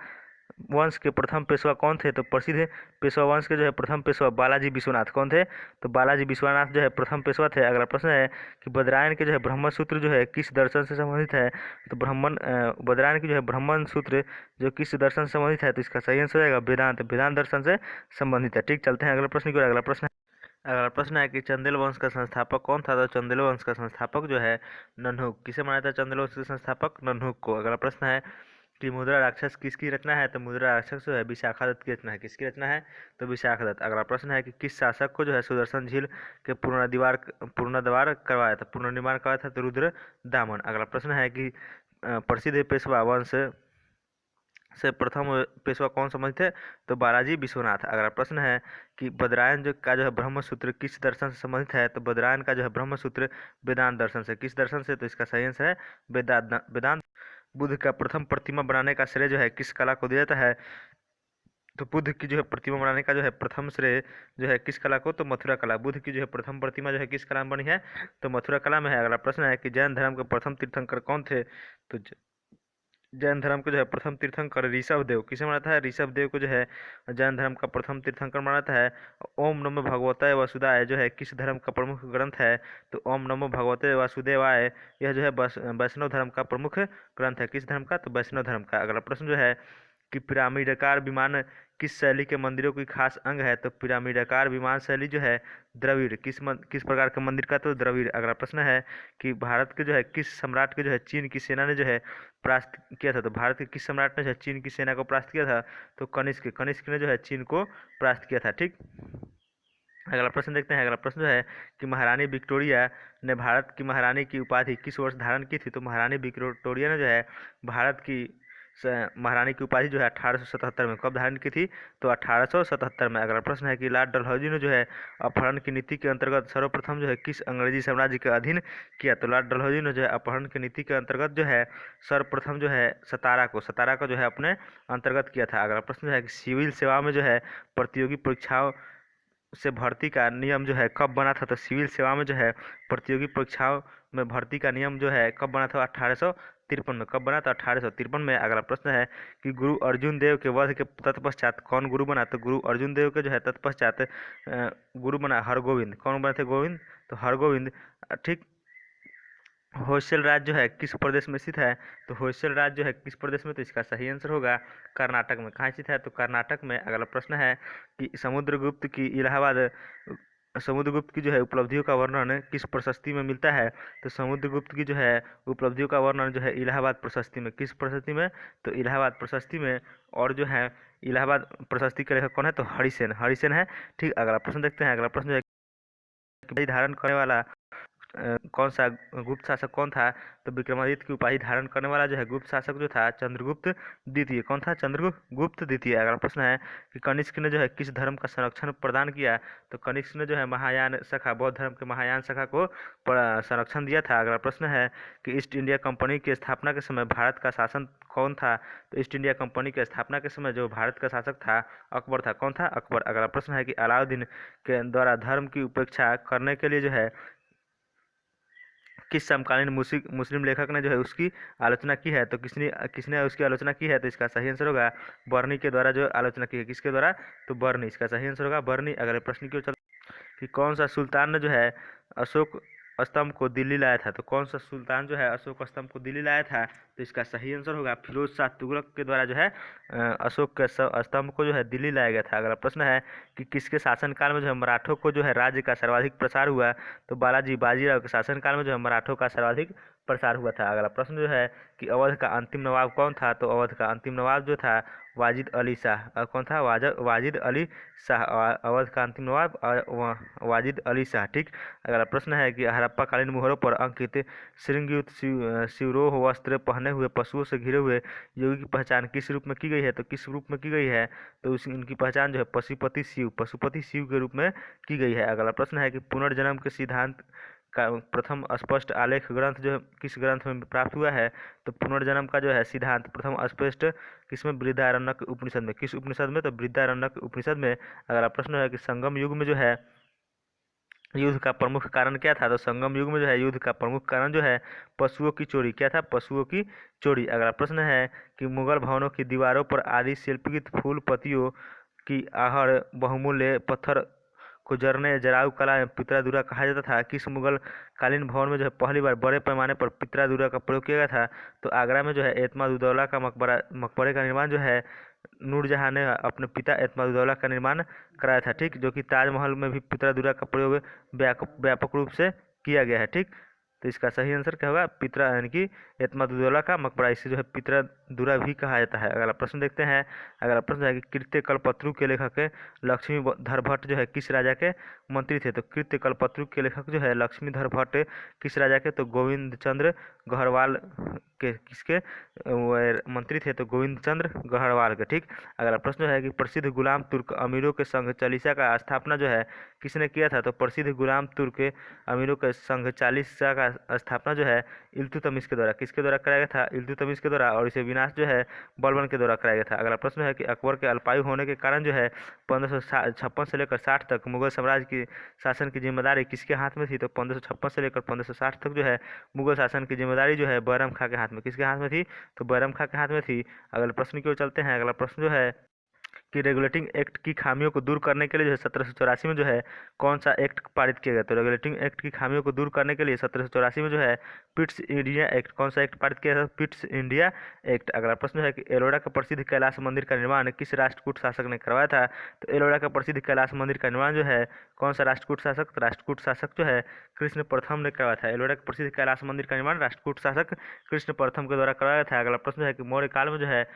वंश के प्रथम पेशवा कौन थे? तो प्रसिद्ध पेशवा वंश के जो है प्रथम पेशवा बालाजी विश्वनाथ कौन थे? तो बालाजी विश्वनाथ जो है प्रथम पेशवा थे। अगला प्रश्न है कि बद्रायन के जो है ब्रह्म सूत्र जो है किस दर्शन से संबंधित है? तो बद्रायन की जो है ब्रह्मन सूत्र जो किस दर्शन से संबंधित है? तो इसका सही आंसर हो जाएगा वेदांत। वेदांत दर्शन से संबंधित है। ठीक, चलते हैं अगले प्रश्न की ओर। अगला प्रश्न है कि चंदेल वंश का संस्थापक कौन था? तो चंदेल वंश का संस्थापक जो है नन्हुक। किसे माना था चंदेल वंश के संस्थापक? नन्हुक को। अगला प्रश्न है कि मुद्रा राक्षस किसकी रचना है? तो मुद्रा राक्षस जो है विशाखा दत्त की रचना है। किसकी रचना है? तो विशाखा दत्त। अगला प्रश्न है कि किस शासक को जो है सुदर्शन झील के पुनर्द्वार करवाया था, पुनर्निर्माण करवाया था? तो रुद्र दामन। अगला प्रश्न है कि प्रसिद्ध पेशवा वंश से प्रथम पेशवा कौन संबंधित है? तो बालाजी विश्वनाथ। अगला प्रश्न है कि बद्रायन जो है ब्रह्म सूत्र किस दर्शन से संबंधित है? तो बद्रायन का जो है ब्रह्म सूत्र वेदांत दर्शन से। किस दर्शन से? तो इसका सही आंसर है वेदांत। बुद्ध का प्रथम प्रतिमा बनाने का श्रेय जो है किस कला को दिया जाता है? तो बुद्ध की जो है प्रतिमा बनाने का जो है प्रथम श्रेय जो है किस कला को? तो मथुरा कला। बुद्ध की जो है प्रथम प्रतिमा जो है किस कला में बनी है? तो मथुरा कला में है। अगला प्रश्न है कि जैन धर्म के प्रथम तीर्थंकर कौन थे? तो जैन धर्म के जो है प्रथम तीर्थंकर ऋषभ देव। किसे माना था? ऋषभ देव को जो है जैन धर्म का प्रथम तीर्थंकर माना था है। ओम नमो भगवते वासुदेवाय जो है किस धर्म का प्रमुख ग्रंथ है? तो ओम नमो भगवते वासुदेवाय यह जो है वैष्णव धर्म का प्रमुख ग्रंथ है। किस धर्म का? तो वैष्णव धर्म का। अगला प्रश्न जो है कि पिरामिडाकार विमान किस शैली के मंदिरों की खास अंग है? तो पिरामिडाकार विमान शैली जो है द्रविड़ किस प्रकार के मंदिर का? तो द्रविड़। अगला प्रश्न है कि भारत के जो है किस सम्राट के जो है चीन की सेना ने जो है परास्त किया था? तो भारत के किस सम्राट ने जो है चीन की सेना को परास्त किया था? तो कनिष्क ने जो है चीन को परास्त किया था। ठीक, अगला प्रश्न देखते हैं। अगला प्रश्न जो है कि महारानी विक्टोरिया ने भारत की महारानी की उपाधि किस वर्ष धारण की थी? तो महारानी विक्टोरिया ने जो है भारत की महारानी की उपाधि जो है 1877 में कब धारण की थी? तो 1877 में। अगला प्रश्न है कि लॉर्ड डलहौजी ने जो है अपहरण की नीति के अंतर्गत सर्वप्रथम जो है किस अंग्रेजी साम्राज्य के अधीन किया? तो लॉर्ड डलहौजी ने जो है अपहरण की नीति के अंतर्गत जो है सर्वप्रथम जो है सतारा को जो है अपने अंतर्गत किया था। अगला प्रश्न जो है कि सिविल सेवा में जो है प्रतियोगी परीक्षाओं से भर्ती का नियम जो है कब बना था? तो सिविल सेवा में जो है प्रतियोगी परीक्षाओं में भर्ती का नियम जो है कब बना था? 1853 में। कब बना था? 1853 में। अगला प्रश्न है कि गुरु अर्जुन देव के वध के तत्पश्चात कौन गुरु बना? तो गुरु अर्जुन देव के जो है तत्पश्चात गुरु बना हरगोविंद। कौन बने थे? गोविंद। तो हरगोविंद। ठीक। होयसल राज्य जो है किस प्रदेश में स्थित है? तो होयसल राज्य जो है किस प्रदेश में? तो इसका सही आंसर होगा कर्नाटक में। कहाँ स्थित है? तो कर्नाटक में। अगला प्रश्न है कि समुद्रगुप्त की जो है उपलब्धियों का वर्णन किस प्रशस्ति में मिलता है? तो समुद्रगुप्त की जो है उपलब्धियों का वर्णन जो है इलाहाबाद प्रशस्ति में। किस प्रशस्ति में? तो इलाहाबाद प्रशस्ति में। और जो है इलाहाबाद प्रशस्ति के लेखक कौन है? तो हरिसेन है। ठीक। अगला प्रश्न देखते हैं। अगला प्रश्न जो है कि धारण करने वाला कौन सा गुप्त शासक कौन था? तो विक्रमादित्य की उपाधि धारण करने वाला जो है गुप्त शासक जो था चंद्रगुप्त द्वितीय। कौन था? चंद्रगुप्त द्वितीय। अगला प्रश्न है कि कनिष्क ने जो है किस धर्म का संरक्षण प्रदान किया? तो कनिष्क ने जो है महायान शाखा, बौद्ध धर्म के महायान शाखा को संरक्षण दिया था। अगला प्रश्न है कि ईस्ट इंडिया कंपनी की स्थापना के समय भारत का शासन कौन था? तो ईस्ट इंडिया कंपनी की स्थापना के समय जो भारत का शासक था अकबर था। कौन था? अकबर। अगला प्रश्न है कि अलाउद्दीन के द्वारा धर्म की उपेक्षा करने के लिए जो है किस समकालीन मुस्लिम लेखक ने जो है उसकी आलोचना की है? तो किसने किसने उसकी आलोचना की है? तो इसका सही आंसर होगा बर्नी के द्वारा जो आलोचना की है। किसके द्वारा? तो बर्नी। इसका सही आंसर होगा बर्नी। अगले प्रश्न की ओर कि कौन सा सुल्तान ने जो है अशोक स्तंभ को दिल्ली लाया था? तो कौन सा सुल्तान जो है अशोक स्तंभ को दिल्ली लाया था? तो इसका सही आंसर होगा फिरोज शाह तुगलक के द्वारा जो है अशोक के स्तंभ को जो है दिल्ली लाया गया था। अगला प्रश्न है कि किसके शासनकाल में जो है मराठों को जो है राज्य का सर्वाधिक प्रसार हुआ? तो बालाजी बाजीराव के शासनकाल में जो है मराठों का सर्वाधिक प्रसार हुआ था। अगला प्रश्न जो है कि अवध का अंतिम नवाब कौन था? तो अवध का अंतिम नवाब जो था वाजिद अली शाह। कौन था? वाजिद अली शाह। अवध का अंतिम नवाब वाजिद अली शाह। ठीक। अगला प्रश्न है कि हड़प्पा कालीन मोहरों पर अंकित श्रृंगयुक्त शिवरोह वस्त्र पहने हुए पशुओं से घिरे हुए योगी की पहचान किस रूप में की गई है? तो किस रूप में की गई है? तो उनकी पहचान जो है पशुपति शिव के रूप में की गई है। अगला प्रश्न है कि पुनर्जन्म के सिद्धांत का प्रथम स्पष्ट आलेख ग्रंथ जो है किस ग्रंथ में प्राप्त हुआ है? तो पुनर्जन्म का जो है सिद्धांत प्रथम स्पष्ट किसमें? बृहदारण्यक उपनिषद में। किस उपनिषद में? तो बृहदारण्यक उपनिषद में। अगला प्रश्न है कि संगम युग में जो है युद्ध का प्रमुख कारण क्या था? तो संगम युग में जो है युद्ध का प्रमुख कारण जो है पशुओं की चोरी। क्या था? पशुओं की चोरी। अगला प्रश्न है कि मुगल भवनों की दीवारों पर आदि शिल्पकृत फूल पत्तियों की आहड़ बहुमूल्य पत्थर को जरने जराऊ कला में पितरादुरा कहा जाता था। किस मुगल कालीन भवन में जो है पहली बार बड़े पैमाने पर पितरादुरा का प्रयोग किया गया था? तो आगरा में जो है एतमाद उदौला का मकबरे का निर्माण जो है नूरजहां ने अपने पिता एतमाद उदौला का निर्माण कराया था। ठीक। जो कि ताजमहल में भी पितरादुरा का प्रयोग व्यापक रूप से किया गया है। ठीक। तो इसका सही आंसर क्या होगा? पितरा यानी कि एतमाद उदौला का मकबरा। इसे जो है पितरादुरा भी कहा जाता है। अगला प्रश्न देखते हैं। अगला प्रश्न है कि कृत्य कल्पत्रु के लेखक लक्ष्मीधर भट्ट जो है किस राजा के मंत्री थे? तो कृत्य कल्पत्रु के लेखक जो है लक्ष्मीधर भट्ट किस राजा के? तो गोविंद चंद्र गढ़वाल के किसके मंत्री थे? तो गोविंद चंद्र गढ़वाल के। ठीक। अगला प्रश्न है कि प्रसिद्ध गुलाम तुर्क अमीरों के संघ चालीसा का स्थापना जो है किसने किया था? तो प्रसिद्ध गुलाम तुर्क अमीरों के संघ चालीसा का स्थापना जो है इल्तुतमिश के द्वारा किसके द्वारा कराया गया था? इल्तुतमिश के द्वारा। और इसे विनाश जो है बलबन के द्वारा कराया गया था। अगला प्रश्न है कि अकबर के अल्पायु होने के कारण जो है 1556 से लेकर 60 तक मुगल साम्राज्य की शासन की जिम्मेदारी किसके हाथ में थी? तो 1556 से लेकर 1560 तक जो है मुगल शासन की जिम्मेदारी जो है बैरम खां के हाथ में। किसके हाथ में थी? तो बैरम खां के हाथ में थी। अगले प्रश्न की ओर चलते हैं। अगला प्रश्न जो है कि रेगुलेटिंग एक्ट की खामियों को दूर करने के लिए जो है 1784 में जो है कौन सा एक्ट पारित किया गया? तो रेगुलेटिंग एक्ट की खामियों को दूर करने के लिए 1784 में जो है पिट्स इंडिया एक्ट। कौन सा एक्ट पारित किया था? Pitt's India act. अगला प्रश्न है कि एलोरा का प्रसिद्ध कैलाश मंदिर का निर्माण किस राष्ट्रकूट शासक ने करवाया था? तो एलोरा का प्रसिद्ध कैलाश मंदिर का निर्माण जो है कौन सा राष्ट्रकूट शासक? तो राष्ट्रकूट शासक जो है कृष्ण प्रथम ने करवाया था। एलोरा का प्रसिद्ध कैलाश मंदिर का निर्माण राष्ट्रकूट शासक कृष्ण प्रथम के द्वारा करवाया था। अगला प्रश्न है कि मौर्य काल में जो है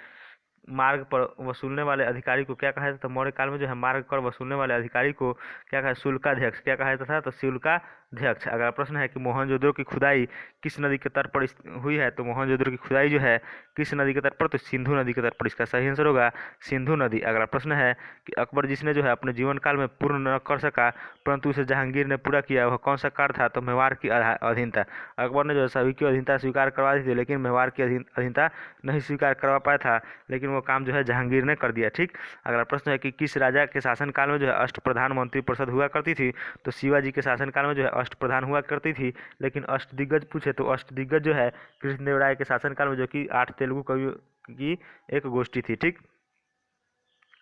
मार्ग पर वसूलने वाले अधिकारी को क्या कहा जाता था? तो मौर्य काल में जो है मार्ग कर वसूलने वाले अधिकारी को क्या कहा? शुल्काध्यक्ष। क्या कहा जाता था? तो शुल्काध्यक्ष। अगला प्रश्न है कि मोहनजोदड़ो की खुदाई किस नदी के तट पर हुई है? तो मोहनजोदड़ो की खुदाई जो है किस नदी के तट पर, तो सिंधु नदी के तट पर। इसका सही आंसर होगा सिंधु नदी। अगला प्रश्न है कि अकबर जिसने जो है अपने जीवन काल में पूर्ण न कर सका परंतु उसे जहांगीर ने पूरा किया, वह कौन सा कार्य था, तो मेवाड़ की अधीनता। अकबर ने जो है सभी की अधीनता स्वीकार करवा दी थी, लेकिन मेवाड़ की अधीनता नहीं स्वीकार करवा पाया था, लेकिन वो काम जो है जहांगीर ने कर दिया। ठीक। अगला प्रश्न है कि किस राजा के शासनकाल में जो है अष्टप्रधान मंत्री परिषद हुआ करती थी, तो शिवाजी के शासनकाल में जो है अष्टप्रधान हुआ करती थी। लेकिन अष्टदिग्गज पूछे तो अष्टदिग्गज जो है कृष्णदेवराय के शासनकाल में, जो कि 8 तेलुगु कवियों की एक गोष्ठी थी। ठीक।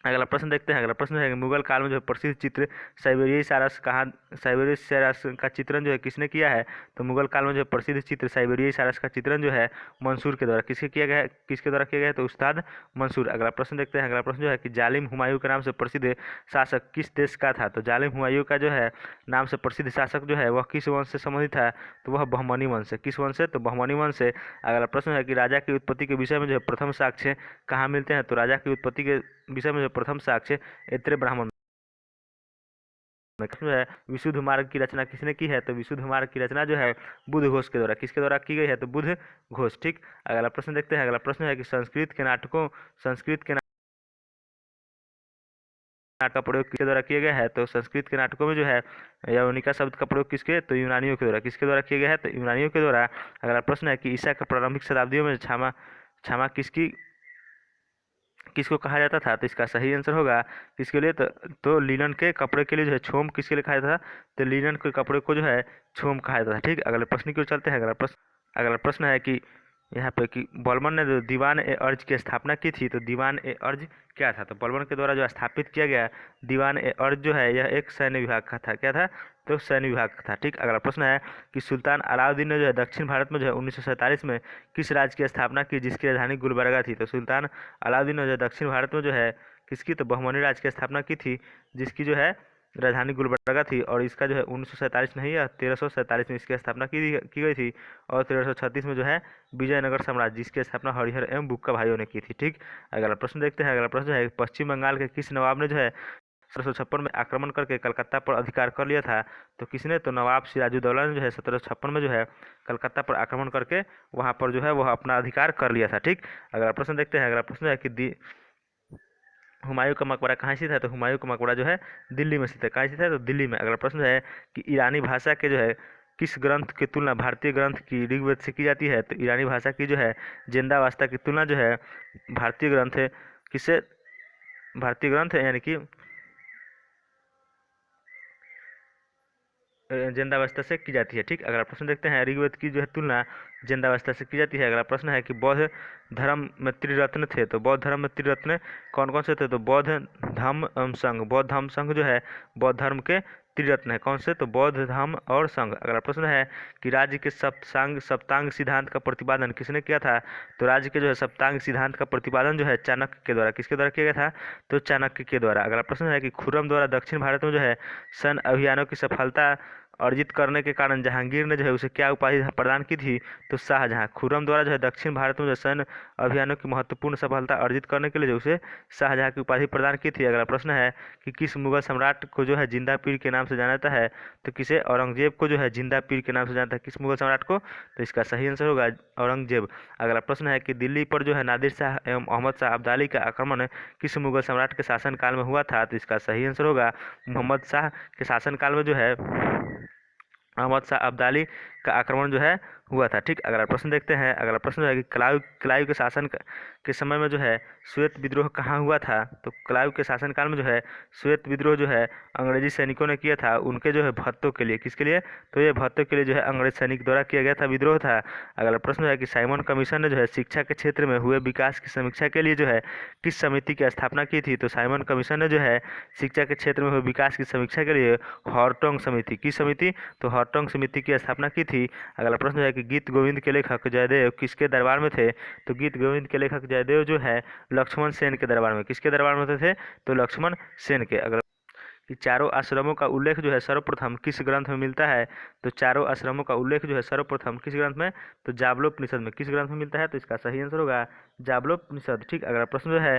अगला प्रश्न देखते हैं। अगला प्रश्न है कि मुगल काल में जो है प्रसिद्ध चित्र साइबेरियाई सारस का चित्रण जो है किसने किया है, तो मुगल काल में जो है प्रसिद्ध चित्र साइबेरियाई सारस का चित्रण जो है मंसूर के द्वारा किसके द्वारा किया गया है, तो उस्ताद मंसूर। अगला प्रश्न देखते हैं। अगला प्रश्न जो है कि जालिम हुमायूं के नाम से प्रसिद्ध शासक किस देश का था, तो जालिम हुमायूं का जो है नाम से प्रसिद्ध शासक जो है वह किस वंश से संबंधित था, तो वह बहमनी वंश से। किस वंश से, तो बहमनी वंश से। अगला प्रश्न है कि राजा की उत्पत्ति के विषय में जो है प्रथम साक्ष्य कहाँ मिलते हैं, तो राजा की उत्पत्ति के विषय में जो प्रथम साक्ष्य ऐत्रेय ब्राह्मण में। जो है विशुद्ध मार्ग की रचना किसने की है, तो विशुद्ध मार्ग की रचना जो है बुद्ध घोष के द्वारा। किसके द्वारा की गई है, तो बुद्ध घोष। ठीक। अगला प्रश्न देखते हैं। अगला प्रश्न है कि संस्कृत के नाटक का प्रयोग किसके द्वारा किया गया है, तो संस्कृत के नाटकों में जो है यवनिका शब्द का प्रयोग किसके, तो यूनानियों के द्वारा। किसके द्वारा किया गया है, तो यूनानियों के द्वारा। अगला प्रश्न है कि ईसा के प्रारंभिक शताब्दियों में क्षमा क्षमा किसको कहा जाता था, तो इसका सही आंसर होगा किसके लिए, तो लिनन के कपड़े के लिए जो है छोम किसके लिए कहा जाता था, तो लिनन के कपड़े को जो है छोम कहा जाता था। ठीक। अगले प्रश्न की ओर चलते हैं। अगला प्रश्न है कि यहाँ पे कि बलबन ने जो दीवान ए अर्ज की स्थापना की थी, तो दीवान ए अर्ज क्या था, तो बलबन के द्वारा जो स्थापित किया गया दीवान ए अर्ज जो है यह एक सैन्य विभाग का था। क्या था, तो सैन्य विभाग का था। ठीक। अगला प्रश्न है कि सुल्तान अलाउद्दीन ने जो है दक्षिण भारत में जो है 1947 में किस राज्य की स्थापना की जिसकी राजधानी गुलबर्गा थी, तो सुल्तान अलाउद्दीन ने जो है दक्षिण भारत में जो है किसकी, तो बहमनी राज्य की स्थापना की थी जिसकी जो है राजधानी गुलबर्गा थी। और इसका जो है 1947 नहीं है 1347 में इसकी स्थापना की गई थी। और 1336 में जो है विजयनगर साम्राज्य जिसकी स्थापना हरिहर एवं बुक्का भाइयों ने की थी। ठीक। अगला प्रश्न देखते हैं। अगला प्रश्न है पश्चिम बंगाल के किस नवाब ने जो है 1756 में आक्रमण करके कलकत्ता पर अधिकार कर लिया था, तो किसने, तो नवाब सिराजुद्दौला ने जो है 1756 में जो है कलकत्ता पर आक्रमण करके वहां पर जो है वह अपना अधिकार कर लिया था। ठीक। अगला प्रश्न देखते हैं। अगला प्रश्न है कि हुमायूं का मकबरा कहाँ स्थित है, तो हुमायूं का मकबरा जो है दिल्ली में स्थित है। कहाँ स्थित है, तो दिल्ली में। अगला प्रश्न है कि ईरानी भाषा के जो है किस ग्रंथ की तुलना भारतीय ग्रंथ की ऋग्वेद से की जाती है, तो ईरानी भाषा की जो है जिंदावस्था की तुलना जो है भारतीय ग्रंथ है किससे, भारतीय ग्रंथ है यानी कि जिंदावस्था से की जाती है। ठीक। अगला प्रश्न देखते हैं। ऋग्वेद की जो है तुलना जिंदावस्था से की जाती है। अगला प्रश्न है कि बौद्ध धर्म में त्रिरत्न थे, तो बौद्ध धर्म में त्रिरत्न कौन कौन से थे, तो बौद्ध धम्म एवं संघ। बौद्ध धम्म संघ जो है बौद्ध धर्म के त्रिरत्न है। कौन से, तो बौद्ध धम्म और संघ। अगला प्रश्न है कि राज्य के सप्तांग सिद्धांत का प्रतिपादन किसने किया था, तो राज्य के जो है सप्तांग सिद्धांत का प्रतिपादन जो है चाणक्य के द्वारा। किसके द्वारा किया गया था, तो चाणक्य के द्वारा। अगला प्रश्न है कि खुर्रम द्वारा दक्षिण भारत में जो है सैन्य अभियानों की सफलता अर्जित करने के कारण जहांगीर ने जो है उसे क्या उपाधि प्रदान की थी, तो शाहजहां। खुर्रम द्वारा जो है दक्षिण भारत में जो सैन्य अभियानों की महत्वपूर्ण सफलता अर्जित करने के लिए जो उसे शाहजहां की उपाधि प्रदान की थी। अगला प्रश्न है कि किस मुगल सम्राट को जो है जिंदा पीर के नाम से जाना जाता है, तो किसे, औरंगजेब को जो है जिंदा पीर के नाम से जानता है। किस मुगल सम्राट को, तो इसका सही आंसर होगा औरंगजेब। अगला प्रश्न है कि दिल्ली पर जो है नादिर शाह एवं मोहम्मद शाह अब्दाली का आक्रमण किस मुगल सम्राट के शासनकाल में हुआ था, तो इसका सही आंसर होगा मोहम्मद शाह के शासनकाल में जो है अहमद शाह अब्दाली का आक्रमण जो है हुआ था। ठीक। अगला प्रश्न देखते हैं। अगला प्रश्न है कि कलायु के शासन के समय में जो है श्वेत विद्रोह कहाँ हुआ था, तो कलायु के शासनकाल में जो है श्वेत विद्रोह जो है अंग्रेजी सैनिकों ने किया था उनके जो है भत्तों के लिए। किसके लिए, तो ये भत्तों के लिए जो है अंग्रेज सैनिक द्वारा किया गया था विद्रोह था। अगला प्रश्न है कि साइमन कमीशन ने जो है शिक्षा के क्षेत्र में हुए विकास की समीक्षा के लिए जो है किस समिति की स्थापना की थी, तो साइमन कमीशन ने जो है शिक्षा के क्षेत्र में हुए विकास की समीक्षा के लिए हॉर्टोंग समिति की समिति, तो हॉर्टोंग समिति की स्थापना की थी। अगला प्रश्न है कि गीत गोविंद के लेखक जयदेव किसके दरबार में थे, तो गीत गोविंद के लेखक जयदेव जो है लक्ष्मण सेन के दरबार में। किसके दरबार में थे, तो लक्ष्मण सेन के। अगला कि चारों आश्रमों का उल्लेख जो है सर्वप्रथम किस ग्रंथ में मिलता है, तो चारों आश्रमों का उल्लेख जो है सर्वप्रथम किस ग्रंथ में, तो जाबलोपनिषद में। किस ग्रंथ में मिलता है, तो इसका सही आंसर होगा जाबलोपनिषद। ठीक। अगला प्रश्न जो है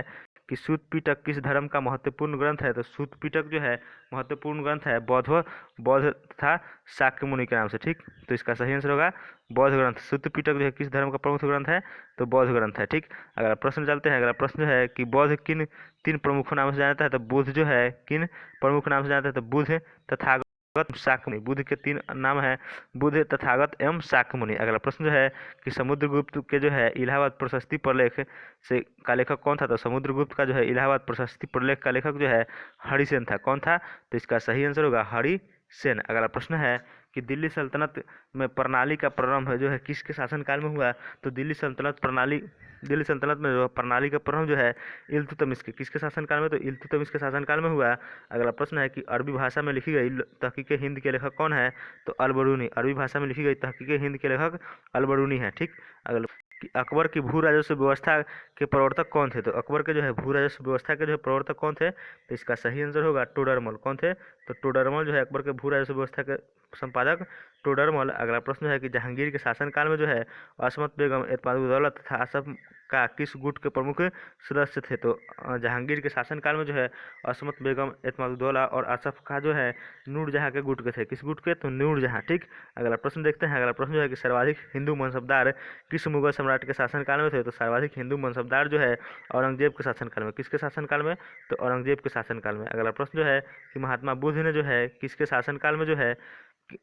कि सूत पिटक किस धर्म का महत्वपूर्ण ग्रंथ है, तो सूत पिटक जो है महत्वपूर्ण ग्रंथ है बौद्ध तथा शाक्य मुनि के नाम से। ठीक, तो इसका सही आंसर होगा बौद्ध ग्रंथ। सूत पिटक जो है किस धर्म का प्रमुख ग्रंथ है, तो बौद्ध ग्रंथ है। ठीक, अगला प्रश्न चलते हैं। अगला प्रश्न जो है कि बौद्ध किन तीन प्रमुख नाम से जानता है, तो बुद्ध जो है किन प्रमुख नाम से जानता है, तो बुद्ध, तथागत, शाक्यमुनि। बुद्ध के तीन नाम है, बुद्ध, तथागत एवं शाक्यमुनि। अगला प्रश्न जो है कि समुद्रगुप्त के जो है इलाहाबाद प्रशस्ति प्रलेख से का लेखक कौन था, तो समुद्रगुप्त का जो है इलाहाबाद प्रशस्ति प्रलेख का लेखक जो है हरिसेन था। कौन था, तो इसका सही आंसर होगा हरिसेन। अगला प्रश्न है कि दिल्ली सल्तनत में प्रणाली का प्रारंभ जो है किसके शासनकाल में हुआ, तो दिल्ली सल्तनत में जो प्रणाली का प्रारंभ जो है इल्तुतमिश के किसके शासनकाल में, तो इल्तुतमिश के शासनकाल में हुआ। अगला प्रश्न है कि अरबी भाषा में लिखी गई तहकीक हिंद के लेखक कौन है, तो अल-बरूनी। अरबी भाषा में लिखी गई तहकीक हिंद के लेखक अल-बरूनी है। ठीक, अगला कि अकबर की भू राजस्व व्यवस्था के प्रवर्तक कौन थे, तो अकबर के जो है भू राजस्व व्यवस्था के जो है प्रवर्तक कौन थे, तो इसका सही आंसर होगा टोडरमल। कौन थे, तो टोडरमल जो है अकबर के भू राजस्व व्यवस्था के संपादक टोडरमल। अगला प्रश्न है कि जहांगीर के शासनकाल में जो है असमत बेगम, एतमादुद्दौला तथा आसफ का किस गुट के प्रमुख सदस्य थे, तो जहांगीर के शासनकाल में जो है असमत बेगम, एतमादुद्दौला और आसफ का जो है नूरजहां के गुट के थे। किस गुट के, तो नूरजहां। ठीक, अगला प्रश्न देखते हैं। अगला प्रश्न जो है कि सर्वाधिक हिंदू मनसबदार किस मुगल सम्राट के शासनकाल में थे, तो सर्वाधिक हिंदू मनसबदार जो है औरंगजेब के शासनकाल में। किसके शासनकाल में, तो औरंगजेब के शासनकाल में। अगला प्रश्न जो है कि महात्मा बुद्ध ने जो है किसके शासनकाल में जो है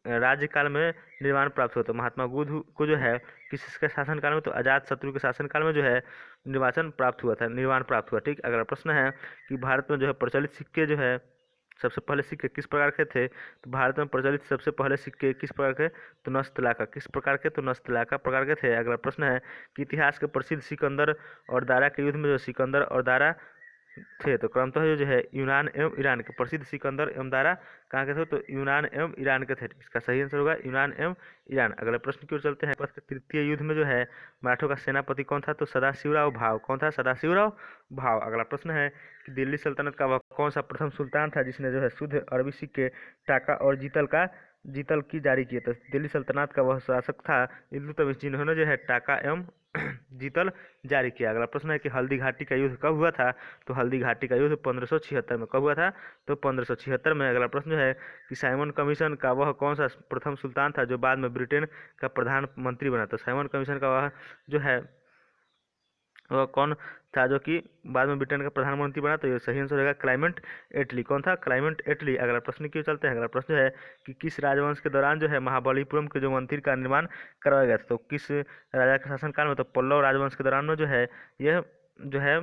राज्यकाल में निर्माण प्राप्त हुआ, तो महात्मा बुद्ध को जो है किसके शासनकाल में, तो अजात शत्रु के शासनकाल में जो है निर्वाचन प्राप्त हुआ था, निर्माण प्राप्त हुआ। ठीक, अगला प्रश्न है कि भारत में जो है प्रचलित सिक्के जो है सबसे पहले सिक्के किस प्रकार के थे, तो भारत में प्रचलित सबसे पहले सिक्के किस प्रकार के, तो नस्तलाका। किस प्रकार के, तो नस्तलाका प्रकार के थे। अगला प्रश्न है कि इतिहास के प्रसिद्ध सिकंदर और दारा के युद्ध में जो सिकंदर और दारा थे, तो क्रमतः जो है यूनान एवं ईरान के प्रसिद्ध सिकंदर एवं दारा कहाँ के थे, तो यूनान एवं ईरान के थे। इसका सही आंसर होगा यूनान एवं ईरान। अगले प्रश्न की ओर चलते हैं। तृतीय युद्ध में जो है मराठों का सेनापति कौन था, तो सदाशिवराव भाव। कौन था, सदाशिवराव भाव। अगला प्रश्न है कि दिल्ली सल्तनत का वह कौन सा प्रथम सुल्तान था जिसने जो है शुद्ध अरबी सिक्के, टाका और जीतल की जारी किए, तो दिल्ली सल्तनत का वह शासक था इल्तुतमिश जिन्होंने जो है टाका एवं जीतल जारी किया। अगला प्रश्न है कि हल्दी घाटी का युद्ध कब हुआ था, तो हल्दी घाटी का युद्ध 1576 में। कब हुआ था, तो 1576 में। अगला प्रश्न है कि साइमन कमीशन का वह कौन सा प्रथम सुल्तान था जो बाद में ब्रिटेन का प्रधानमंत्री बना, तो साइमन कमीशन का वह जो है वह कौन था जो कि बाद में ब्रिटेन का प्रधानमंत्री बना, तो ये सही आंसर रहेगा क्लाइमेट एटली। कौन था, क्लाइमेट एटली। अगला प्रश्न क्यों चलते हैं। अगला प्रश्न है कि किस राजवंश के दौरान जो है महाबलीपुरम के जो मंदिर का निर्माण करवाया गया था, तो किस राजा के शासनकाल में, तो पल्लव राजवंश के दौरान में जो है यह जो है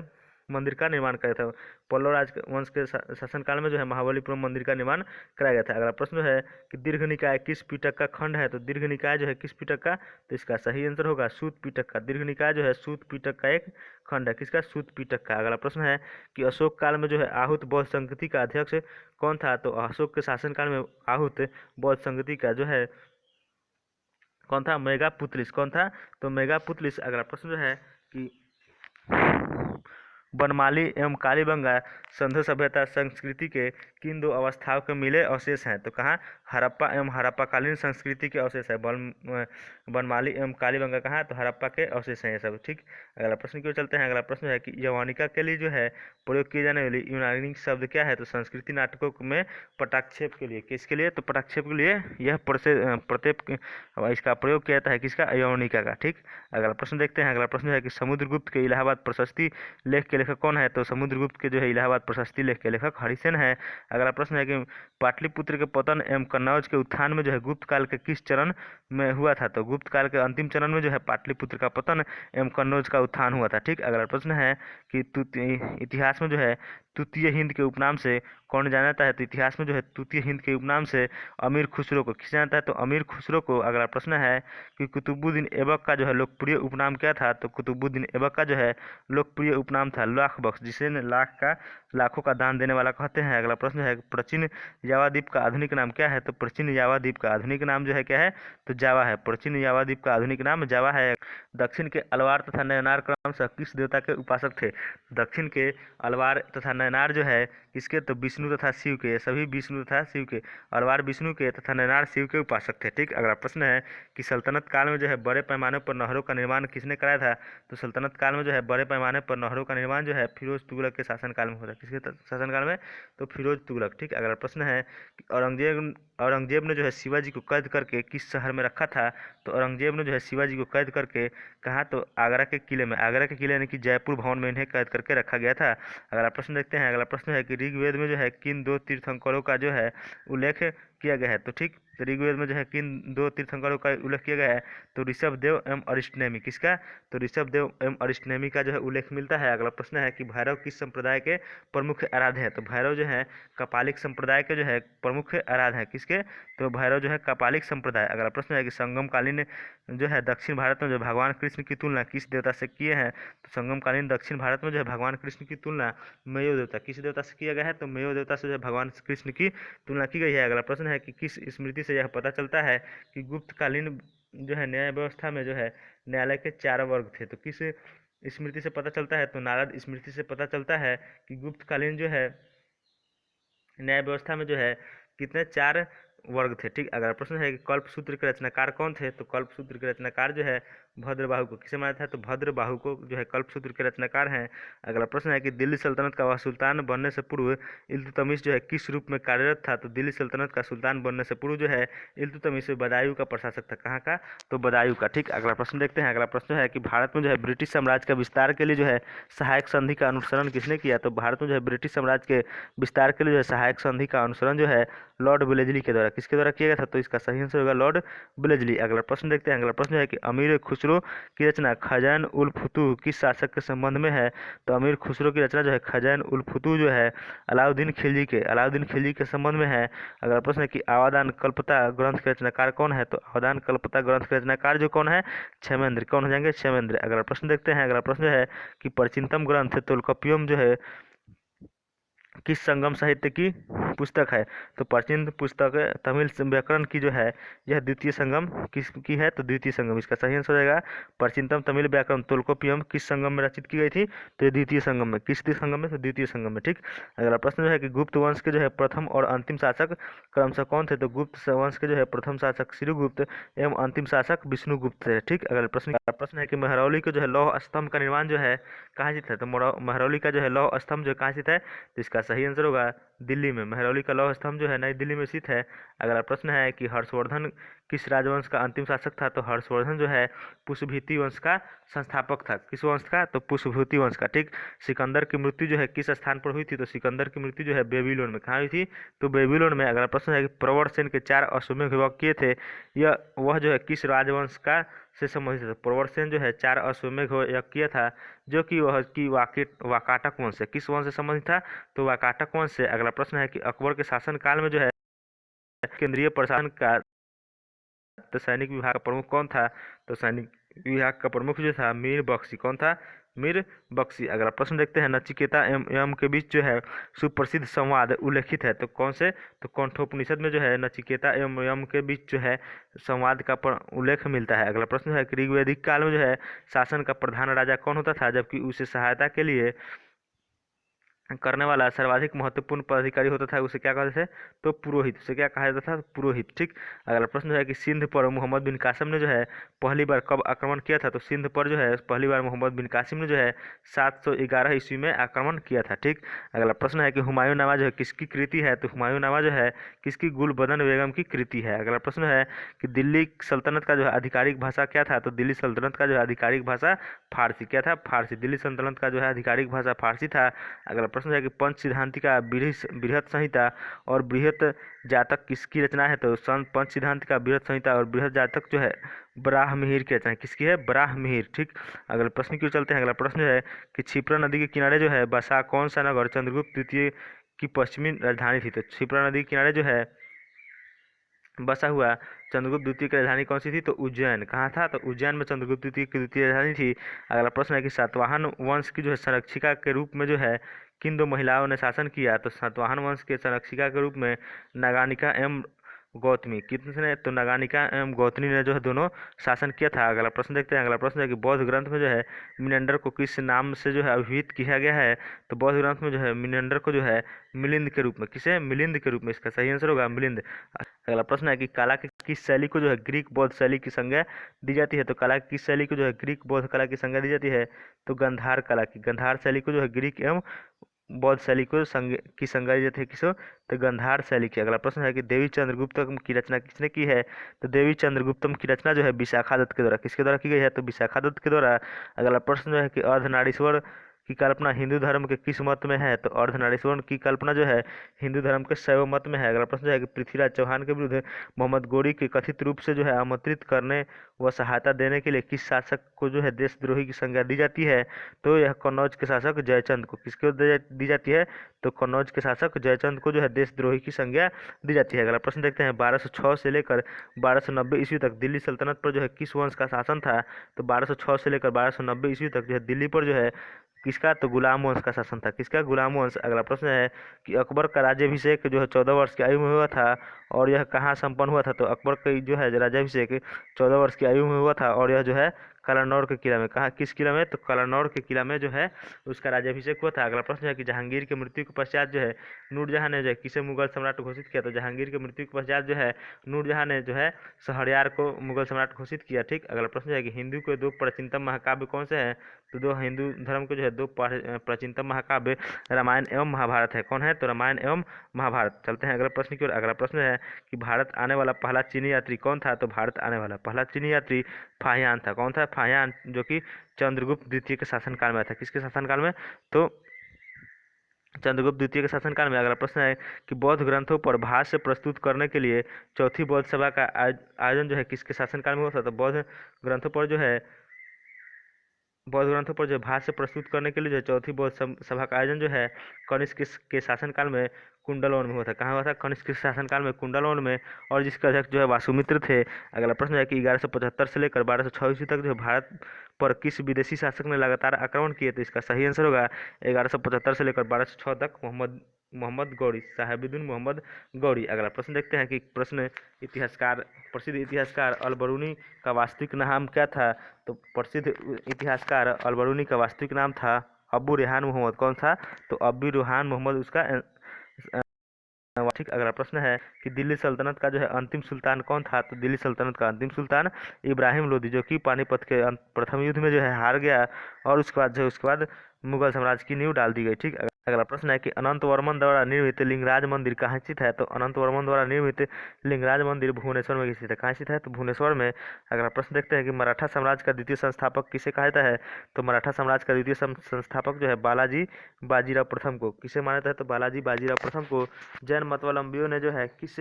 मंदिर का निर्माण कराया था। पल्लव राजवंश के शासनकाल में जो है महाबलीपुरम मंदिर का निर्माण कराया गया था। अगला प्रश्न है कि दीर्घ निकाय किस पिटक का खंड है, तो दीर्घ निकाय जो है किस पिटक का, तो इसका सही आंसर होगा सूत पिटक का। दीर्घ निकाय जो है सूत पिटक का एक खंड है। किसका, सूत पिटक का। अगला प्रश्न है कि अशोक काल में जो है आहूत बौद्ध संगति का अध्यक्ष कौन था, तो अशोक के शासनकाल में आहूत बौद्ध संगति का जो है कौन था, मेगापुतलिस। कौन था, तो मेगापुतलिस। अगला प्रश्न जो है कि बनमाली एवं कालीबंगा सिंधु सभ्यता संस्कृति के किन दो अवस्थाओं के मिले अवशेष हैं, तो कहाँ, हड़प्पा एवं हड़प्पाकालीन संस्कृति के अवशेष है। बनमाली एवं कालीबंगा कहाँ, तो हड़प्पा के अवशेष हैं ये सब। ठीक, अगला प्रश्न की ओर चलते हैं। अगला प्रश्न है कि यवनिका के लिए जो है प्रयोग किए जाने वाली यूनानी शब्द क्या है, तो संस्कृति नाटकों में पटाक्षेप के लिए। किसके लिए, तो पटाक्षेप के लिए यह प्रत्येक इसका प्रयोग किया जाता है। किसका, यवनिका का। ठीक, अगला प्रश्न देखते हैं। अगला प्रश्न है कि समुद्रगुप्त के इलाहाबाद प्रशस्ति लेख के लेखक कौन है, तो समुद्रगुप्त के जो है इलाहाबाद प्रशस्ति लेख के लेखक हरिसेन है। अगला प्रश्न है कि पाटलिपुत्र के पतन एवं कन्नौज के उत्थान में जो है गुप्त काल के किस चरण में हुआ था, तो गुप्त काल के अंतिम चरण में जो है पाटलिपुत्र का पतन एवं कन्नौज का उत्थान हुआ था। ठीक, अगला प्रश्न है कि इतिहास में जो है तृतीय हिंद के उपनाम से कौन जाना जाता है, तो इतिहास में जो है तृतीय हिंद के उपनाम से अमीर खुसरो को किस जाना जाता है, तो अमीर खुसरो को। अगला प्रश्न है कि कुतुबुद्दीन ऐबक का जो है लोकप्रिय उपनाम क्या था, तो कुतुबुद्दीन ऐबक का जो है लोकप्रिय उपनाम था लाख बख्श, जिसे लाखों का दान देने वाला कहते हैं। अगला प्रश्न है प्राचीन जावा द्वीप का आधुनिक नाम क्या है, तो प्राचीन जावा द्वीप का आधुनिक नाम जो है क्या है, तो जावा है। प्राचीन जावा द्वीप का आधुनिक नाम जावा है। दक्षिण के अलवार तथा नयनार क्रमशः किस देवता के उपासक थे, दक्षिण के अलवार तथा नयनार जो है किसके, तो विष्णु तथा शिव के। सभी विष्णु तथा शिव के, अलवार विष्णु के तथा नयनार शिव के उपासक थे। ठीक, अगला प्रश्न है कि सल्तनत काल में जो है बड़े पैमाने पर नहरों का निर्माण किसने कराया था, तो सल्तनत काल में जो है बड़े पैमाने पर नहरों का निर्माण निर्माण जो है फिरोज तुगलक के शासनकाल में होता है। किसके शासनकाल में? तो फिरोज तुगलक। ठीक, अगला प्रश्न है कि औरंगजेब ने जो है शिवाजी को कैद करके किस शहर में रखा था? तो औरंगजेब ने जो है शिवाजी को कैद करके कहाँ? तो आगरा के किले में। आगरा के किले यानी कि जयपुर भवन में इन्हें कैद करके रखा गया था। अगला प्रश्न देखते हैं। अगला प्रश्न है कि ऋग्वेद में जो है किन दो तीर्थंकरों का जो है उल्लेख किया गया है? तो ठीक, ऋग्वेद में जो है किन दो तीर्थंकरों का उल्लेख किया गया है? तो ऋषभदेव एवं अरिष्टनेमी। किसका? तो ऋषभदेव एवं अरिष्टनेमी का जो है उल्लेख मिलता है। अगला प्रश्न है कि भैरव किस संप्रदाय के प्रमुख आराध्य है? तो भैरव जो है कपालिक संप्रदाय के जो है प्रमुख आराध्य है। किसके? तो भैरव जो है कपालिक संप्रदाय। अगला प्रश्न है कि संगमकालीन जो है दक्षिण भारत में जो भगवान कृष्ण की तुलना किस देवता से किए हैं? तो संगमकालीन दक्षिण भारत में जो है भगवान कृष्ण की तुलना मयो देवता, किस देवता से किया गया है? तो मयो देवता से जो है भगवान कृष्ण की तुलना की गई है। अगला प्रश्न है कि किस स्मृति से यह पता चलता है कि गुप्तकालीन जो है न्याय व्यवस्था में जो है न्यायालय के 4 वर्ग थे? तो किस स्मृति से पता चलता है? तो नारद स्मृति से पता चलता है कि गुप्तकालीन जो है न्याय व्यवस्था में जो है कितने 4 वर्ग थे। ठीक, अगला प्रश्न है कि कल्पसूत्र के रचनाकार कौन थे? तो कल्पसूत्र के रचनाकार जो है भद्रबाहु को। किसे माना था? तो भद्रबाहु को जो है कल्पसूत्र के रचनाकार हैं। अगला प्रश्न है कि दिल्ली सल्तनत का वह सुल्तान बनने से पूर्व इल्तुतमिश जो है किस रूप में कार्यरत था? तो दिल्ली सल्तनत का सुल्तान बनने से पूर्व जो है इल्तुतमिश बदायूं का प्रशासक था। कहाँ का? तो बदायूं का। ठीक, अगला प्रश्न देखते हैं। अगला प्रश्न है कि भारत में जो है ब्रिटिश साम्राज्य का विस्तार के लिए जो है सहायक संधि का अनुसरण किसने किया? तो भारत में जो है ब्रिटिश साम्राज्य के विस्तार के लिए जो है सहायक संधि का अनुसरण जो है लॉर्ड वेलेस्ली के द्वारा। किसके द्वारा किया गया था? तो इसका सही आंसर होगा लॉर्ड वेलेस्ली। अगला प्रश्न देखते हैं। अगला प्रश्न है कि अमीर खुसरो की रचना खजैन उल फुतूह किस शासक के संबंध में है? तो अमीर खुसरो की रचना जो है खजैन उल फुतूह जो है अलाउद्दीन खिलजी के संबंध में है। अगला प्रश्न है कि आवादान कल्पता ग्रंथ के रचनाकार कौन है? तो आवादान कल्पता ग्रंथ के रचनाकार जो कौन है? क्षेमेंद्र। कौन हो जाएंगे? क्षेमेंद्र। अगला प्रश्न देखते हैं। अगला प्रश्न है कि प्राचीनतम ग्रंथ तोल्काप्पियम जो है किस संगम साहित्य की पुस्तक है? तो प्राचीन पुस्तक तमिल व्याकरण की जो है यह द्वितीय संगम किसकी है? तो द्वितीय संगम। इसका सही आंसर हो जाएगा प्राचीनतम तमिल व्याकरण तोल्काप्पियम किस संगम में रचित की गई थी? तो ये द्वितीय संगम में। किस संगम में? तो द्वितीय संगम में। ठीक, अगला प्रश्न जो है कि गुप्त वंश के जो है प्रथम और अंतिम शासक क्रमशः कौन थे? तो गुप्त वंश के जो है प्रथम शासक श्रीगुप्त एवं अंतिम शासक विष्णुगुप्त थे। ठीक, अगला प्रश्न है कि महरौली के जो है लौह स्तंभ का निर्माण जो है कहाँ स्थित है? तो महरौली का जो है लौह स्तंभ जो कहाँ स्थित है? तो इसका सही आंसर होगा दिल्ली में। महरौली का लौह स्तंभ जो है नई दिल्ली में स्थित है। अगला प्रश्न है कि हर्षवर्धन किस राजवंश का अंतिम शासक था? तो हर्षवर्धन जो है पुष्यभूति वंश का संस्थापक था। किस वंश का? तो पुष्यभूति वंश का। ठीक, सिकंदर की मृत्यु जो है किस स्थान पर हुई थी? तो सिकंदर की मृत्यु जो है बेबीलोन में। कहाँ हुई थी? तो बेबीलोन में। अगला प्रश्न है कि प्रवरसेन के 4 अश्वमेध युवक किए थे, यह वह जो है किस राजवंश का से संबंधित है? प्रवरसेन जो है 4 अश्वमेध यज्ञ किया था जो कि वह की वाकाटक वंश है। किस वंश से संबंधित था? तो वाकाटक वंश से। अगला प्रश्न है कि अकबर के शासन काल में जो है केंद्रीय प्रशासन का तो सैनिक विभाग का प्रमुख कौन था? तो सैनिक विभाग का प्रमुख जो था मीर बख्शी। कौन था? मीर बख्शी। अगला प्रश्न देखते हैं। नचिकेता एवं यम के बीच जो है सुप्रसिद्ध संवाद उल्लेखित है, तो कौन से? तो कौंठोपनिषद में जो है नचिकेता एवं यम के बीच जो है संवाद का उल्लेख मिलता है। अगला प्रश्न है कि ऋग्वैदिक काल में जो है शासन का प्रधान राजा कौन होता था, जबकि उसे सहायता के लिए करने वाला सर्वाधिक महत्वपूर्ण पदाधिकारी होता था, उसे क्या कहते थे? तो पुरोहित। उसे क्या कहा जाता था? पुरोहित। ठीक, अगला प्रश्न है कि सिंध पर मोहम्मद बिन कासिम ने जो है पहली बार कब आक्रमण किया था? तो सिंध पर जो है पहली बार मोहम्मद बिन कासिम ने जो है 711 ईस्वी में आक्रमण किया था। ठीक, अगला प्रश्न है कि हुमायूंनामा जो है किसकी कृति है? तो हुमायूंनामा जो है किसकी? गुलबदन बेगम की कृति है। अगला प्रश्न है कि दिल्ली सल्तनत का जो है आधिकारिक भाषा क्या था? तो दिल्ली सल्तनत का जो है आधिकारिक भाषा फारसी। क्या था? फारसी। दिल्ली सल्तनत का जो है आधिकारिक भाषा फारसी था। अगला प्रश्न है कि पंच सिद्धांति का बृहत संहिता और बृहत जातक किसकी रचना है? तो पंच सिद्धांत का बृहत संहिता और बृहत जातक जो है बराहमिहिर की रचना है। किसकी है? बराहमिहिर। ठीक, अगले प्रश्न की ओर चलते हैं। अगला प्रश्न है कि क्षिप्रा नदी के किनारे जो है बसा कौन सा नगर चंद्रगुप्त द्वितीय की पश्चिमी राजधानी थी? तो क्षिप्रा नदी के किनारे जो है बसा हुआ चंद्रगुप्त द्वितीय की राजधानी कौन सी थी? तो उज्जैन। कहाँ था? तो उज्जैन में चंद्रगुप्त द्वितीय की द्वितीय राजधानी थी। अगला प्रश्न है कि सातवाहन वंश की जो है संरक्षिका के रूप में जो है किन 2 महिलाओं ने शासन किया? तो सातवाहन वंश के संरक्षिका के रूप में नागानिका एवं गौतमी। कितने? तो नागानिका एवं गौतमी ने जो है दोनों शासन किया था। अगला प्रश्न देखते हैं। अगला प्रश्न है कि बौद्ध ग्रंथ में जो है मिनेंडर को किस नाम से जो है अभिहित किया गया है? तो बौद्ध ग्रंथ में जो है मिनेंडर को जो है मिलिंद के रूप में। किसे? मिलिंद के रूप में। इसका सही आंसर होगा मिलिंद। अगला प्रश्न है कि काला के किस शैली को जो है ग्रीक बौद्ध शैली की संज्ञा दी जाती है? तो कला की किस शैली को जो है ग्रीक बौद्ध कला की संज्ञा दी जाती है? तो गंधार कला की, गंधार शैली को जो है ग्रीक एवं बौद्ध शैली को की संज्ञा दी जाती है किसको? तो गंधार शैली की। अगला प्रश्न है कि देवी चंद्रगुप्तम की रचना किसने की है? तो देवी चंद्रगुप्तम की रचना जो है विशाखा दत्त के द्वारा, किसके द्वारा की गई है? तो विशाखा दत्त के द्वारा। अगला प्रश्न जो है कि अर्धनारीश्वर की कल्पना हिंदू धर्म के किस मत में है? तो अर्धनारीश्वर की कल्पना जो है हिंदू धर्म के शैव मत में है। अगला प्रश्न जो है कि पृथ्वीराज चौहान के विरुद्ध मोहम्मद गौरी के कथित रूप से जो है आमंत्रित करने व सहायता देने के लिए किस शासक को जो है देशद्रोही की संज्ञा दी जाती है? तो यह कन्नौज के शासक जयचंद को। किसको दी जाती है? तो कन्नौज के शासक जयचंद को जो है देशद्रोही की संज्ञा दी जाती है। अगला प्रश्न देखते हैं 1206 से लेकर 1290 ईस्वी तक दिल्ली सल्तनत पर जो है किस वंश का शासन था? तो 1206 से लेकर 1290 ईस्वी तक जो है दिल्ली पर जो है किसका? तो गुलाम वंश का शासन था। किसका? गुलाम वंश। अगला प्रश्न है कि अकबर का राज्याभिषेक जो है 14 वर्ष की आयु में हुआ था और यह कहाँ संपन्न हुआ था? तो अकबर का जो है राज्याभिषेक 14 वर्ष की आयु में हुआ था और यह जो है कलानौर के किला में। कहाँ? किस किला में? तो कलानौर के किला में जो है उसका राज्याभिषेक हुआ था। अगला प्रश्न है कि जहांगीर की मृत्यु के पश्चात जो है नूरजहां ने जो है किसे मुगल सम्राट घोषित किया? तो जहांगीर की मृत्यु के पश्चात जो है नूरजहां ने जो है शहरयार को मुगल सम्राट घोषित किया। ठीक। अगला प्रश्न है कि हिंदू के दो प्राचीनतम महाकाव्य कौन से हैं? तो दो हिंदू धर्म के जो है दो प्राचीनतम महाकाव्य रामायण एवं महाभारत है। कौन है? तो रामायण एवं महाभारत। चलते हैं अगला प्रश्न की ओर। अगला प्रश्न है कि भारत आने वाला पहला चीनी यात्री कौन था? तो भारत आने वाला पहला चीनी यात्री फाहियान था। कौन था? फाहियान, जो कि चंद्रगुप्त द्वितीय के शासनकाल में था। किसके शासनकाल में? तो चंद्रगुप्त द्वितीय के शासनकाल में। अगला प्रश्न है कि बौद्ध ग्रंथों पर भाष्य प्रस्तुत करने के लिए चौथी बौद्ध सभा का आयोजन जो है किसके शासनकाल में हुआ था? तो बौद्ध ग्रंथों पर जो भाष्य प्रस्तुत करने के लिए जो चौथी बौद्ध सभा का आयोजन जो है कनिष्क के शासनकाल में कुंडलवन में हुआ था। कहाँ हुआ था? कनिष्क के शासनकाल में कुंडलवन में, और जिसके अध्यक्ष जो है वासुमित्र थे। अगला प्रश्न है कि 1175 से लेकर 1206 ईस्वी तक जो है भारत पर किस विदेशी शासक ने लगातार आक्रमण किए? तो इसका सही आंसर होगा 1175 से लेकर 1206 तक मोहम्मद मोहम्मद गौरी, साहेबुद्दीन मोहम्मद गौरी। अगला प्रश्न देखते हैं कि प्रसिद्ध इतिहासकार अल-बरूनी का वास्तविक नाम क्या था? तो प्रसिद्ध इतिहासकार अल-बरूनी का वास्तविक नाम था अबू रेहान मोहम्मद। कौन था? तो अबू रेहान मोहम्मद उसका ठीक। अगला प्रश्न है कि दिल्ली सल्तनत का जो है अंतिम सुल्तान कौन था? तो दिल्ली सल्तनत का अंतिम सुल्तान इब्राहिम लोदी, जो कि पानीपत के प्रथम युद्ध में जो है हार गया और उसके बाद मुगल साम्राज्य की नींव डाल दी गई। ठीक। अगला प्रश्न है कि अनंत वर्मन द्वारा निर्मित लिंगराज मंदिर कहाँ स्थित है? तो अनंत वर्मन द्वारा निर्मित लिंगराज मंदिर भुवनेश्वर में स्थित है। कहाँ स्थित है? तो भुवनेश्वर में। अगला प्रश्न देखते हैं कि मराठा साम्राज्य का द्वितीय संस्थापक किसे कहा जाता है? तो मराठा साम्राज्य का द्वितीय संस्थापक जो है बालाजी बाजीराव प्रथम को। किसे माना जाता है? तो बालाजी बाजीराव प्रथम को। जैन मतवलंबियों ने जो है किस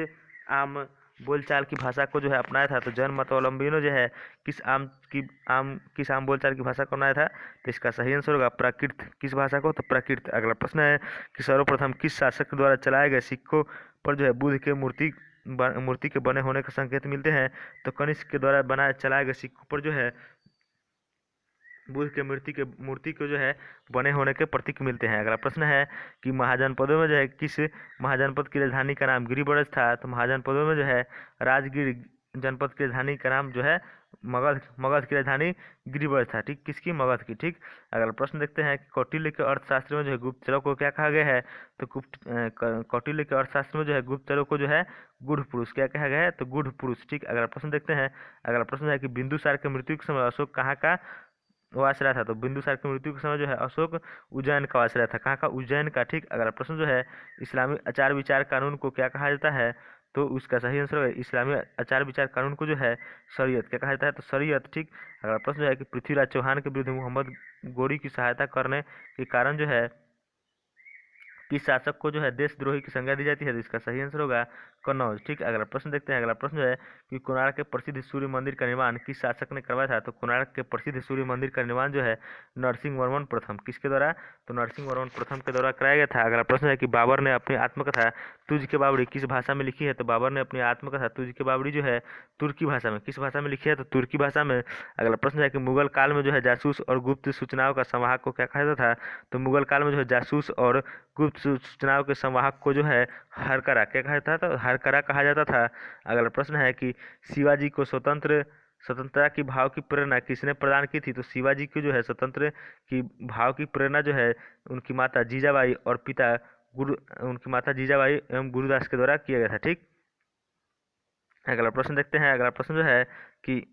आम बोलचाल की भाषा को जो है अपनाया था? तो जैन मतवलंबियों ने जो है किस आम बोलचाल की भाषा को अपनाया था? तो इसका सही आंसर होगा प्राकृत। किस भाषा को? तो प्राकृत। अगला प्रश्न है कि सर्वप्रथम किस शासक के द्वारा चलाए गए सिक्कों पर जो है बुद्ध के मूर्ति के बने होने के संकेत मिलते हैं? तो कनिष्क के द्वारा चलाए गए सिक्कों पर जो है बुद्ध के मूर्ति को जो है बने होने के प्रतीक मिलते हैं। अगला प्रश्न है कि महाजनपदों में जो है किस महाजनपद की राजधानी का नाम गिरिब्रज था? तो महाजनपदों में जो है राजगीर जनपद की राजधानी का नाम जो है मगध की राजधानी गिरिब्रज था। ठीक। किसकी? मगध की। ठीक। अगला प्रश्न देखते हैं कि कौटिल्य के अर्थशास्त्र में जो है गुप्तचरों को क्या कहा गया है? तो कौटिल्य के अर्थशास्त्र में जो है गुप्तचरों को जो है गुढ़ पुरुष क्या कहा गया है? तो गुढ़ पुरुष। ठीक। अगला प्रश्न देखते हैं। अगला प्रश्न है कि बिंदुसार की मृत्यु के समय अशोक कहाँ का वासरा था? तो बिंदुसार की मृत्यु के समय जो है अशोक उज्जैन का वासरा था। कहाँ का? उज्जैन का। ठीक। अगला प्रश्न जो है इस्लामी आचार विचार कानून को क्या कहा जाता है? तो उसका सही आंसर है इस्लामी आचार विचार कानून को जो है शरीयत क्या कहा जाता है? तो शरीयत। ठीक। अगला प्रश्न जो है कि पृथ्वीराज चौहान के विरुद्ध मोहम्मद गौरी की सहायता करने के कारण जो है किस शासक को जो है देशद्रोही की संज्ञा दी जाती है? तो इसका सही आंसर होगा कन्नौज। ठीक। अगला प्रश्न देखते हैं। अगला प्रश्न जो है कि कोणार्क के प्रसिद्ध सूर्य मंदिर का निर्माण किस शासक ने करवाया था? तो कोणार्क के प्रसिद्ध सूर्य मंदिर का निर्माण जो है नरसिंह वर्मन प्रथम। किसके द्वारा? तो नरसिंह वर्मन प्रथम के द्वारा कराया गया था। अगला प्रश्न है कि बाबर ने अपनी आत्मकथा तुझ के बावड़ी किस भाषा में लिखी है? तो बाबर ने अपनी आत्मकथा तुझ के बावड़ी जो है तुर्की भाषा में। किस भाषा में लिखी है? तो तुर्की भाषा में। अगला प्रश्न है कि मुगल काल में जो है जासूस और गुप्त सूचनाओं का संवाहक को क्या कहा जाता था? तो मुगल काल में जो है जासूस और गुप्त सूचनाओं के संवाहक को जो है हरकरा क्या कहा जाता था? तो हरकरा कहा जाता था। अगला प्रश्न है कि शिवाजी को स्वतंत्रता की भाव की प्रेरणा किसने प्रदान की थी? तो शिवाजी को जो है स्वतंत्र की भाव की प्रेरणा जो है उनकी माता जीजाबाई और पिता उनकी माता जीजाबाई एवं गुरुदास के द्वारा किया गया था। ठीक। अगला प्रश्न देखते हैं। अगला प्रश्न जो है कि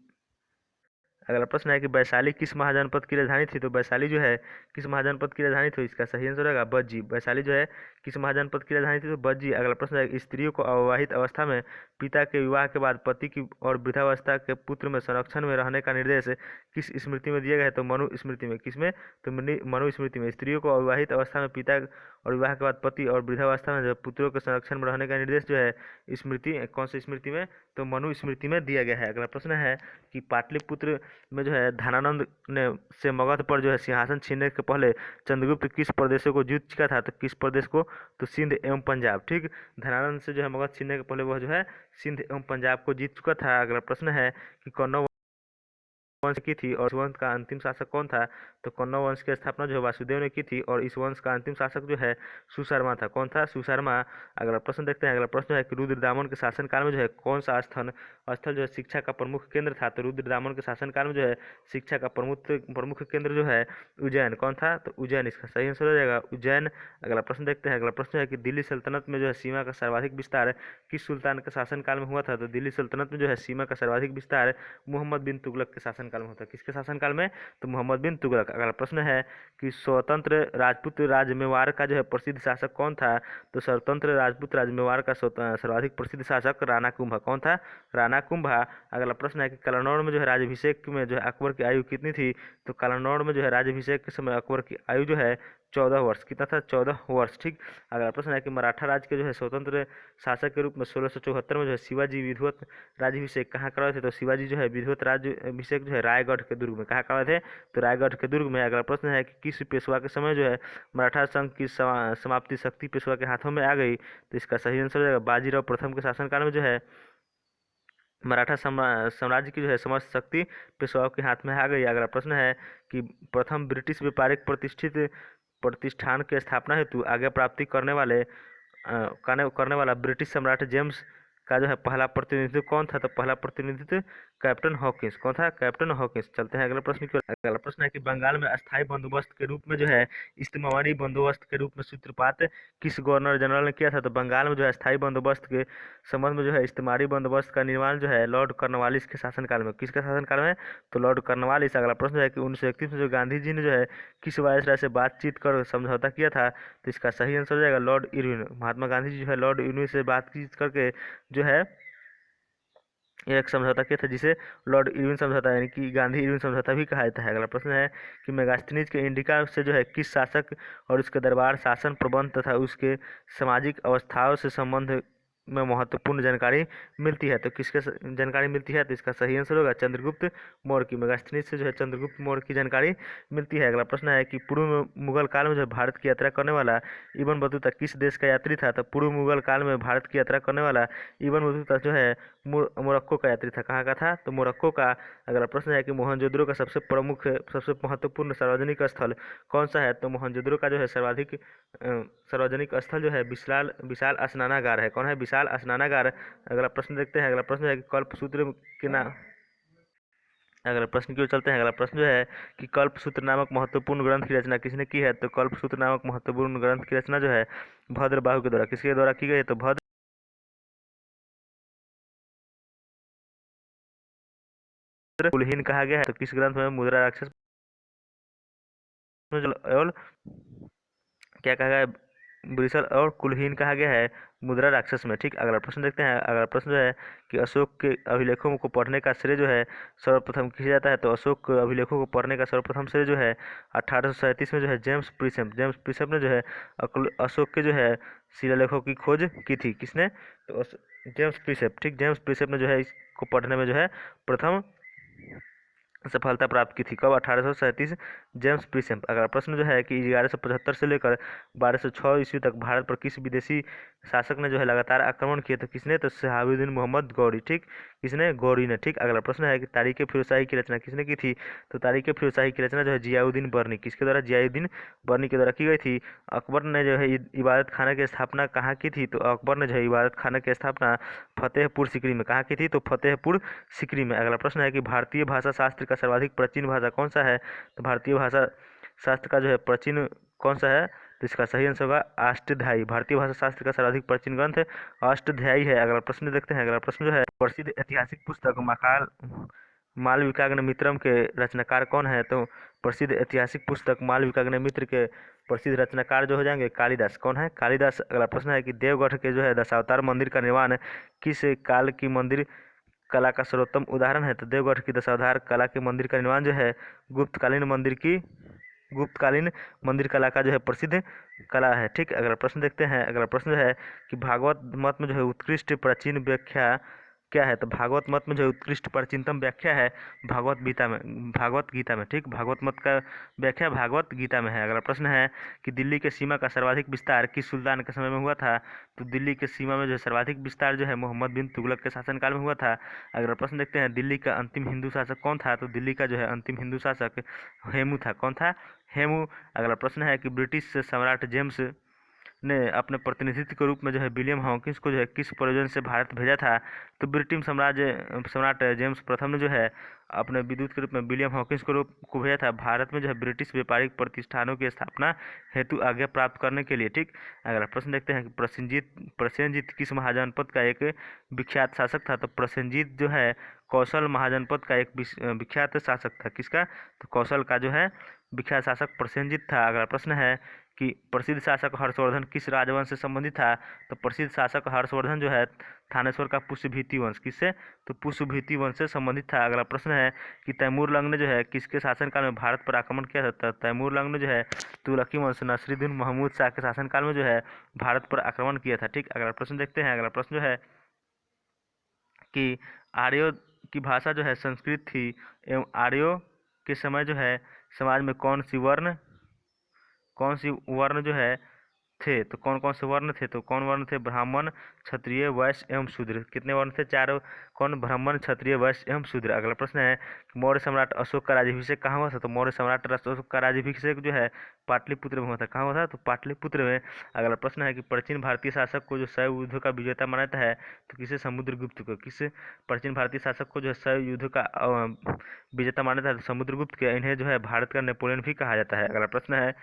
अगला प्रश्न है कि वैशाली किस महाजनपद की राजधानी थी। तो वैशाली जो है किस महाजनपद की राजधानी थी, इसका सही आंसर होगा बज्जी। वैशाली जो है किस महाजनपद की राजधानी थी, तो बज्जी। अगला प्रश्न है स्त्रियों को अविवाहित अवस्था में पिता के विवाह के बाद पति की और वृद्धावस्था के पुत्र में संरक्षण में रहने का निर्देश किस स्मृति में दिया गया है, तो मनु स्मृति में। किसमें, तो मनु स्मृति में। स्त्रियों को अविवाहित अवस्था में पिता और विवाह के बाद पति और वृद्धावस्था में जो पुत्रों के संरक्षण में रहने का निर्देश जो है स्मृति, कौन सी स्मृति में, तो मनु स्मृति में दिया गया है। अगला प्रश्न है कि पाटलिपुत्र में जो है धनानंद ने से मगध पर जो है सिंहासन छीनने के पहले चंद्रगुप्त किस प्रदेशों को जीत चुका था, तो किस प्रदेश को, तो सिंध एवं पंजाब। ठीक, धनानंद से जो है मगध छीनने के पहले वह जो है सिंध एवं पंजाब को जीत चुका था। अगला प्रश्न है कि कौरव वंश की थी और इस वंश का अंतिम शासक कौन था, तो कौरव वंश की स्थापना जो है वासुदेव ने की थी और इस वंश का अंतिम शासक जो है सुशर्मा था। कौन था, सुशर्मा। अगला प्रश्न देखते हैं। अगला प्रश्न है कि रुद्रदामन के शासनकाल में जो है कौन सा स्थल स्थल जो है शिक्षा का प्रमुख केंद्र था, तो रुद्रदामन के शासनकाल में जो है शिक्षा का प्रमुख केंद्र जो है उज्जैन। कौन था, तो उज्जैन, इसका सही आंसर हो जाएगा उज्जैन। अगला प्रश्न देखते हैं। अगला प्रश्न है कि दिल्ली सल्तनत में जो है सीमा का सर्वाधिक विस्तार किस सुल्तान के शासनकाल में हुआ था, तो दिल्ली सल्तनत में जो है सीमा का सर्वाधिक विस्तार मोहम्मद बिन तुगलक के शासनकाल में होता है। किसके शासनकाल में, तो मोहम्मद बिन तुगलक। अगला प्रश्न है कि स्वतंत्र राजपूत राज मेवाड़ का जो है प्रसिद्ध शासक कौन था, तो स्वतंत्र राजपूत राज मेवाड़ का सर्वाधिक प्रसिद्ध शासक राणा कुंभा। कौन था, राणा कुंभा। अगला प्रश्न है कि कलानौर में जो है राज्याभिषेक में जो है अकबर की आयु कितनी थी, तो कलानौर में जो है राज्याभिषेक के समय अकबर की आयु जो है 14 वर्ष। कितना था, 14 वर्ष। ठीक, अगला प्रश्न है कि मराठा राज्य के जो है स्वतंत्र शासक के रूप में 1674 में जो है शिवाजी विधिवत राज्याभिषेक कहाँ करवाए थे, तो शिवाजी जो है विधिवत राज्याभिषेक जो है रायगढ़ के दुर्ग में। कहाँ करवाए थे, तो रायगढ़ के दुर्ग में। अगला प्रश्न है कि किस पेशवा के समय जो है मराठा संघ की समाप्ति शक्ति पेशवा के हाथों में आ गई, तो इसका सही आंसर हो जाएगा बाजीराव प्रथम के शासनकाल में जो है मराठा साम्राज्य की जो है समस्त शक्ति पेशवाओं के हाथ में आ गई। अगला प्रश्न है कि प्रथम ब्रिटिश व्यापारिक प्रतिष्ठान की स्थापना हेतु आज्ञा प्राप्ति करने वाला ब्रिटिश सम्राट जेम्स का जो है पहला प्रतिनिधित्व कौन था, तो पहला प्रतिनिधित्व कैप्टन हॉकिंस। कौन था, कैप्टन हॉकिंस। चलते हैं अगला प्रश्न की ओर। अगला प्रश्न है कि बंगाल में अस्थायी बंदोबस्त के रूप में जो है इस्तीमाबादी बंदोबस्त के रूप में सूत्रपात किस गवर्नर जनरल ने किया था, तो बंगाल में जो है अस्थायी बंदोबस्त के संबंध में जो है इस्तीमाबादी बंदोबस्त का निर्माण जो है लॉर्ड कॉर्नवालिस के शासनकाल में। किसके शासनकाल में, तो लॉर्ड कॉर्नवालिस। अगला प्रश्न है कि 1931 में जो गांधी जी ने जो है किस वायसराय से बातचीत कर समझौता किया था, तो इसका सही आंसर हो जाएगा लॉर्ड इरविन। महात्मा गांधी जी जो है लॉर्ड इरविन से बातचीत करके जो है एक समझौता किया था जिसे लॉर्ड इरविन समझौता यानी कि गांधी इरविन समझौता भी कहा जाता है। अगला प्रश्न है कि मेगास्थनीज के इंडिका से जो है किस शासक और उसके दरबार शासन प्रबंध तथा उसके सामाजिक अवस्थाओं से संबंध में महत्वपूर्ण जानकारी मिलती है, तो किसके जानकारी मिलती है, तो इसका सही आंसर होगा चंद्रगुप्त मौर्य की। मेगास्थनीज से जो है चंद्रगुप्त मौर्य की जानकारी मिलती है। अगला प्रश्न है कि पूर्व मुगल काल में जो है भारत की यात्रा करने वाला इब्न बतूता किस देश का यात्री था, तो पूर्व मुगल काल में भारत की यात्रा करने वाला इब्न बतूता जो है मोरक्को का यात्री था। कहाँ का था, तो मोरक्को का। अगला प्रश्न है कि मोहनजोदड़ो का सबसे महत्वपूर्ण सार्वजनिक स्थल कौन सा है, तो मोहनजोदड़ो का जो है सर्वाधिक सार्वजनिक स्थल जो है विशाल विशाल स्नानागार है। कौन है, विशाल स्नानागार। अगला प्रश्न देखते हैं। अगला प्रश्न है कि कल्पसूत्र के नाम अगला प्रश्न की ओर चलते हैं। अगला प्रश्न जो है कि कल्पसूत्र नामक महत्वपूर्ण ग्रंथ की रचना किसने की है, तो कल्पसूत्र नामक महत्वपूर्ण ग्रंथ की रचना जो है भद्रबाहु के द्वारा। किसके द्वारा की गई है, तो भद्र कुलहीन कहा गया है। तो किस ग्रंथ में मुद्रा राक्षस और क्या कहा गया है, ब्रिसल और कुलहीन कहा गया है मुद्रा राक्षस में। ठीक, अगला प्रश्न देखते हैं। अगला प्रश्न जो है कि अशोक के अभिलेखों को पढ़ने का श्रेय जो है सर्वप्रथम किसे जाता है, तो अशोक के अभिलेखों को पढ़ने का सर्वप्रथम श्रेय जो है 1837 में जो है जेम्स प्रिसेप ने जो है अशोक के जो है शिलालेखों की खोज की थी। किसने, तो जेम्स प्रिसेप। ठीक, जेम्स प्रिसेप ने जो है इसको पढ़ने में जो है प्रथम सफलता प्राप्त की थी। कब, 1837 जेम्स प्रिसेप। अगला प्रश्न जो है कि 1175 से लेकर 1206 ईस्वी तक भारत पर किस विदेशी शासक ने जो है लगातार आक्रमण किए, तो किसने, तो शहाबुद्दीन मोहम्मद गौरी। ठीक, किसने, गौरी ने। ठीक, अगला प्रश्न है कि तारीख फिरोजशाही की रचना किसने की थी, तो तारीख फिरोजशाही की रचना जो है जियाउद्दीन बर्नी। किसके द्वारा, जियाउद्दीन बर्नी के द्वारा की गई थी। अकबर ने जो है इबादत खाना की स्थापना कहाँ की थी, तो अकबर ने जो है इबादत खाना की स्थापना फतेहपुर सीकरी में। कहाँ की थी, तो फतेहपुर सीकरी में। अगला प्रश्न है कि भारतीय भाषा शास्त्र का सर्वाधिक प्राचीन भाषा कौन सा है, तो भारतीय भाषा शास्त्र का जो है प्राचीन कौन सा है, तो इसका सही आंसर होगा अष्टाध्यायी। भारतीय भाषा शास्त्र का सर्वाधिक प्राचीन ग्रंथ अष्टाध्यायी है। अगला प्रश्न देखते हैं। अगला प्रश्न जो है, प्रसिद्ध ऐतिहासिक पुस्तक मालविकाग्निमित्रम के रचनाकार कौन है? तो प्रसिद्ध ऐतिहासिक पुस्तक मालविकाग्निमित्र के प्रसिद्ध रचनाकार जो हो जाएंगे कालिदास। कौन है? कालिदास। अगला प्रश्न है कि देवगढ़ के जो है दशावतार मंदिर का निर्माण किस काल की मंदिर कला का सर्वोत्तम उदाहरण है? तो देवगढ़ की दशावतार कला के मंदिर का निर्माण जो है गुप्तकालीन मंदिर कला का जो है प्रसिद्ध कला है। ठीक, अगला प्रश्न देखते हैं। अगला प्रश्न जो है कि भागवत मत में जो है उत्कृष्ट प्राचीन व्याख्या क्या है? तो भागवत मत में जो उत्कृष्ट प्राचीनतम व्याख्या है भागवत गीता में। ठीक, भागवत मत का व्याख्या भागवत गीता में है। अगला प्रश्न है कि दिल्ली के सीमा का सर्वाधिक विस्तार किस सुल्तान के समय में हुआ था? तो दिल्ली के सीमा में जो सर्वाधिक विस्तार जो है मोहम्मद बिन तुगलक के शासनकाल में हुआ था। अगला प्रश्न देखते हैं, दिल्ली का अंतिम हिंदू शासक कौन था? तो दिल्ली का जो है अंतिम हिंदू शासक हेमू था। कौन था? हेमू। अगला प्रश्न है कि ब्रिटिश सम्राट जेम्स ने अपने प्रतिनिधित्व के रूप में जो है विलियम हॉकिंस को जो है किस प्रयोजन से भारत भेजा था? तो ब्रिटिश सम्राट जेम्स प्रथम ने जो है अपने विद्युत के रूप में विलियम हॉकिंस को भेजा था भारत में जो है ब्रिटिश व्यापारिक प्रतिष्ठानों की स्थापना हेतु आज्ञा प्राप्त करने के लिए। ठीक, अगला प्रश्न देखते हैं कि प्रसेनजीत किस महाजनपद का एक विख्यात शासक था? तो प्रसेनजीत जो है कौशल महाजनपद का एक विख्यात शासक था। किसका? तो कौशल का जो है विख्यात शासक प्रसेनजीत था। अगला प्रश्न है कि प्रसिद्ध शासक हर्षवर्धन किस राजवंश से संबंधित था? तो प्रसिद्ध शासक हर्षवर्धन जो है थानेश्वर का पुष्यभीति वंश। किससे? तो पुष्यभीति वंश से संबंधित था। अगला प्रश्न है कि तैमूर लंग ने जो है किसके शासनकाल में भारत पर आक्रमण किया था? तैमूर लंग ने जो है तुगलकी वंश नसीरुद्दीन महमूद शाह के शासनकाल में जो है भारत पर आक्रमण किया था। ठीक, अगला प्रश्न देखते हैं। अगला प्रश्न जो है कि आर्यों की भाषा जो है संस्कृत थी एवं आर्यों के समय जो है समाज में कौन सी वर्ण जो है थे? तो कौन कौन से वर्ण थे? तो कौन वर्ण थे? ब्राह्मण, क्षत्रिय, वैश्य एवं शूद्र। कितने वर्ण थे? चारों। कौन? ब्राह्मण, क्षत्रिय, वैश्य एवं शूद्र। अगला प्रश्न है मौर्य सम्राट अशोक का राज्याभिषेक कहाँ हुआ था? तो मौर्य सम्राट अशोक का राज्याभिषेक जो है पाटलिपुत्र में हुआ था। कहाँ हुआ था? तो पाटलिपुत्र में। अगला प्रश्न है कि प्राचीन भारतीय शासक को जो शैव युद्ध का विजेता माना जाता है तो किसे? समुद्रगुप्त को। किस प्राचीन भारतीय शासक को जो शैव युद्ध का विजेता माना जाता है? समुद्रगुप्त के। इन्हें जो है भारत का नेपोलियन भी कहा जाता है। अगला प्रश्न है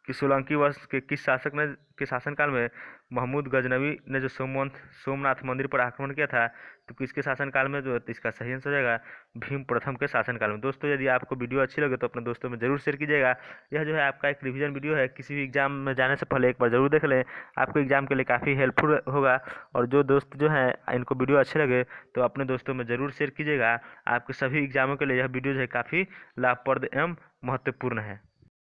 कि सोलंकी वंश के किस शासक ने के शासनकाल में महमूद गजनवी ने जो सोमनाथ मंदिर पर आक्रमण किया था? तो किसके शासनकाल में? जो है तो इसका सही आंसर हो जाएगा भीम प्रथम के शासनकाल में। दोस्तों, यदि आपको वीडियो अच्छी लगे तो अपने दोस्तों में जरूर शेयर कीजिएगा। यह जो है आपका एक रिवीजन वीडियो है, किसी भी एग्जाम में जाने से पहले एक बार जरूर देख लें, आपको एग्जाम के लिए काफ़ी हेल्पफुल होगा। और जो दोस्त जो हैं इनको वीडियो अच्छे लगे तो अपने दोस्तों में जरूर शेयर कीजिएगा। आपके सभी एग्जामों के लिए यह वीडियो जो है काफ़ी लाभप्रद एवं महत्वपूर्ण है।